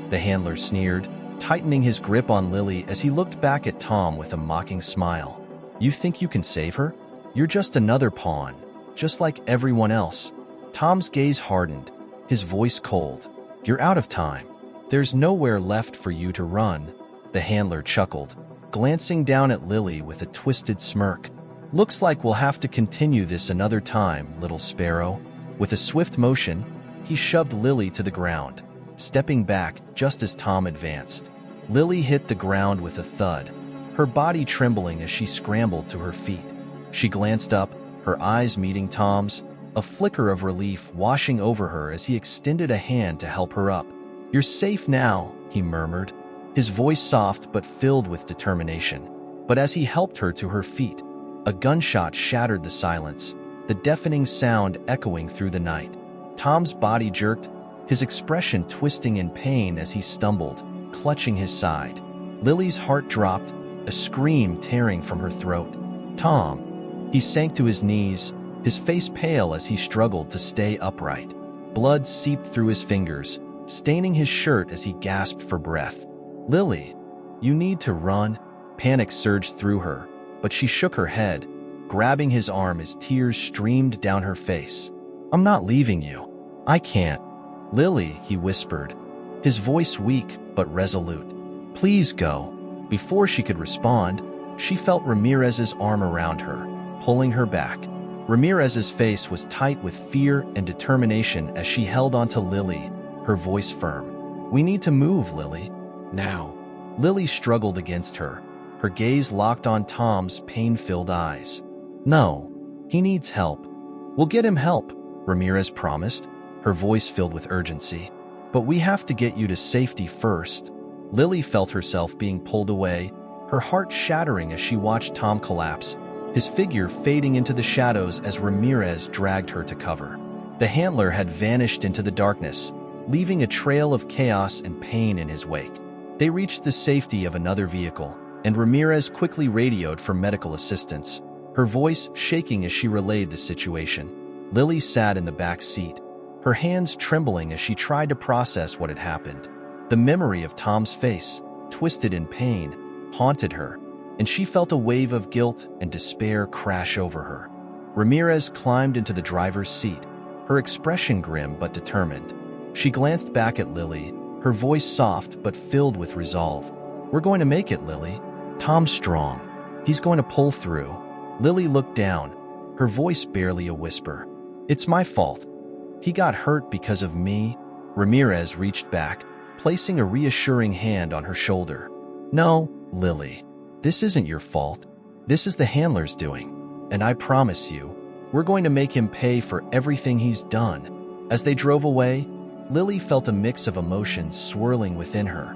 The handler sneered, tightening his grip on Lily as he looked back at Tom with a mocking smile. "You think you can save her? You're just another pawn, just like everyone else." Tom's gaze hardened, his voice cold. "You're out of time. There's nowhere left for you to run." The handler chuckled, glancing down at Lily with a twisted smirk. "Looks like we'll have to continue this another time, little sparrow." With a swift motion, he shoved Lily to the ground, stepping back just as Tom advanced. Lily hit the ground with a thud, her body trembling as she scrambled to her feet. She glanced up, her eyes meeting Tom's, a flicker of relief washing over her as he extended a hand to help her up. "You're safe now," he murmured, his voice soft but filled with determination. But as he helped her to her feet, a gunshot shattered the silence, the deafening sound echoing through the night. Tom's body jerked, his expression twisting in pain as he stumbled, clutching his side. Lily's heart dropped, a scream tearing from her throat. "Tom!" He sank to his knees, his face pale as he struggled to stay upright. Blood seeped through his fingers, staining his shirt as he gasped for breath. "Lily, you need to run." Panic surged through her, but she shook her head, grabbing his arm as tears streamed down her face. "I'm not leaving you. I can't." "Lily," he whispered, his voice weak but resolute. "Please go." Before she could respond, she felt Ramirez's arm around her, pulling her back. Ramirez's face was tight with fear and determination as she held onto Lily, her voice firm. "We need to move, Lily. Now." Lily struggled against her, her gaze locked on Tom's pain-filled eyes. "No, he needs help." "We'll get him help," Ramirez promised, her voice filled with urgency. "But we have to get you to safety first." Lily felt herself being pulled away, her heart shattering as she watched Tom collapse, his figure fading into the shadows as Ramirez dragged her to cover. The handler had vanished into the darkness, leaving a trail of chaos and pain in his wake. They reached the safety of another vehicle, and Ramirez quickly radioed for medical assistance, her voice shaking as she relayed the situation. Lily sat in the back seat, her hands trembling as she tried to process what had happened. The memory of Tom's face, twisted in pain, haunted her, and she felt a wave of guilt and despair crash over her. Ramirez climbed into the driver's seat, her expression grim but determined. She glanced back at Lily, her voice soft but filled with resolve. "We're going to make it, Lily. Tom's strong. He's going to pull through." Lily looked down, her voice barely a whisper. "It's my fault. He got hurt because of me." Ramirez reached back, placing a reassuring hand on her shoulder. "No, Lily. This isn't your fault. This is the handler's doing. And I promise you, we're going to make him pay for everything he's done." As they drove away, Lily felt a mix of emotions swirling within her.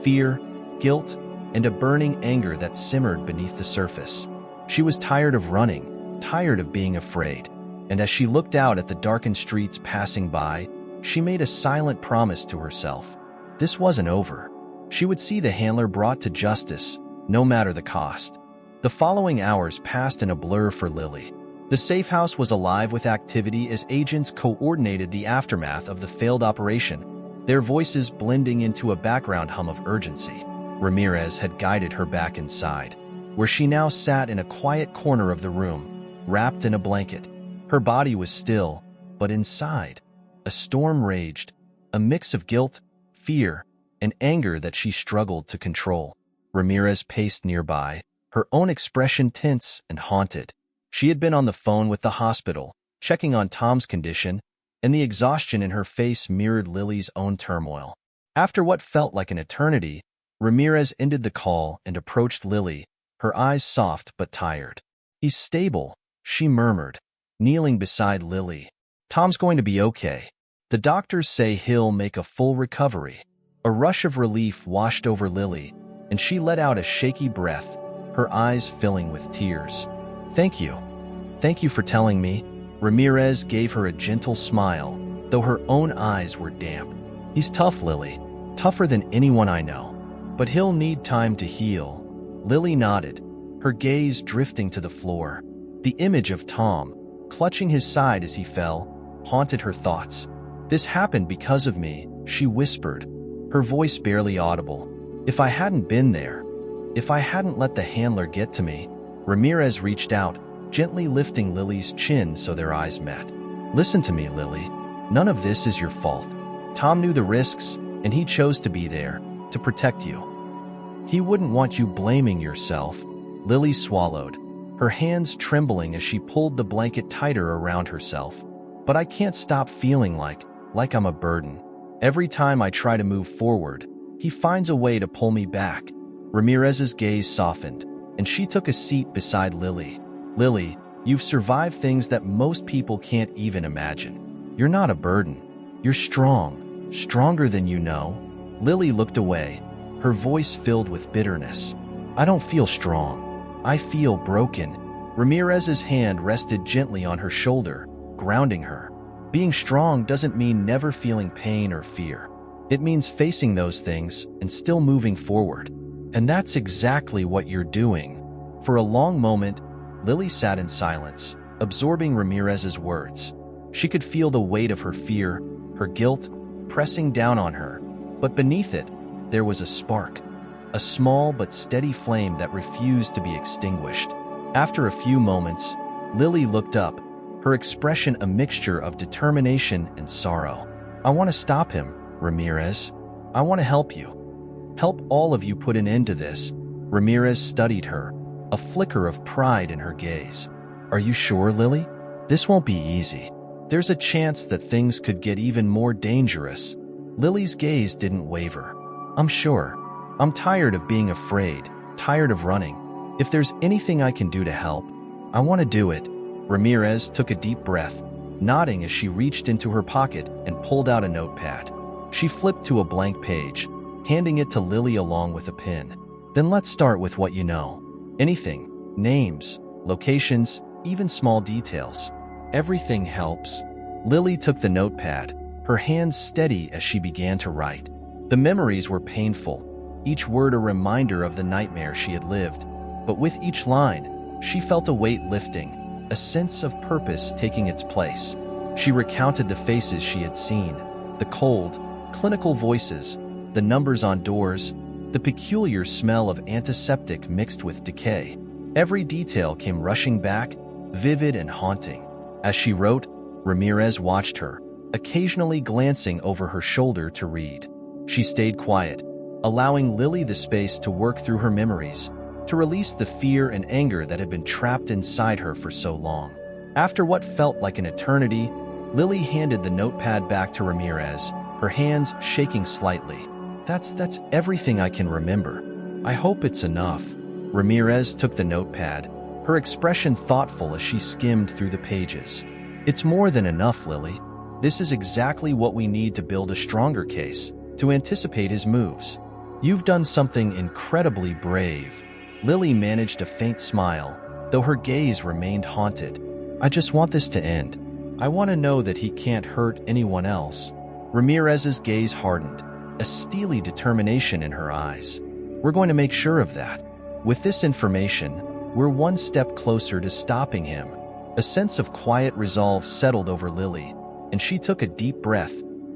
Fear, guilt, and a burning anger that simmered beneath the surface. She was tired of running, tired of being afraid. And as she looked out at the darkened streets passing by, she made a silent promise to herself. This wasn't over. She would see the handler brought to justice, no matter the cost. The following hours passed in a blur for Lily. The safe house was alive with activity as agents coordinated the aftermath of the failed operation, their voices blending into a background hum of urgency. Ramirez had guided her back inside, where she now sat in a quiet corner of the room, wrapped in a blanket. Her body was still, but inside, a storm raged, a mix of guilt, fear, and anger that she struggled to control. Ramirez paced nearby, her own expression tense and haunted. She had been on the phone with the hospital, checking on Tom's condition, and the exhaustion in her face mirrored Lily's own turmoil. After what felt like an eternity, Ramirez ended the call and approached Lily, her eyes soft but tired. "He's stable," she murmured, kneeling beside Lily. "Tom's going to be okay. The doctors say he'll make a full recovery." A rush of relief washed over Lily, and she let out a shaky breath, her eyes filling with tears. "Thank you. Thank you for telling me." Ramirez gave her a gentle smile, though her own eyes were damp. "He's tough, Lily. Tougher than anyone I know. But he'll need time to heal." Lily nodded, her gaze drifting to the floor. The image of Tom, clutching his side as he fell, haunted her thoughts. "This happened because of me," she whispered, her voice barely audible. "If I hadn't been there, if I hadn't let the handler get to me." Ramirez reached out, gently lifting Lily's chin so their eyes met. "Listen to me, Lily. None of this is your fault. Tom knew the risks, and he chose to be there, to protect you. He wouldn't want you blaming yourself." Lily swallowed, her hands trembling as she pulled the blanket tighter around herself. "But I can't stop feeling like I'm a burden. Every time I try to move forward, he finds a way to pull me back." Ramirez's gaze softened, and she took a seat beside Lily. "Lily, you've survived things that most people can't even imagine. You're not a burden. You're strong, stronger than you know." Lily looked away, her voice filled with bitterness. "I don't feel strong. I feel broken." Ramirez's hand rested gently on her shoulder, grounding her. "Being strong doesn't mean never feeling pain or fear. It means facing those things and still moving forward. And that's exactly what you're doing." For a long moment, Lily sat in silence, absorbing Ramirez's words. She could feel the weight of her fear, her guilt, pressing down on her. But beneath it, there was a spark, a small but steady flame that refused to be extinguished. After a few moments, Lily looked up, her expression a mixture of determination and sorrow. "I want to stop him, Ramirez. I want to help you. Help all of you put an end to this." Ramirez studied her, a flicker of pride in her gaze. "Are you sure, Lily? This won't be easy. There's a chance that things could get even more dangerous." Lily's gaze didn't waver. "I'm sure. I'm tired of being afraid, tired of running. If there's anything I can do to help, I want to do it." Ramirez took a deep breath, nodding as she reached into her pocket and pulled out a notepad. She flipped to a blank page, handing it to Lily along with a pen. "Then let's start with what you know. Anything, names, locations, even small details. Everything helps." Lily took the notepad, her hands steady as she began to write. The memories were painful, each word a reminder of the nightmare she had lived. But with each line, she felt a weight lifting, a sense of purpose taking its place. She recounted the faces she had seen, the cold, clinical voices, the numbers on doors, the peculiar smell of antiseptic mixed with decay. Every detail came rushing back, vivid and haunting. As she wrote, Ramirez watched her, occasionally glancing over her shoulder to read. She stayed quiet, allowing Lily the space to work through her memories, to release the fear and anger that had been trapped inside her for so long. After what felt like an eternity, Lily handed the notepad back to Ramirez, her hands shaking slightly. That's everything I can remember. I hope it's enough." Ramirez took the notepad, her expression thoughtful as she skimmed through the pages. "It's more than enough, Lily. This is exactly what we need to build a stronger case, to anticipate his moves. You've done something incredibly brave." Lily managed a faint smile, though her gaze remained haunted. "I just want this to end. I want to know that he can't hurt anyone else." Ramirez's gaze hardened, a steely determination in her eyes. "We're going to make sure of that. With this information, we're one step closer to stopping him." A sense of quiet resolve settled over Lily, and she took a deep breath,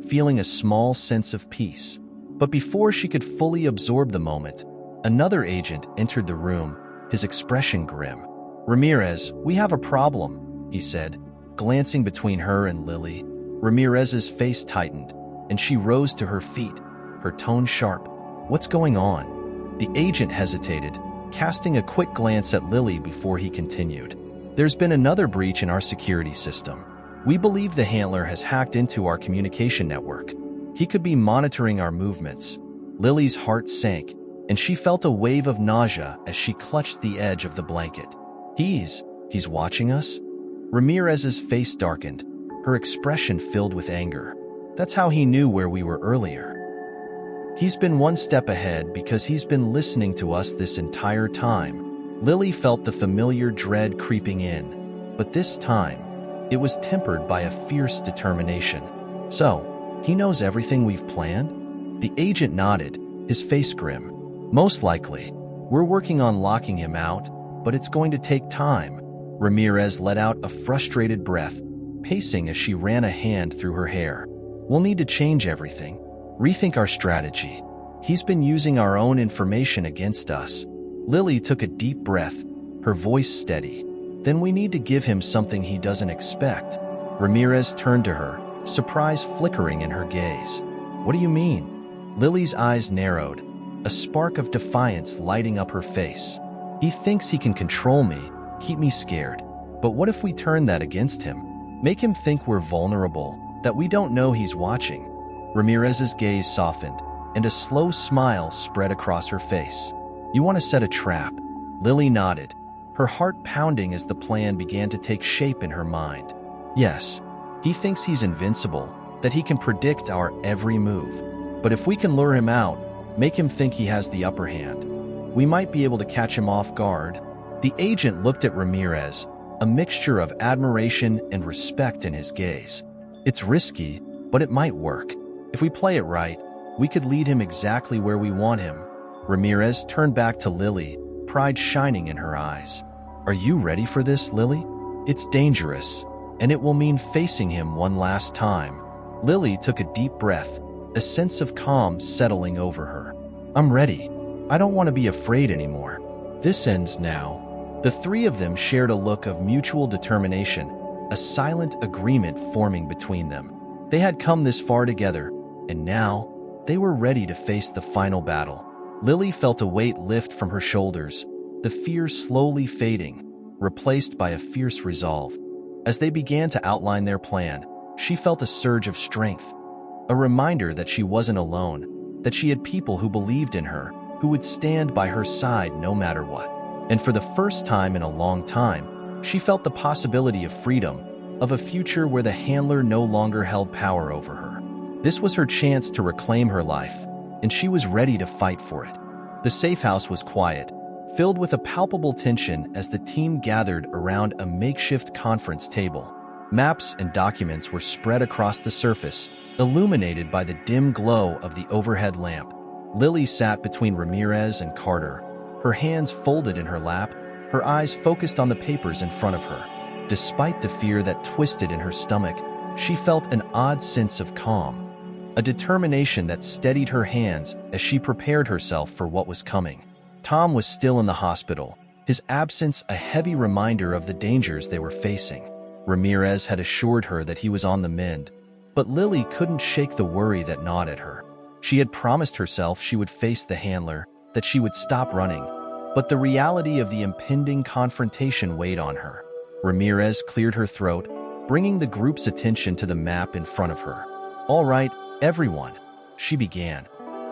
feeling a small sense of peace. But before she could fully absorb the moment, another agent entered the room, his expression grim. "Ramirez, we have a problem," he said, glancing between her and Lily. Ramirez's face tightened, and she rose to her feet, her tone sharp. "What's going on?" The agent hesitated, casting a quick glance at Lily before he continued. "There's been another breach in our security system. We believe the handler has hacked into our communication network. He could be monitoring our movements. Lily's heart sank, and she felt a wave of nausea as she clutched the edge of the blanket. He's watching us? Ramirez's face darkened, her expression filled with anger. That's how he knew where we were earlier. He's been one step ahead because he's been listening to us this entire time. Lily felt the familiar dread creeping in, but this time, it was tempered by a fierce determination. So, he knows everything we've planned? The agent nodded, his face grim. Most likely. We're working on locking him out, but it's going to take time. Ramirez let out a frustrated breath, pacing as she ran a hand through her hair. We'll need to change everything. Rethink our strategy. He's been using our own information against us. Lily took a deep breath, her voice steady. Then we need to give him something he doesn't expect. Ramirez turned to her, surprise flickering in her gaze. What do you mean? Lily's eyes narrowed, a spark of defiance lighting up her face. He thinks he can control me, keep me scared. But what if we turn that against him? Make him think we're vulnerable, that we don't know he's watching. Ramirez's gaze softened, and a slow smile spread across her face. You want to set a trap? Lily nodded, her heart pounding as the plan began to take shape in her mind. Yes, he thinks he's invincible, that he can predict our every move. But if we can lure him out, make him think he has the upper hand, we might be able to catch him off guard. The agent looked at Ramirez, a mixture of admiration and respect in his gaze. It's risky, but it might work. If we play it right, we could lead him exactly where we want him. Ramirez turned back to Lily, pride shining in her eyes. Are you ready for this, Lily? It's dangerous, and it will mean facing him one last time. Lily took a deep breath, a sense of calm settling over her. I'm ready. I don't want to be afraid anymore. This ends now. The three of them shared a look of mutual determination, a silent agreement forming between them. They had come this far together, and now they were ready to face the final battle. Lily felt a weight lift from her shoulders, the fear slowly fading, replaced by a fierce resolve. As they began to outline their plan, she felt a surge of strength, a reminder that she wasn't alone, that she had people who believed in her, who would stand by her side no matter what. And for the first time in a long time, she felt the possibility of freedom, of a future where the handler no longer held power over her. This was her chance to reclaim her life, and she was ready to fight for it. The safe house was quiet, filled with a palpable tension as the team gathered around a makeshift conference table. Maps and documents were spread across the surface, illuminated by the dim glow of the overhead lamp. Lily sat between Ramirez and Carter, her hands folded in her lap, her eyes focused on the papers in front of her. Despite the fear that twisted in her stomach, she felt an odd sense of calm, a determination that steadied her hands as she prepared herself for what was coming. Tom was still in the hospital, his absence a heavy reminder of the dangers they were facing. Ramirez had assured her that he was on the mend, but Lily couldn't shake the worry that gnawed at her. She had promised herself she would face the handler, that she would stop running, but the reality of the impending confrontation weighed on her. Ramirez cleared her throat, bringing the group's attention to the map in front of her. All right, everyone, she began,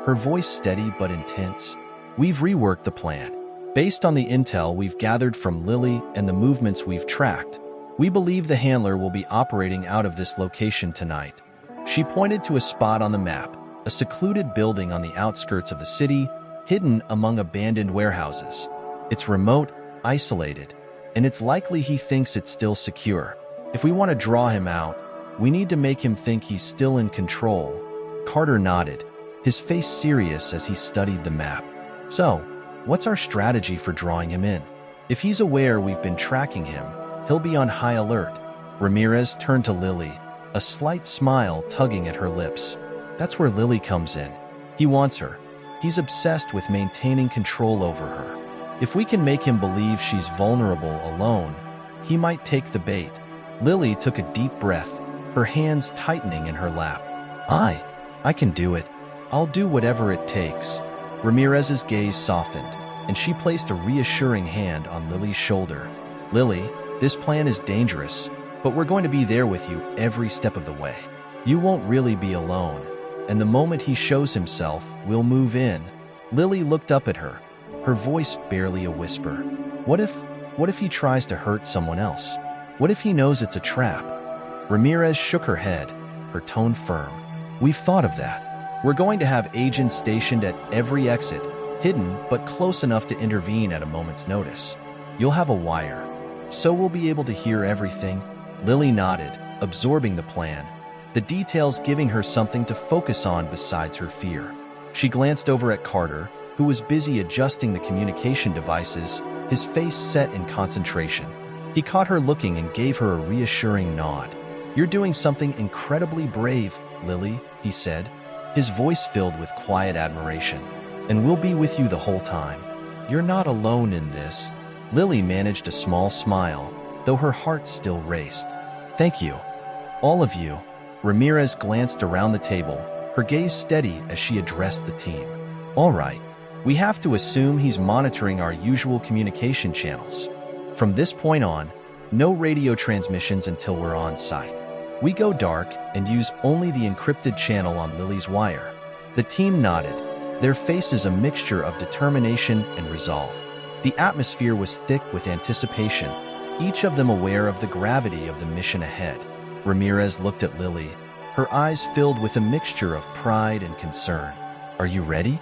her voice steady but intense. We've reworked the plan. Based on the intel we've gathered from Lily and the movements we've tracked, we believe the handler will be operating out of this location tonight. She pointed to a spot on the map, a secluded building on the outskirts of the city, hidden among abandoned warehouses. It's remote, isolated, and it's likely he thinks it's still secure. If we want to draw him out, we need to make him think he's still in control. Carter nodded, his face serious as he studied the map. So, what's our strategy for drawing him in? If he's aware we've been tracking him, he'll be on high alert. Ramirez turned to Lily, a slight smile tugging at her lips. That's where Lily comes in. He wants her. He's obsessed with maintaining control over her. If we can make him believe she's vulnerable alone, he might take the bait. Lily took a deep breath, her hands tightening in her lap. I can do it. I'll do whatever it takes. Ramirez's gaze softened, and she placed a reassuring hand on Lily's shoulder. Lily, this plan is dangerous, but we're going to be there with you every step of the way. You won't really be alone, and the moment he shows himself, we'll move in." Lily looked up at her, her voice barely a whisper. What if he tries to hurt someone else? What if he knows it's a trap? Ramirez shook her head, her tone firm. "We've thought of that. We're going to have agents stationed at every exit, hidden but close enough to intervene at a moment's notice. You'll have a wire, so we'll be able to hear everything." Lily nodded, absorbing the plan, the details giving her something to focus on besides her fear. She glanced over at Carter, who was busy adjusting the communication devices, his face set in concentration. He caught her looking and gave her a reassuring nod. "You're doing something incredibly brave, Lily," he said, his voice filled with quiet admiration. "And we'll be with you the whole time. You're not alone in this." Lily managed a small smile, though her heart still raced. "Thank you. All of you." Ramirez glanced around the table, her gaze steady as she addressed the team. "All right. We have to assume he's monitoring our usual communication channels. From this point on, no radio transmissions until we're on site. We go dark and use only the encrypted channel on Lily's wire." The team nodded, their faces a mixture of determination and resolve. The atmosphere was thick with anticipation, each of them aware of the gravity of the mission ahead. Ramirez looked at Lily, her eyes filled with a mixture of pride and concern. "Are you ready?"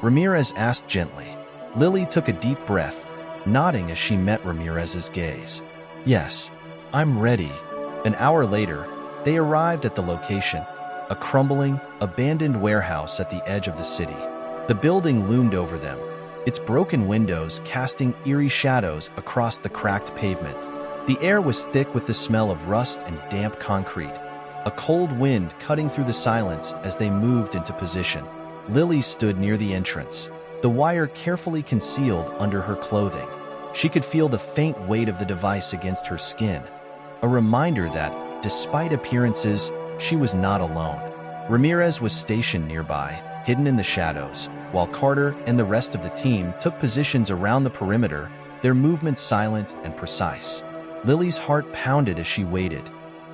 Ramirez asked gently. Lily took a deep breath, nodding as she met Ramirez's gaze. "Yes, I'm ready." An hour later, they arrived at the location, a crumbling, abandoned warehouse at the edge of the city. The building loomed over them, its broken windows casting eerie shadows across the cracked pavement. The air was thick with the smell of rust and damp concrete, a cold wind cutting through the silence as they moved into position. Lily stood near the entrance, the wire carefully concealed under her clothing. She could feel the faint weight of the device against her skin, a reminder that, despite appearances, she was not alone. Ramirez was stationed nearby, hidden in the shadows, while Carter and the rest of the team took positions around the perimeter, their movements silent and precise. Lily's heart pounded as she waited,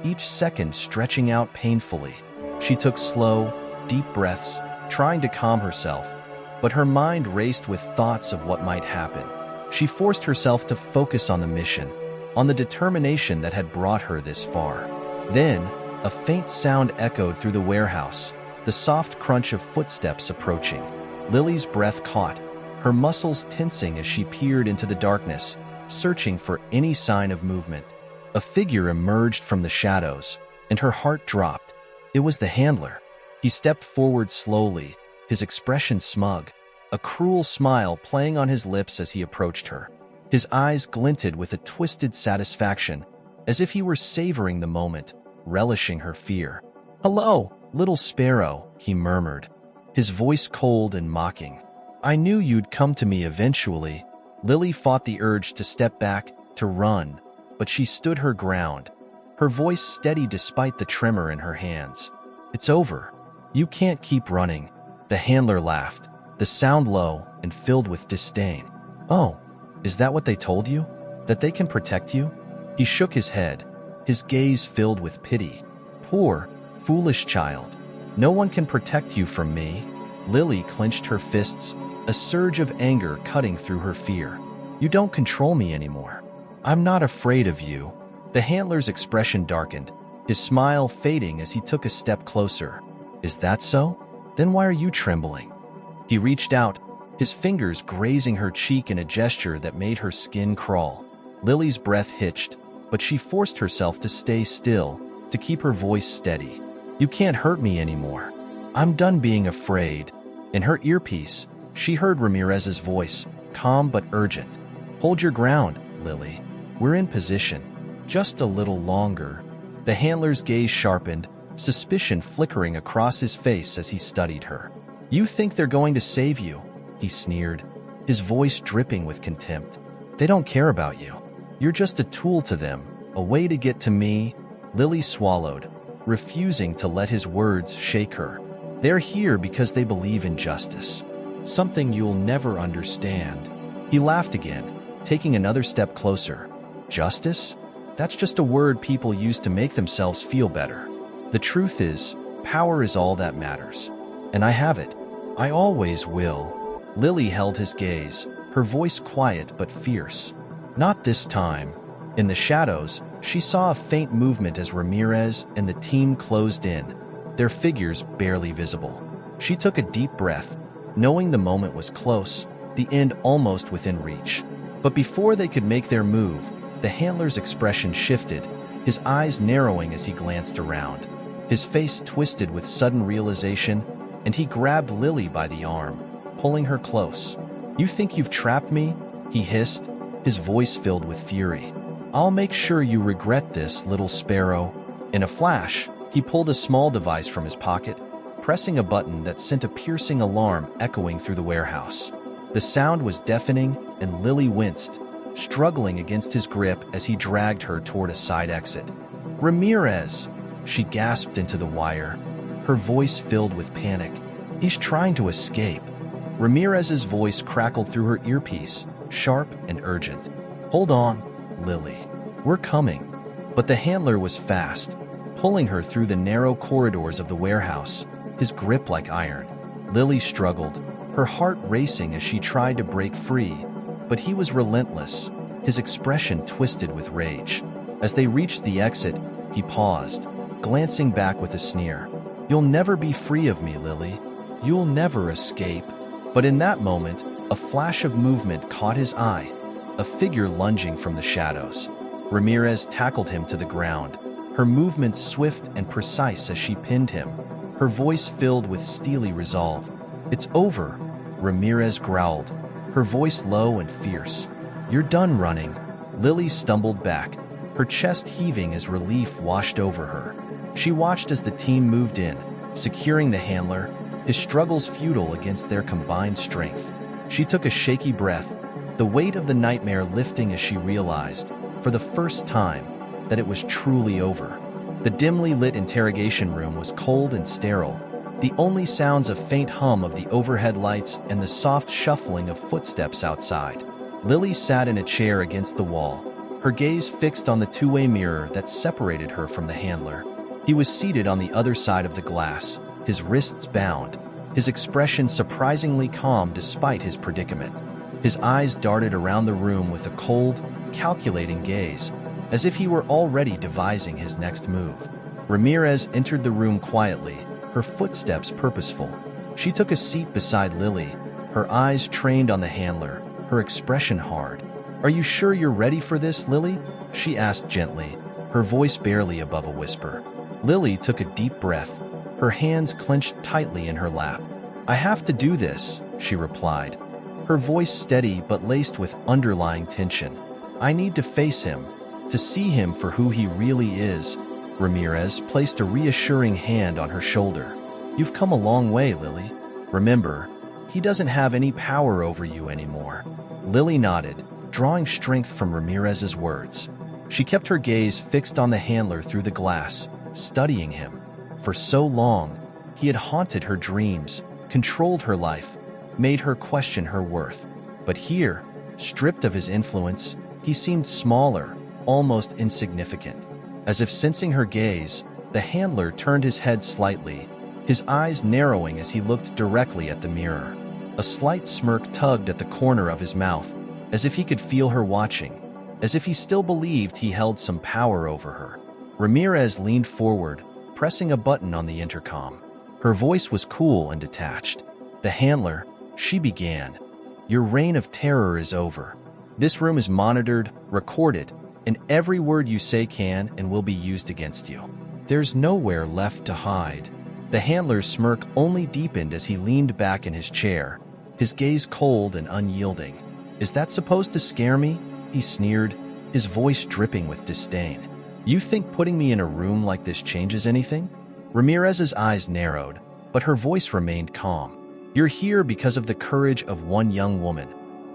each second stretching out painfully. She took slow, deep breaths, trying to calm herself, but her mind raced with thoughts of what might happen. She forced herself to focus on the mission, on the determination that had brought her this far. Then, a faint sound echoed through the warehouse, the soft crunch of footsteps approaching. Lily's breath caught, her muscles tensing as she peered into the darkness, searching for any sign of movement. A figure emerged from the shadows, and her heart dropped. It was the handler. He stepped forward slowly, his expression smug, a cruel smile playing on his lips as he approached her. His eyes glinted with a twisted satisfaction, as if he were savoring the moment, relishing her fear. "Hello, little sparrow," he murmured, his voice cold and mocking. "I knew you'd come to me eventually." Lily fought the urge to step back, to run, but she stood her ground, her voice steady despite the tremor in her hands. "It's over. You can't keep running." The handler laughed, the sound low and filled with disdain. "Oh, is that what they told you? That they can protect you?" He shook his head, his gaze filled with pity. "Poor, foolish child. No one can protect you from me." Lily clenched her fists, a surge of anger cutting through her fear. "You don't control me anymore. I'm not afraid of you." The handler's expression darkened, his smile fading as he took a step closer. "Is that so? Then why are you trembling?" He reached out, his fingers grazing her cheek in a gesture that made her skin crawl. Lily's breath hitched, but she forced herself to stay still, to keep her voice steady. "You can't hurt me anymore. I'm done being afraid." In her earpiece, she heard Ramirez's voice, calm but urgent. "Hold your ground, Lily. We're in position. Just a little longer." The handler's gaze sharpened, suspicion flickering across his face as he studied her. "You think they're going to save you?" he sneered, his voice dripping with contempt. "They don't care about you. You're just a tool to them, a way to get to me." Lily swallowed, refusing to let his words shake her. "They're here because they believe in justice. Something you'll never understand." He laughed again, taking another step closer. "Justice? That's just a word people use to make themselves feel better. The truth is, power is all that matters. And I have it. I always will. Lily held his gaze, her voice quiet but fierce. Not this time. In the shadows, she saw a faint movement as Ramirez and the team closed in, their figures barely visible. She took a deep breath, knowing the moment was close, the end almost within reach. But before they could make their move, the handler's expression shifted, his eyes narrowing as he glanced around. His face twisted with sudden realization, and he grabbed Lily by the arm, pulling her close. "You think you've trapped me?" he hissed, his voice filled with fury. "I'll make sure you regret this, little sparrow." In a flash, he pulled a small device from his pocket, pressing a button that sent a piercing alarm echoing through the warehouse. The sound was deafening, and Lily winced, struggling against his grip as he dragged her toward a side exit. "Ramirez!" she gasped into the wire, her voice filled with panic. "He's trying to escape." Ramirez's voice crackled through her earpiece, sharp and urgent. "Hold on, Lily. We're coming." But the handler was fast, pulling her through the narrow corridors of the warehouse, his grip like iron. Lily struggled, her heart racing as she tried to break free, but he was relentless, his expression twisted with rage. As they reached the exit, he paused, glancing back with a sneer. "You'll never be free of me, Lily. You'll never escape." But in that moment, a flash of movement caught his eye, a figure lunging from the shadows. Ramirez tackled him to the ground, her movements swift and precise as she pinned him, her voice filled with steely resolve. "It's over," Ramirez growled, her voice low and fierce. "You're done running." Lily stumbled back, her chest heaving as relief washed over her. She watched as the team moved in, securing the handler, his struggles futile against their combined strength. She took a shaky breath, the weight of the nightmare lifting as she realized, for the first time, that it was truly over. The dimly lit interrogation room was cold and sterile, the only sounds a faint hum of the overhead lights and the soft shuffling of footsteps outside. Lily sat in a chair against the wall, her gaze fixed on the two-way mirror that separated her from the handler. He was seated on the other side of the glass, his wrists bound, his expression surprisingly calm despite his predicament. His eyes darted around the room with a cold, calculating gaze, as if he were already devising his next move. Ramirez entered the room quietly, her footsteps purposeful. She took a seat beside Lily, her eyes trained on the handler, her expression hard. "Are you sure you're ready for this, Lily?" she asked gently, her voice barely above a whisper. Lily took a deep breath, her hands clenched tightly in her lap. "I have to do this," she replied, her voice steady but laced with underlying tension. "I need to face him, to see him for who he really is." Ramirez placed a reassuring hand on her shoulder. "You've come a long way, Lily. Remember, he doesn't have any power over you anymore." Lily nodded, drawing strength from Ramirez's words. She kept her gaze fixed on the handler through the glass, studying him. For so long, he had haunted her dreams, controlled her life, made her question her worth. But here, stripped of his influence, he seemed smaller, almost insignificant. As if sensing her gaze, the handler turned his head slightly, his eyes narrowing as he looked directly at the mirror. A slight smirk tugged at the corner of his mouth, as if he could feel her watching, as if he still believed he held some power over her. Ramirez leaned forward, pressing a button on the intercom. Her voice was cool and detached. "The handler," she began, "your reign of terror is over. This room is monitored, recorded, and every word you say can and will be used against you. There's nowhere left to hide." The handler's smirk only deepened as he leaned back in his chair, his gaze cold and unyielding. "Is that supposed to scare me?" he sneered, his voice dripping with disdain. "You think putting me in a room like this changes anything?" Ramirez's eyes narrowed, but her voice remained calm. "You're here because of the courage of one young woman,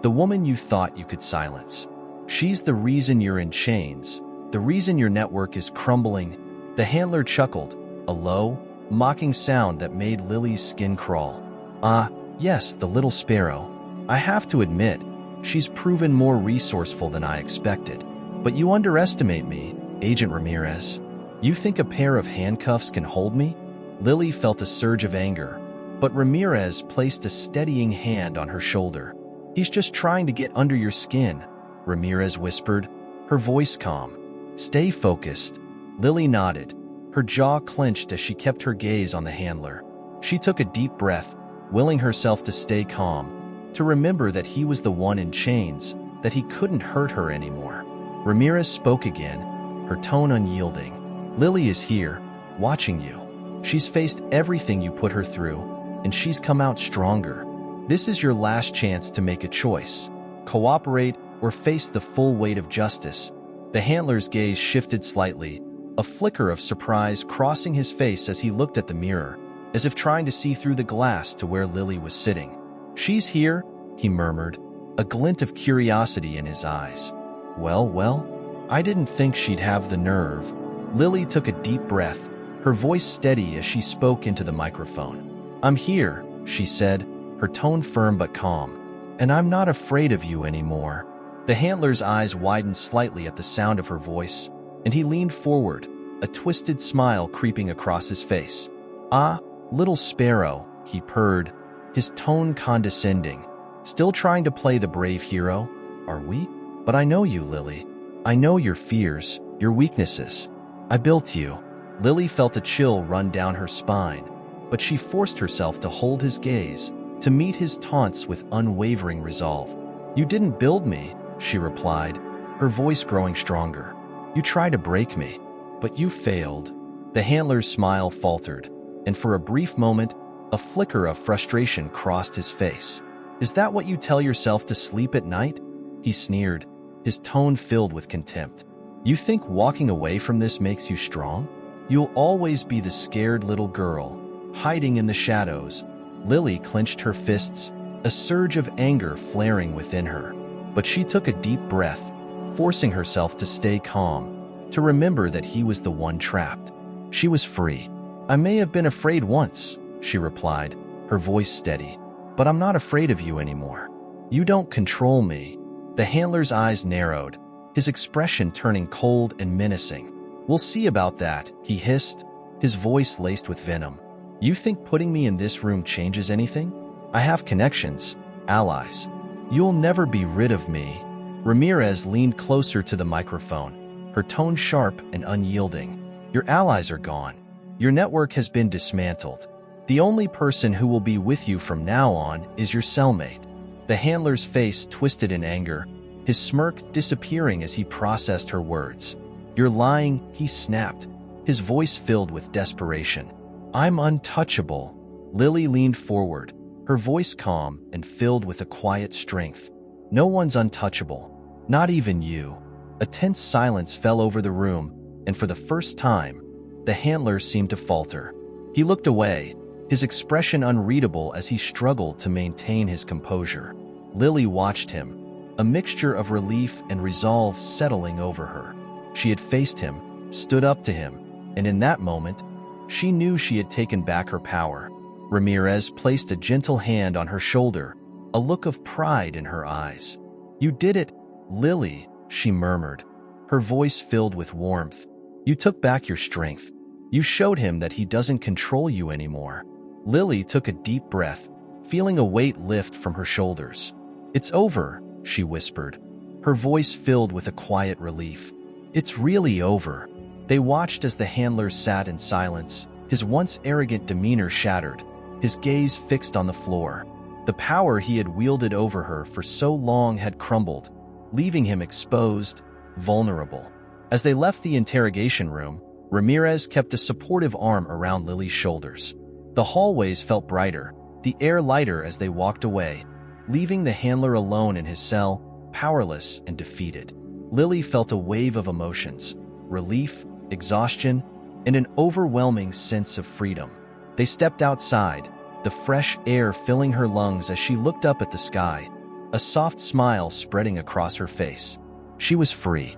the woman you thought you could silence. She's the reason you're in chains, the reason your network is crumbling." The handler chuckled, a low, mocking sound that made Lily's skin crawl. "Ah, yes, the little sparrow. I have to admit, she's proven more resourceful than I expected." But you underestimate me, Agent Ramirez. You think a pair of handcuffs can hold me? Lily felt a surge of anger, but Ramirez placed a steadying hand on her shoulder. He's just trying to get under your skin, Ramirez whispered, her voice calm. Stay focused. Lily nodded, her jaw clenched as she kept her gaze on the handler. She took a deep breath, willing herself to stay calm, to remember that he was the one in chains, that he couldn't hurt her anymore. Ramirez spoke again, her tone unyielding. Lily is here, watching you. She's faced everything you put her through, and she's come out stronger. This is your last chance to make a choice. Cooperate or face the full weight of justice. The handler's gaze shifted slightly, a flicker of surprise crossing his face as he looked at the mirror, as if trying to see through the glass to where Lily was sitting. She's here, he murmured, a glint of curiosity in his eyes. Well, I didn't think she'd have the nerve. Lily took a deep breath, her voice steady as she spoke into the microphone. I'm here, she said, her tone firm but calm. And I'm not afraid of you anymore. The handler's eyes widened slightly at the sound of her voice, and he leaned forward, a twisted smile creeping across his face. Ah, little sparrow, he purred, his tone condescending. Still trying to play the brave hero, are we? But I know you, Lily. I know your fears, your weaknesses. I built you. Lily felt a chill run down her spine, but she forced herself to hold his gaze, to meet his taunts with unwavering resolve. You didn't build me, she replied, her voice growing stronger. You tried to break me, but you failed. The handler's smile faltered, and for a brief moment, a flicker of frustration crossed his face. Is that what you tell yourself to sleep at night? He sneered, his tone filled with contempt. You think walking away from this makes you strong? You'll always be the scared little girl, hiding in the shadows. Lily clenched her fists, a surge of anger flaring within her. But she took a deep breath, forcing herself to stay calm, to remember that he was the one trapped. She was free. I may have been afraid once, she replied, her voice steady, but I'm not afraid of you anymore. You don't control me. The handler's eyes narrowed, his expression turning cold and menacing. We'll see about that, he hissed, his voice laced with venom. You think putting me in this room changes anything? I have connections, allies. You'll never be rid of me. Ramirez leaned closer to the microphone, her tone sharp and unyielding. Your allies are gone. Your network has been dismantled. The only person who will be with you from now on is your cellmate. The handler's face twisted in anger, his smirk disappearing as he processed her words. You're lying, he snapped, his voice filled with desperation. I'm untouchable. Lily leaned forward, her voice calm and filled with a quiet strength. No one's untouchable, not even you. A tense silence fell over the room, and for the first time, the handler seemed to falter. He looked away, his expression unreadable as he struggled to maintain his composure. Lily watched him, a mixture of relief and resolve settling over her. She had faced him, stood up to him, and in that moment, she knew she had taken back her power. Ramirez placed a gentle hand on her shoulder, a look of pride in her eyes. You did it, Lily, she murmured, her voice filled with warmth. You took back your strength. You showed him that he doesn't control you anymore. Lily took a deep breath, feeling a weight lift from her shoulders. It's over, she whispered, her voice filled with a quiet relief. It's really over. They watched as the handler sat in silence, his once arrogant demeanor shattered, his gaze fixed on the floor. The power he had wielded over her for so long had crumbled, leaving him exposed, vulnerable. As they left the interrogation room, Ramirez kept a supportive arm around Lily's shoulders. The hallways felt brighter, the air lighter as they walked away, leaving the handler alone in his cell, powerless and defeated. Lily felt a wave of emotions, relief, exhaustion, and an overwhelming sense of freedom. They stepped outside, the fresh air filling her lungs as she looked up at the sky, a soft smile spreading across her face. She was free.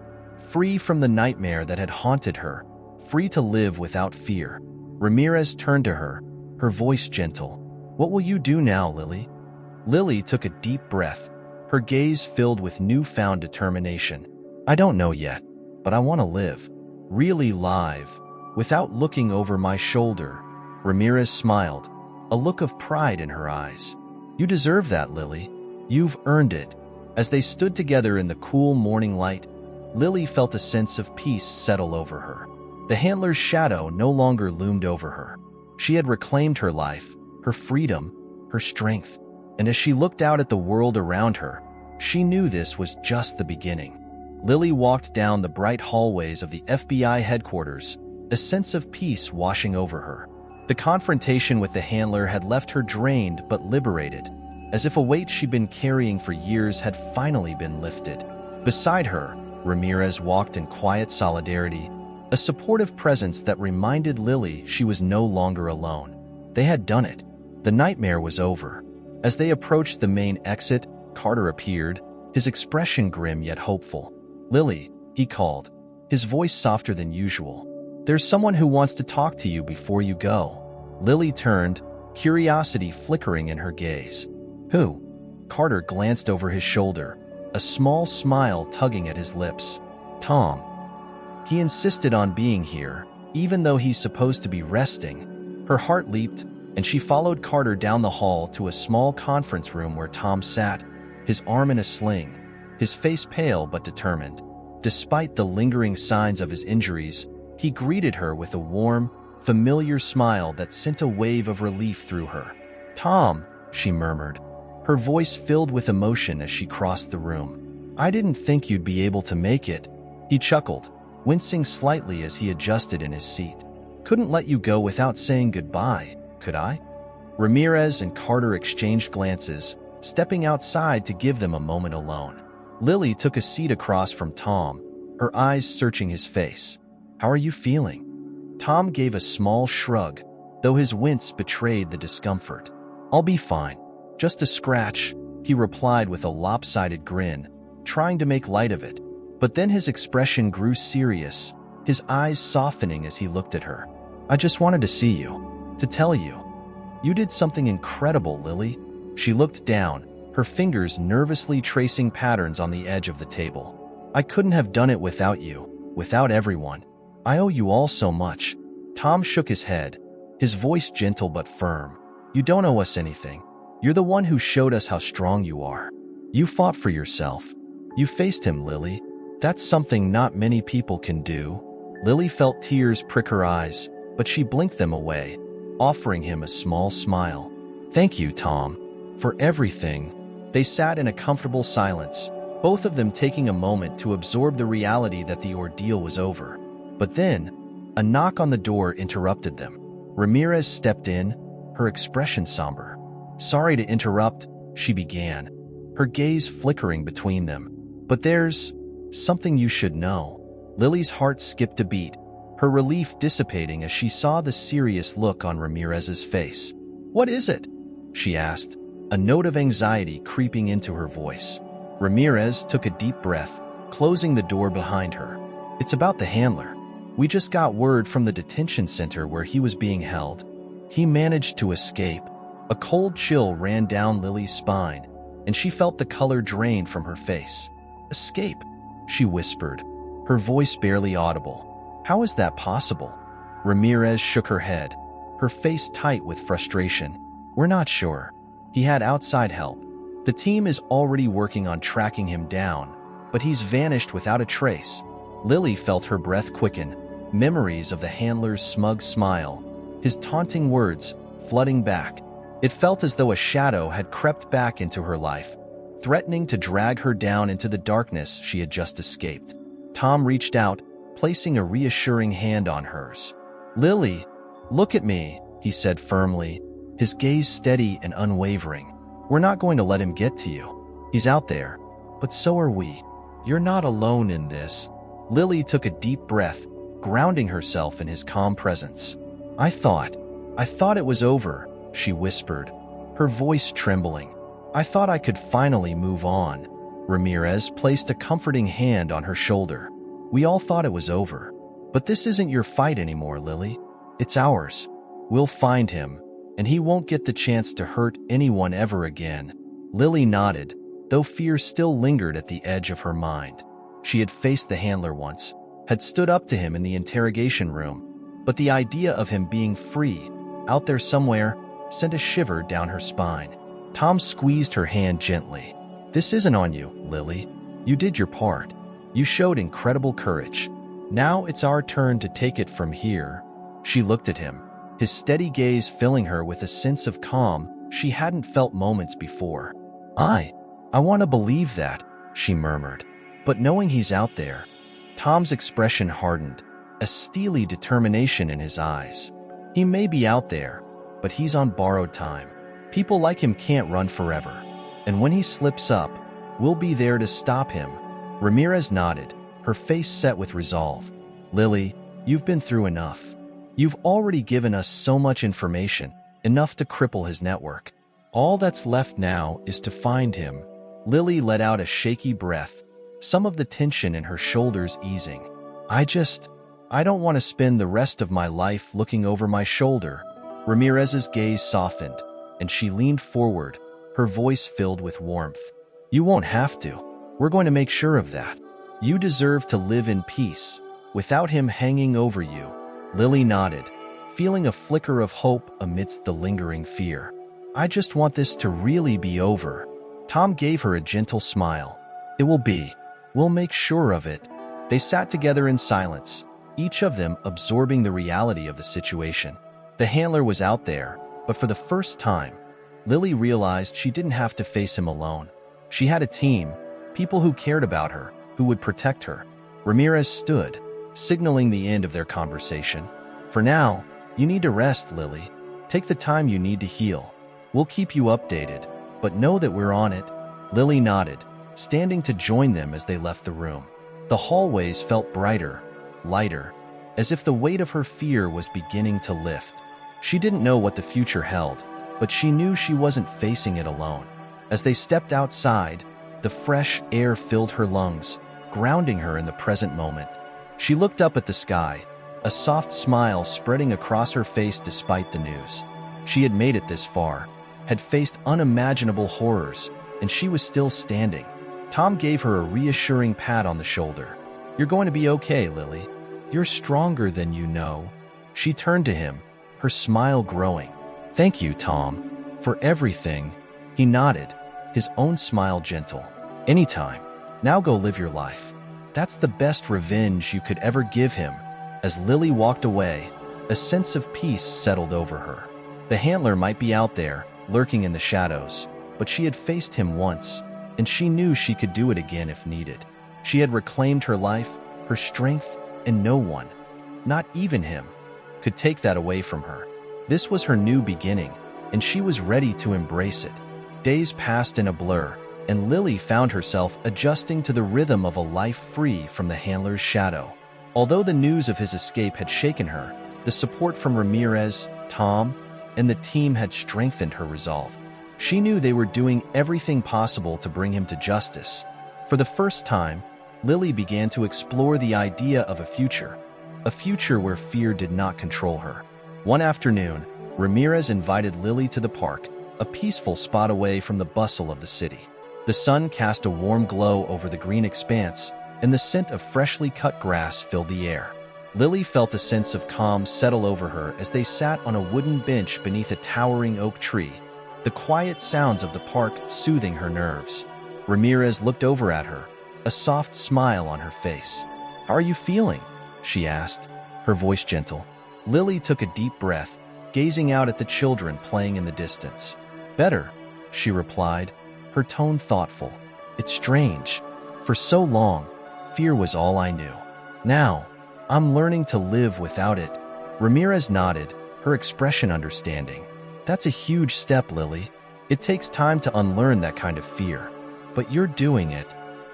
Free from the nightmare that had haunted her, free to live without fear. Ramirez turned to her, her voice gentle. What will you do now, Lily? Lily took a deep breath, her gaze filled with newfound determination. I don't know yet, but I want to live. Really live. Without looking over my shoulder, Ramirez smiled, a look of pride in her eyes. You deserve that, Lily. You've earned it. As they stood together in the cool morning light, Lily felt a sense of peace settle over her. The handler's shadow no longer loomed over her. She had reclaimed her life, her freedom, her strength, and as she looked out at the world around her, she knew this was just the beginning. Lily walked down the bright hallways of the FBI headquarters, a sense of peace washing over her. The confrontation with the handler had left her drained but liberated, as if a weight she'd been carrying for years had finally been lifted. Beside her, Ramirez walked in quiet solidarity, a supportive presence that reminded Lily she was no longer alone. They had done it. The nightmare was over. As they approached the main exit, Carter appeared, his expression grim yet hopeful. Lily, he called, his voice softer than usual. There's someone who wants to talk to you before you go. Lily turned, curiosity flickering in her gaze. Who? Carter glanced over his shoulder, a small smile tugging at his lips. Tom. He insisted on being here, even though he's supposed to be resting. Her heart leaped, and she followed Carter down the hall to a small conference room where Tom sat, his arm in a sling, his face pale but determined. Despite the lingering signs of his injuries, he greeted her with a warm, familiar smile that sent a wave of relief through her. Tom, she murmured, her voice filled with emotion as she crossed the room. I didn't think you'd be able to make it. He chuckled, wincing slightly as he adjusted in his seat. Couldn't let you go without saying goodbye, could I? Ramirez and Carter exchanged glances, stepping outside to give them a moment alone. Lily took a seat across from Tom, her eyes searching his face. How are you feeling? Tom gave a small shrug, though his wince betrayed the discomfort. I'll be fine. Just a scratch, he replied with a lopsided grin, trying to make light of it. But then his expression grew serious, his eyes softening as he looked at her. I just wanted to see you, to tell you. You did something incredible, Lily. She looked down, her fingers nervously tracing patterns on the edge of the table. I couldn't have done it without you, without everyone. I owe you all so much. Tom shook his head, his voice gentle but firm. You don't owe us anything. You're the one who showed us how strong you are. You fought for yourself. You faced him, Lily. That's something not many people can do. Lily felt tears prick her eyes, but she blinked them away, offering him a small smile. Thank you, Tom, for everything. They sat in a comfortable silence, both of them taking a moment to absorb the reality that the ordeal was over. But then, a knock on the door interrupted them. Ramirez stepped in, her expression somber. Sorry to interrupt, she began, her gaze flickering between them. But there's something you should know. Lily's heart skipped a beat, her relief dissipating as she saw the serious look on Ramirez's face. What is it? She asked, a note of anxiety creeping into her voice. Ramirez took a deep breath, closing the door behind her. It's about the handler. We just got word from the detention center where he was being held. He managed to escape. A cold chill ran down Lily's spine, and she felt the color drain from her face. Escape, she whispered, her voice barely audible. How is that possible? Ramirez shook her head, her face tight with frustration. We're not sure. He had outside help. The team is already working on tracking him down, but he's vanished without a trace. Lily felt her breath quicken, memories of the handler's smug smile, his taunting words flooding back. It felt as though a shadow had crept back into her life, threatening to drag her down into the darkness she had just escaped. Tom reached out, placing a reassuring hand on hers. Lily, look at me, he said firmly, his gaze steady and unwavering. We're not going to let him get to you. He's out there, but so are we. You're not alone in this. Lily took a deep breath, grounding herself in his calm presence. I thought it was over, she whispered, her voice trembling. I thought I could finally move on. Ramirez placed a comforting hand on her shoulder. We all thought it was over. But this isn't your fight anymore, Lily. It's ours. We'll find him, and he won't get the chance to hurt anyone ever again. Lily nodded, though fear still lingered at the edge of her mind. She had faced the handler once, had stood up to him in the interrogation room, but the idea of him being free, out there somewhere, sent a shiver down her spine. Tom squeezed her hand gently. "This isn't on you, Lily. You did your part. You showed incredible courage. Now it's our turn to take it from here." She looked at him, his steady gaze filling her with a sense of calm she hadn't felt moments before. I want to believe that," she murmured. But knowing he's out there, Tom's expression hardened, a steely determination in his eyes. He may be out there, but he's on borrowed time. People like him can't run forever. And when he slips up, we'll be there to stop him. Ramirez nodded, her face set with resolve. "Lily, you've been through enough. You've already given us so much information, enough to cripple his network. All that's left now is to find him." Lily let out a shaky breath, some of the tension in her shoulders easing. I don't want to spend the rest of my life looking over my shoulder." Ramirez's gaze softened, and she leaned forward, her voice filled with warmth. "You won't have to. We're going to make sure of that. You deserve to live in peace, without him hanging over you." Lily nodded, feeling a flicker of hope amidst the lingering fear. "I just want this to really be over." Tom gave her a gentle smile. "It will be. We'll make sure of it." They sat together in silence, each of them absorbing the reality of the situation. The handler was out there, but for the first time, Lily realized she didn't have to face him alone. She had a team, people who cared about her, who would protect her. Ramirez stood, signaling the end of their conversation. "For now, you need to rest, Lily. Take the time you need to heal. We'll keep you updated, but know that we're on it." Lily nodded, standing to join them as they left the room. The hallways felt brighter, lighter, as if the weight of her fear was beginning to lift. She didn't know what the future held, but she knew she wasn't facing it alone. As they stepped outside, the fresh air filled her lungs, grounding her in the present moment. She looked up at the sky, a soft smile spreading across her face despite the news. She had made it this far, had faced unimaginable horrors, and she was still standing. Tom gave her a reassuring pat on the shoulder. "You're going to be okay, Lily. You're stronger than you know." She turned to him, her smile growing. "Thank you, Tom, for everything." He nodded, his own smile gentle. "Anytime. Now go live your life." That's the best revenge you could ever give him. As Lily walked away, a sense of peace settled over her. The handler might be out there, lurking in the shadows, but she had faced him once, and she knew she could do it again if needed. She had reclaimed her life, her strength, and no one, not even him, could take that away from her. This was her new beginning, and she was ready to embrace it. Days passed in a blur, and Lily found herself adjusting to the rhythm of a life free from the handler's shadow. Although the news of his escape had shaken her, the support from Ramirez, Tom, and the team had strengthened her resolve. She knew they were doing everything possible to bring him to justice. For the first time, Lily began to explore the idea of a future where fear did not control her. One afternoon, Ramirez invited Lily to the park, a peaceful spot away from the bustle of the city. The sun cast a warm glow over the green expanse, and the scent of freshly cut grass filled the air. Lily felt a sense of calm settle over her as they sat on a wooden bench beneath a towering oak tree, the quiet sounds of the park soothing her nerves. Ramirez looked over at her, a soft smile on her face. "How are you feeling?" she asked, her voice gentle. Lily took a deep breath, gazing out at the children playing in the distance. "Better," she replied, her tone thoughtful. "It's strange. For so long, fear was all I knew. Now, I'm learning to live without it." Ramirez nodded, her expression understanding. "That's a huge step, Lily. It takes time to unlearn that kind of fear. But you're doing it."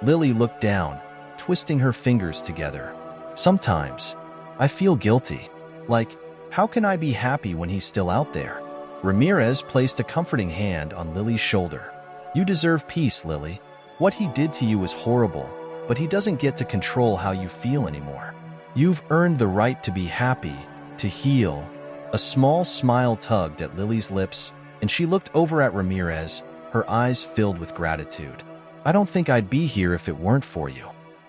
Lily looked down, twisting her fingers together. "Sometimes, I feel guilty. Like, how can I be happy when he's still out there?" Ramirez placed a comforting hand on Lily's shoulder. "You deserve peace, Lily. What he did to you was horrible, but he doesn't get to control how you feel anymore. You've earned the right to be happy, to heal." A small smile tugged at Lily's lips, and she looked over at Ramirez, her eyes filled with gratitude. "I don't think I'd be here if it weren't for you."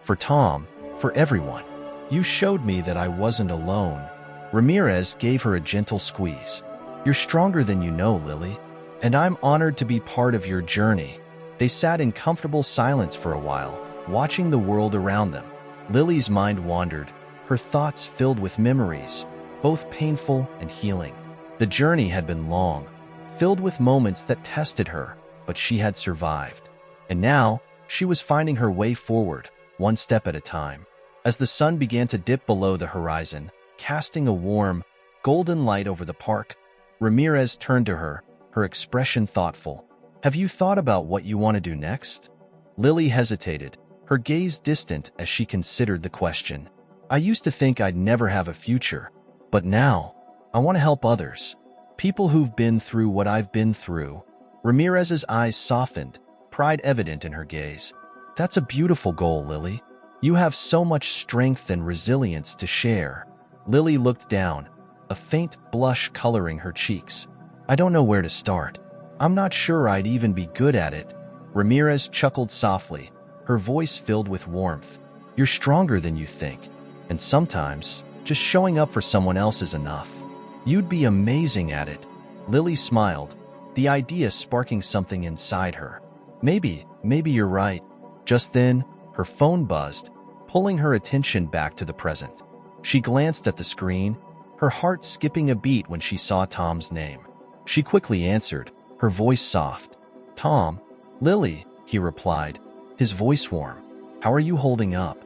for Tom, for everyone. You showed me that I wasn't alone. Ramirez gave her a gentle squeeze. You're stronger than you know, Lily, and I'm honored to be part of your journey. They sat in comfortable silence for a while, watching the world around them. Lily's mind wandered, her thoughts filled with memories, both painful and healing. The journey had been long, filled with moments that tested her, but she had survived. And now, she was finding her way forward, one step at a time. As the sun began to dip below the horizon, casting a warm, golden light over the park, Ramirez turned to her, her expression thoughtful. Have you thought about what you want to do next? Lily hesitated, her gaze distant as she considered the question. I used to think I'd never have a future, but now, I want to help others. People who've been through what I've been through. Ramirez's eyes softened, pride evident in her gaze. That's a beautiful goal, Lily. You have so much strength and resilience to share. Lily looked down, a faint blush coloring her cheeks. I don't know where to start. I'm not sure I'd even be good at it. Ramirez chuckled softly, her voice filled with warmth. You're stronger than you think, and sometimes just showing up for someone else is enough. You'd be amazing at it. Lily smiled, the idea sparking something inside her. Maybe you're right. Just then, her phone buzzed, pulling her attention back to the present. She glanced at the screen, her heart skipping a beat when she saw Tom's name. She quickly answered, her voice soft. Tom, Lily, he replied, his voice warm. How are you holding up?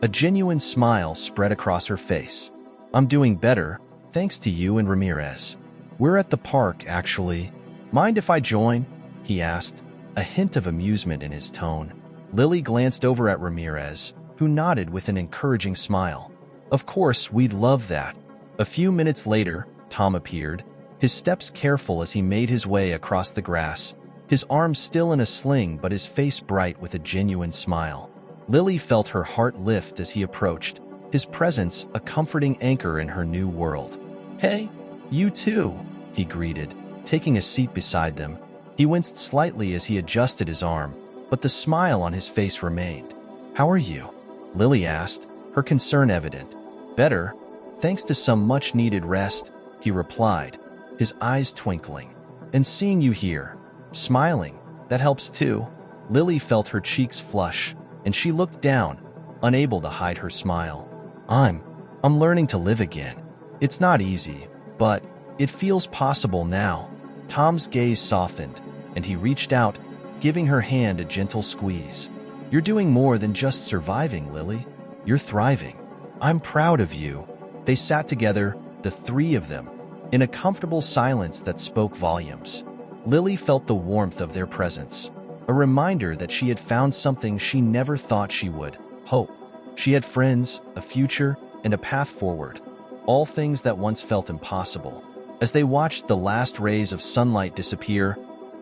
A genuine smile spread across her face. I'm doing better, thanks to you and Ramirez. We're at the park, actually. Mind if I join? He asked, a hint of amusement in his tone. Lily glanced over at Ramirez, who nodded with an encouraging smile. Of course, we'd love that. A few minutes later, Tom appeared, his steps careful as he made his way across the grass, his arms still in a sling but his face bright with a genuine smile. Lily felt her heart lift as he approached, his presence a comforting anchor in her new world. Hey, you too, he greeted, taking a seat beside them. He winced slightly as he adjusted his arm, but the smile on his face remained. How are you? Lily asked, her concern evident. Better, thanks to some much-needed rest, he replied, his eyes twinkling. And seeing you here, smiling, that helps too. Lily felt her cheeks flush, and she looked down, unable to hide her smile. I'm learning to live again. It's not easy, but it feels possible now. Tom's gaze softened, and he reached out, giving her hand a gentle squeeze. You're doing more than just surviving, Lily. You're thriving. I'm proud of you. They sat together, the three of them, in a comfortable silence that spoke volumes. Lily felt the warmth of their presence, a reminder that she had found something she never thought she would, hope. She had friends, a future, and a path forward, all things that once felt impossible. As they watched the last rays of sunlight disappear,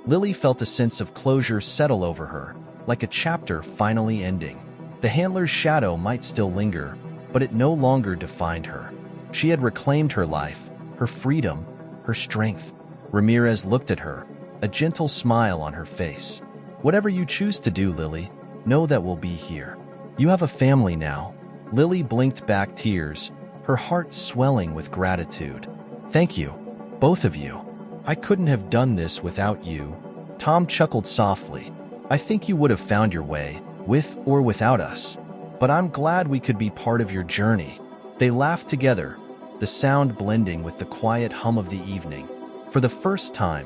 Lily felt a sense of closure settle over her, like a chapter finally ending. The handler's shadow might still linger, but it no longer defined her. She had reclaimed her life, her freedom, her strength. Ramirez looked at her, a gentle smile on her face. Whatever you choose to do, Lily, know that we'll be here. You have a family now. Lily blinked back tears, her heart swelling with gratitude. Thank you, both of you. I couldn't have done this without you. Tom chuckled softly. I think you would have found your way, with or without us. But I'm glad we could be part of your journey. They laughed together, the sound blending with the quiet hum of the evening. For the first time,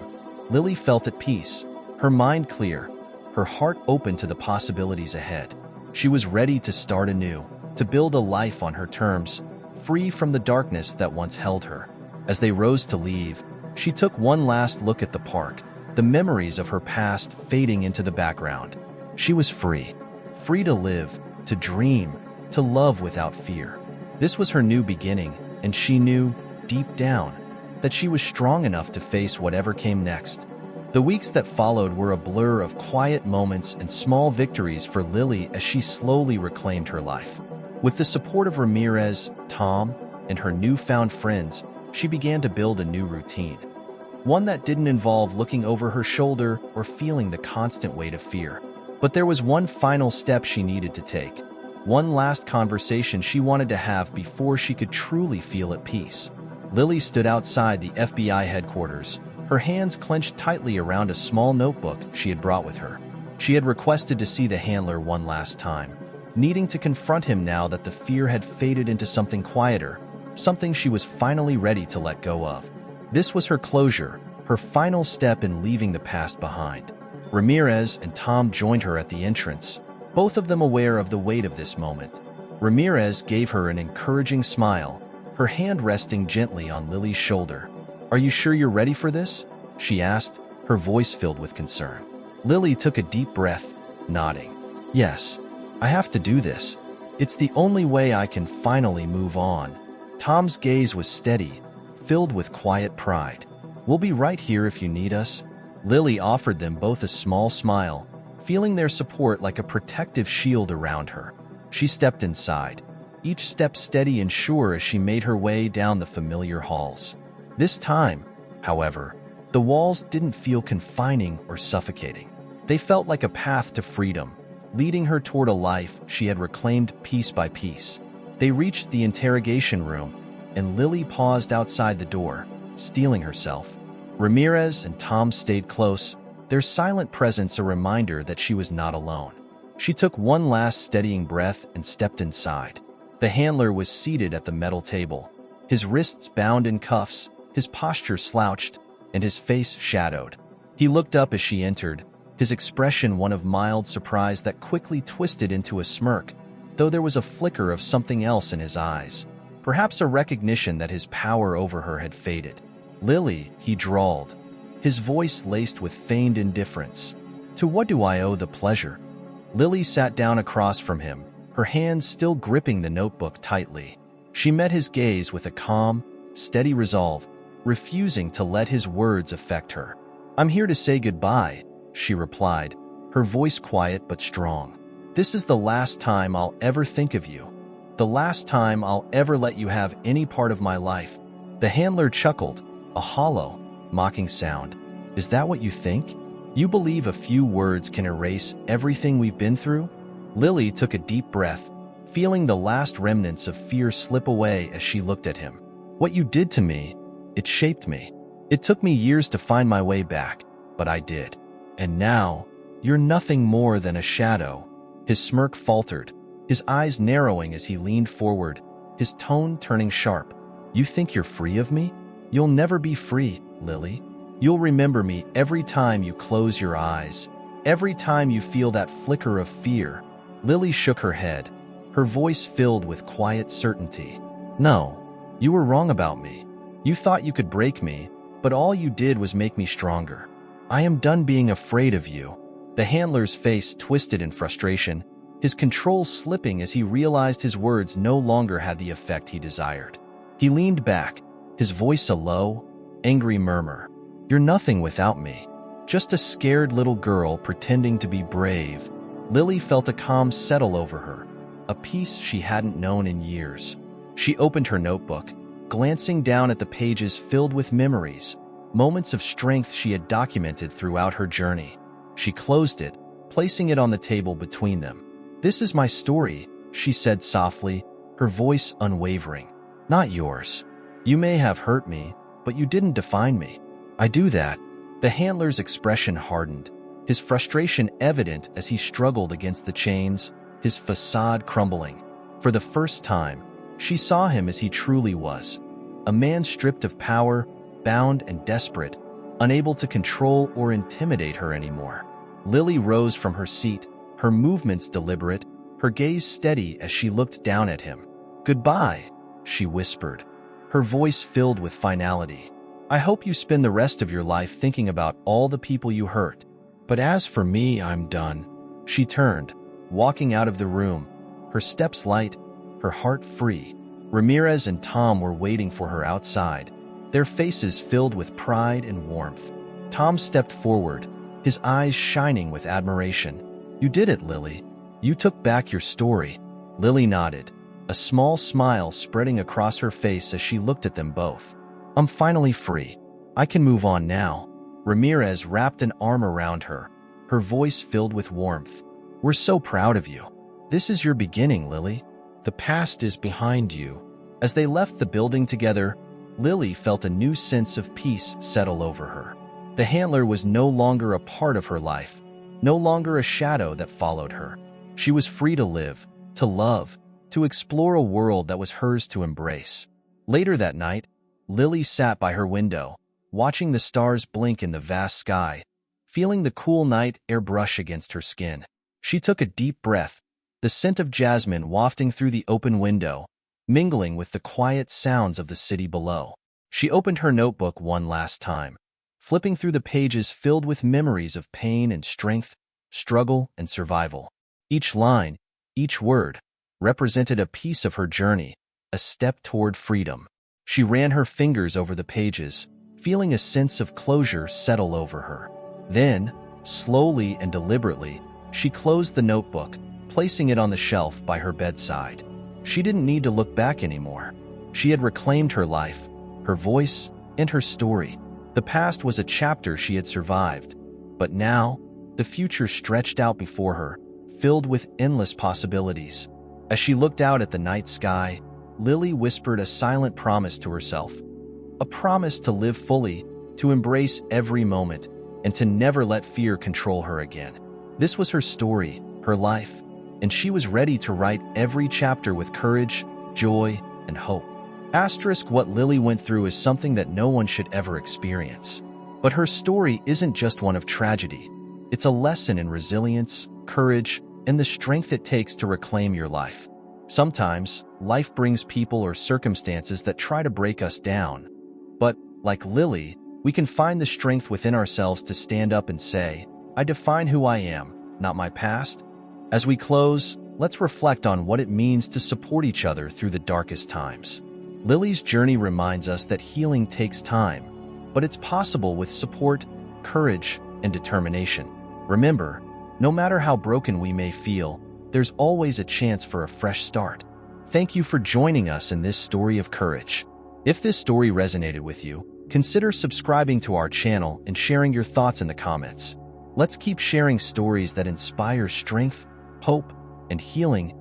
Lily felt at peace, her mind clear, her heart open to the possibilities ahead. She was ready to start anew, to build a life on her terms, free from the darkness that once held her. As they rose to leave, she took one last look at the park, the memories of her past fading into the background. She was free to live, to dream, to love without fear. This was her new beginning, and she knew, deep down, that she was strong enough to face whatever came next. The weeks that followed were a blur of quiet moments and small victories for Lily as she slowly reclaimed her life. With the support of Ramirez, Tom, and her newfound friends, she began to build a new routine. One that didn't involve looking over her shoulder or feeling the constant weight of fear. But there was one final step she needed to take. One last conversation she wanted to have before she could truly feel at peace. Lily stood outside the FBI headquarters, her hands clenched tightly around a small notebook she had brought with her. She had requested to see the handler one last time, needing to confront him now that the fear had faded into something quieter, something she was finally ready to let go of. This was her closure, her final step in leaving the past behind. Ramirez and Tom joined her at the entrance, both of them aware of the weight of this moment. Ramirez gave her an encouraging smile, her hand resting gently on Lily's shoulder. "Are you sure you're ready for this?" she asked, her voice filled with concern. Lily took a deep breath, nodding. "Yes, I have to do this. It's the only way I can finally move on." Tom's gaze was steady, filled with quiet pride. "We'll be right here if you need us." Lily offered them both a small smile, feeling their support like a protective shield around her. She stepped inside, each step steady and sure as she made her way down the familiar halls. This time, however, the walls didn't feel confining or suffocating. They felt like a path to freedom, leading her toward a life she had reclaimed piece by piece. They reached the interrogation room, and Lily paused outside the door, steeling herself. Ramirez and Tom stayed close, their silent presence a reminder that she was not alone. She took one last steadying breath and stepped inside. The handler was seated at the metal table, his wrists bound in cuffs, his posture slouched, and his face shadowed. He looked up as she entered, his expression one of mild surprise that quickly twisted into a smirk, though there was a flicker of something else in his eyes, perhaps a recognition that his power over her had faded. "Lily," he drawled, his voice laced with feigned indifference. "To what do I owe the pleasure?" Lily sat down across from him, her hands still gripping the notebook tightly. She met his gaze with a calm, steady resolve, refusing to let his words affect her. "I'm here to say goodbye," she replied, her voice quiet but strong. "This is the last time I'll ever think of you. The last time I'll ever let you have any part of my life." The handler chuckled, a hollow, mocking sound. "Is that what you think? You believe a few words can erase everything we've been through?" Lily took a deep breath, feeling the last remnants of fear slip away as she looked at him. "What you did to me, it shaped me. It took me years to find my way back, but I did. And now, you're nothing more than a shadow." His smirk faltered, his eyes narrowing as he leaned forward, his tone turning sharp. "You think you're free of me? You'll never be free, Lily. You'll remember me every time you close your eyes, every time you feel that flicker of fear." Lily shook her head, her voice filled with quiet certainty. "No, you were wrong about me. You thought you could break me, but all you did was make me stronger. I am done being afraid of you." The handler's face twisted in frustration, his control slipping as he realized his words no longer had the effect he desired. He leaned back, his voice a low, angry murmur. "You're nothing without me. Just a scared little girl pretending to be brave." Lily felt a calm settle over her, a peace she hadn't known in years. She opened her notebook, glancing down at the pages filled with memories, moments of strength she had documented throughout her journey. She closed it, placing it on the table between them. "This is my story," she said softly, her voice unwavering. "Not yours. You may have hurt me, but you didn't define me. I do that." The handler's expression hardened, his frustration evident as he struggled against the chains, his facade crumbling. For the first time, she saw him as he truly was, a man stripped of power, bound and desperate, unable to control or intimidate her anymore. Lily rose from her seat, her movements deliberate, her gaze steady as she looked down at him. "Goodbye," she whispered, her voice filled with finality. "I hope you spend the rest of your life thinking about all the people you hurt. But as for me, I'm done." She turned, walking out of the room, her steps light, her heart free. Ramirez and Tom were waiting for her outside, their faces filled with pride and warmth. Tom stepped forward, his eyes shining with admiration. "You did it, Lily. You took back your story." Lily nodded, a small smile spreading across her face as she looked at them both. "I'm finally free. I can move on now." Ramirez wrapped an arm around her, her voice filled with warmth. "We're so proud of you." This is your beginning, Lily. The past is behind you. As they left the building together, Lily felt a new sense of peace settle over her. The handler was no longer a part of her life, no longer a shadow that followed her. She was free to live, to love, to explore a world that was hers to embrace. Later that night, Lily sat by her window, watching the stars blink in the vast sky, feeling the cool night air brush against her skin. She took a deep breath, the scent of jasmine wafting through the open window, mingling with the quiet sounds of the city below. She opened her notebook one last time, flipping through the pages filled with memories of pain and strength, struggle and survival. Each line, each word, represented a piece of her journey, a step toward freedom. She ran her fingers over the pages, feeling a sense of closure settle over her. Then, slowly and deliberately, she closed the notebook, placing it on the shelf by her bedside. She didn't need to look back anymore. She had reclaimed her life, her voice, and her story. The past was a chapter she had survived, but now, the future stretched out before her, filled with endless possibilities. As she looked out at the night sky, Lily whispered a silent promise to herself. A promise to live fully, to embrace every moment, and to never let fear control her again. This was her story, her life, and she was ready to write every chapter with courage, joy, and hope. What Lily went through is something that no one should ever experience. But her story isn't just one of tragedy. It's a lesson in resilience, courage, and the strength it takes to reclaim your life. Sometimes, life brings people or circumstances that try to break us down. But, like Lily, we can find the strength within ourselves to stand up and say, I define who I am, not my past. As we close, let's reflect on what it means to support each other through the darkest times. Lily's journey reminds us that healing takes time, but it's possible with support, courage, and determination. Remember, no matter how broken we may feel, there's always a chance for a fresh start. Thank you for joining us in this story of courage. If this story resonated with you, consider subscribing to our channel and sharing your thoughts in the comments. Let's keep sharing stories that inspire strength, hope, and healing.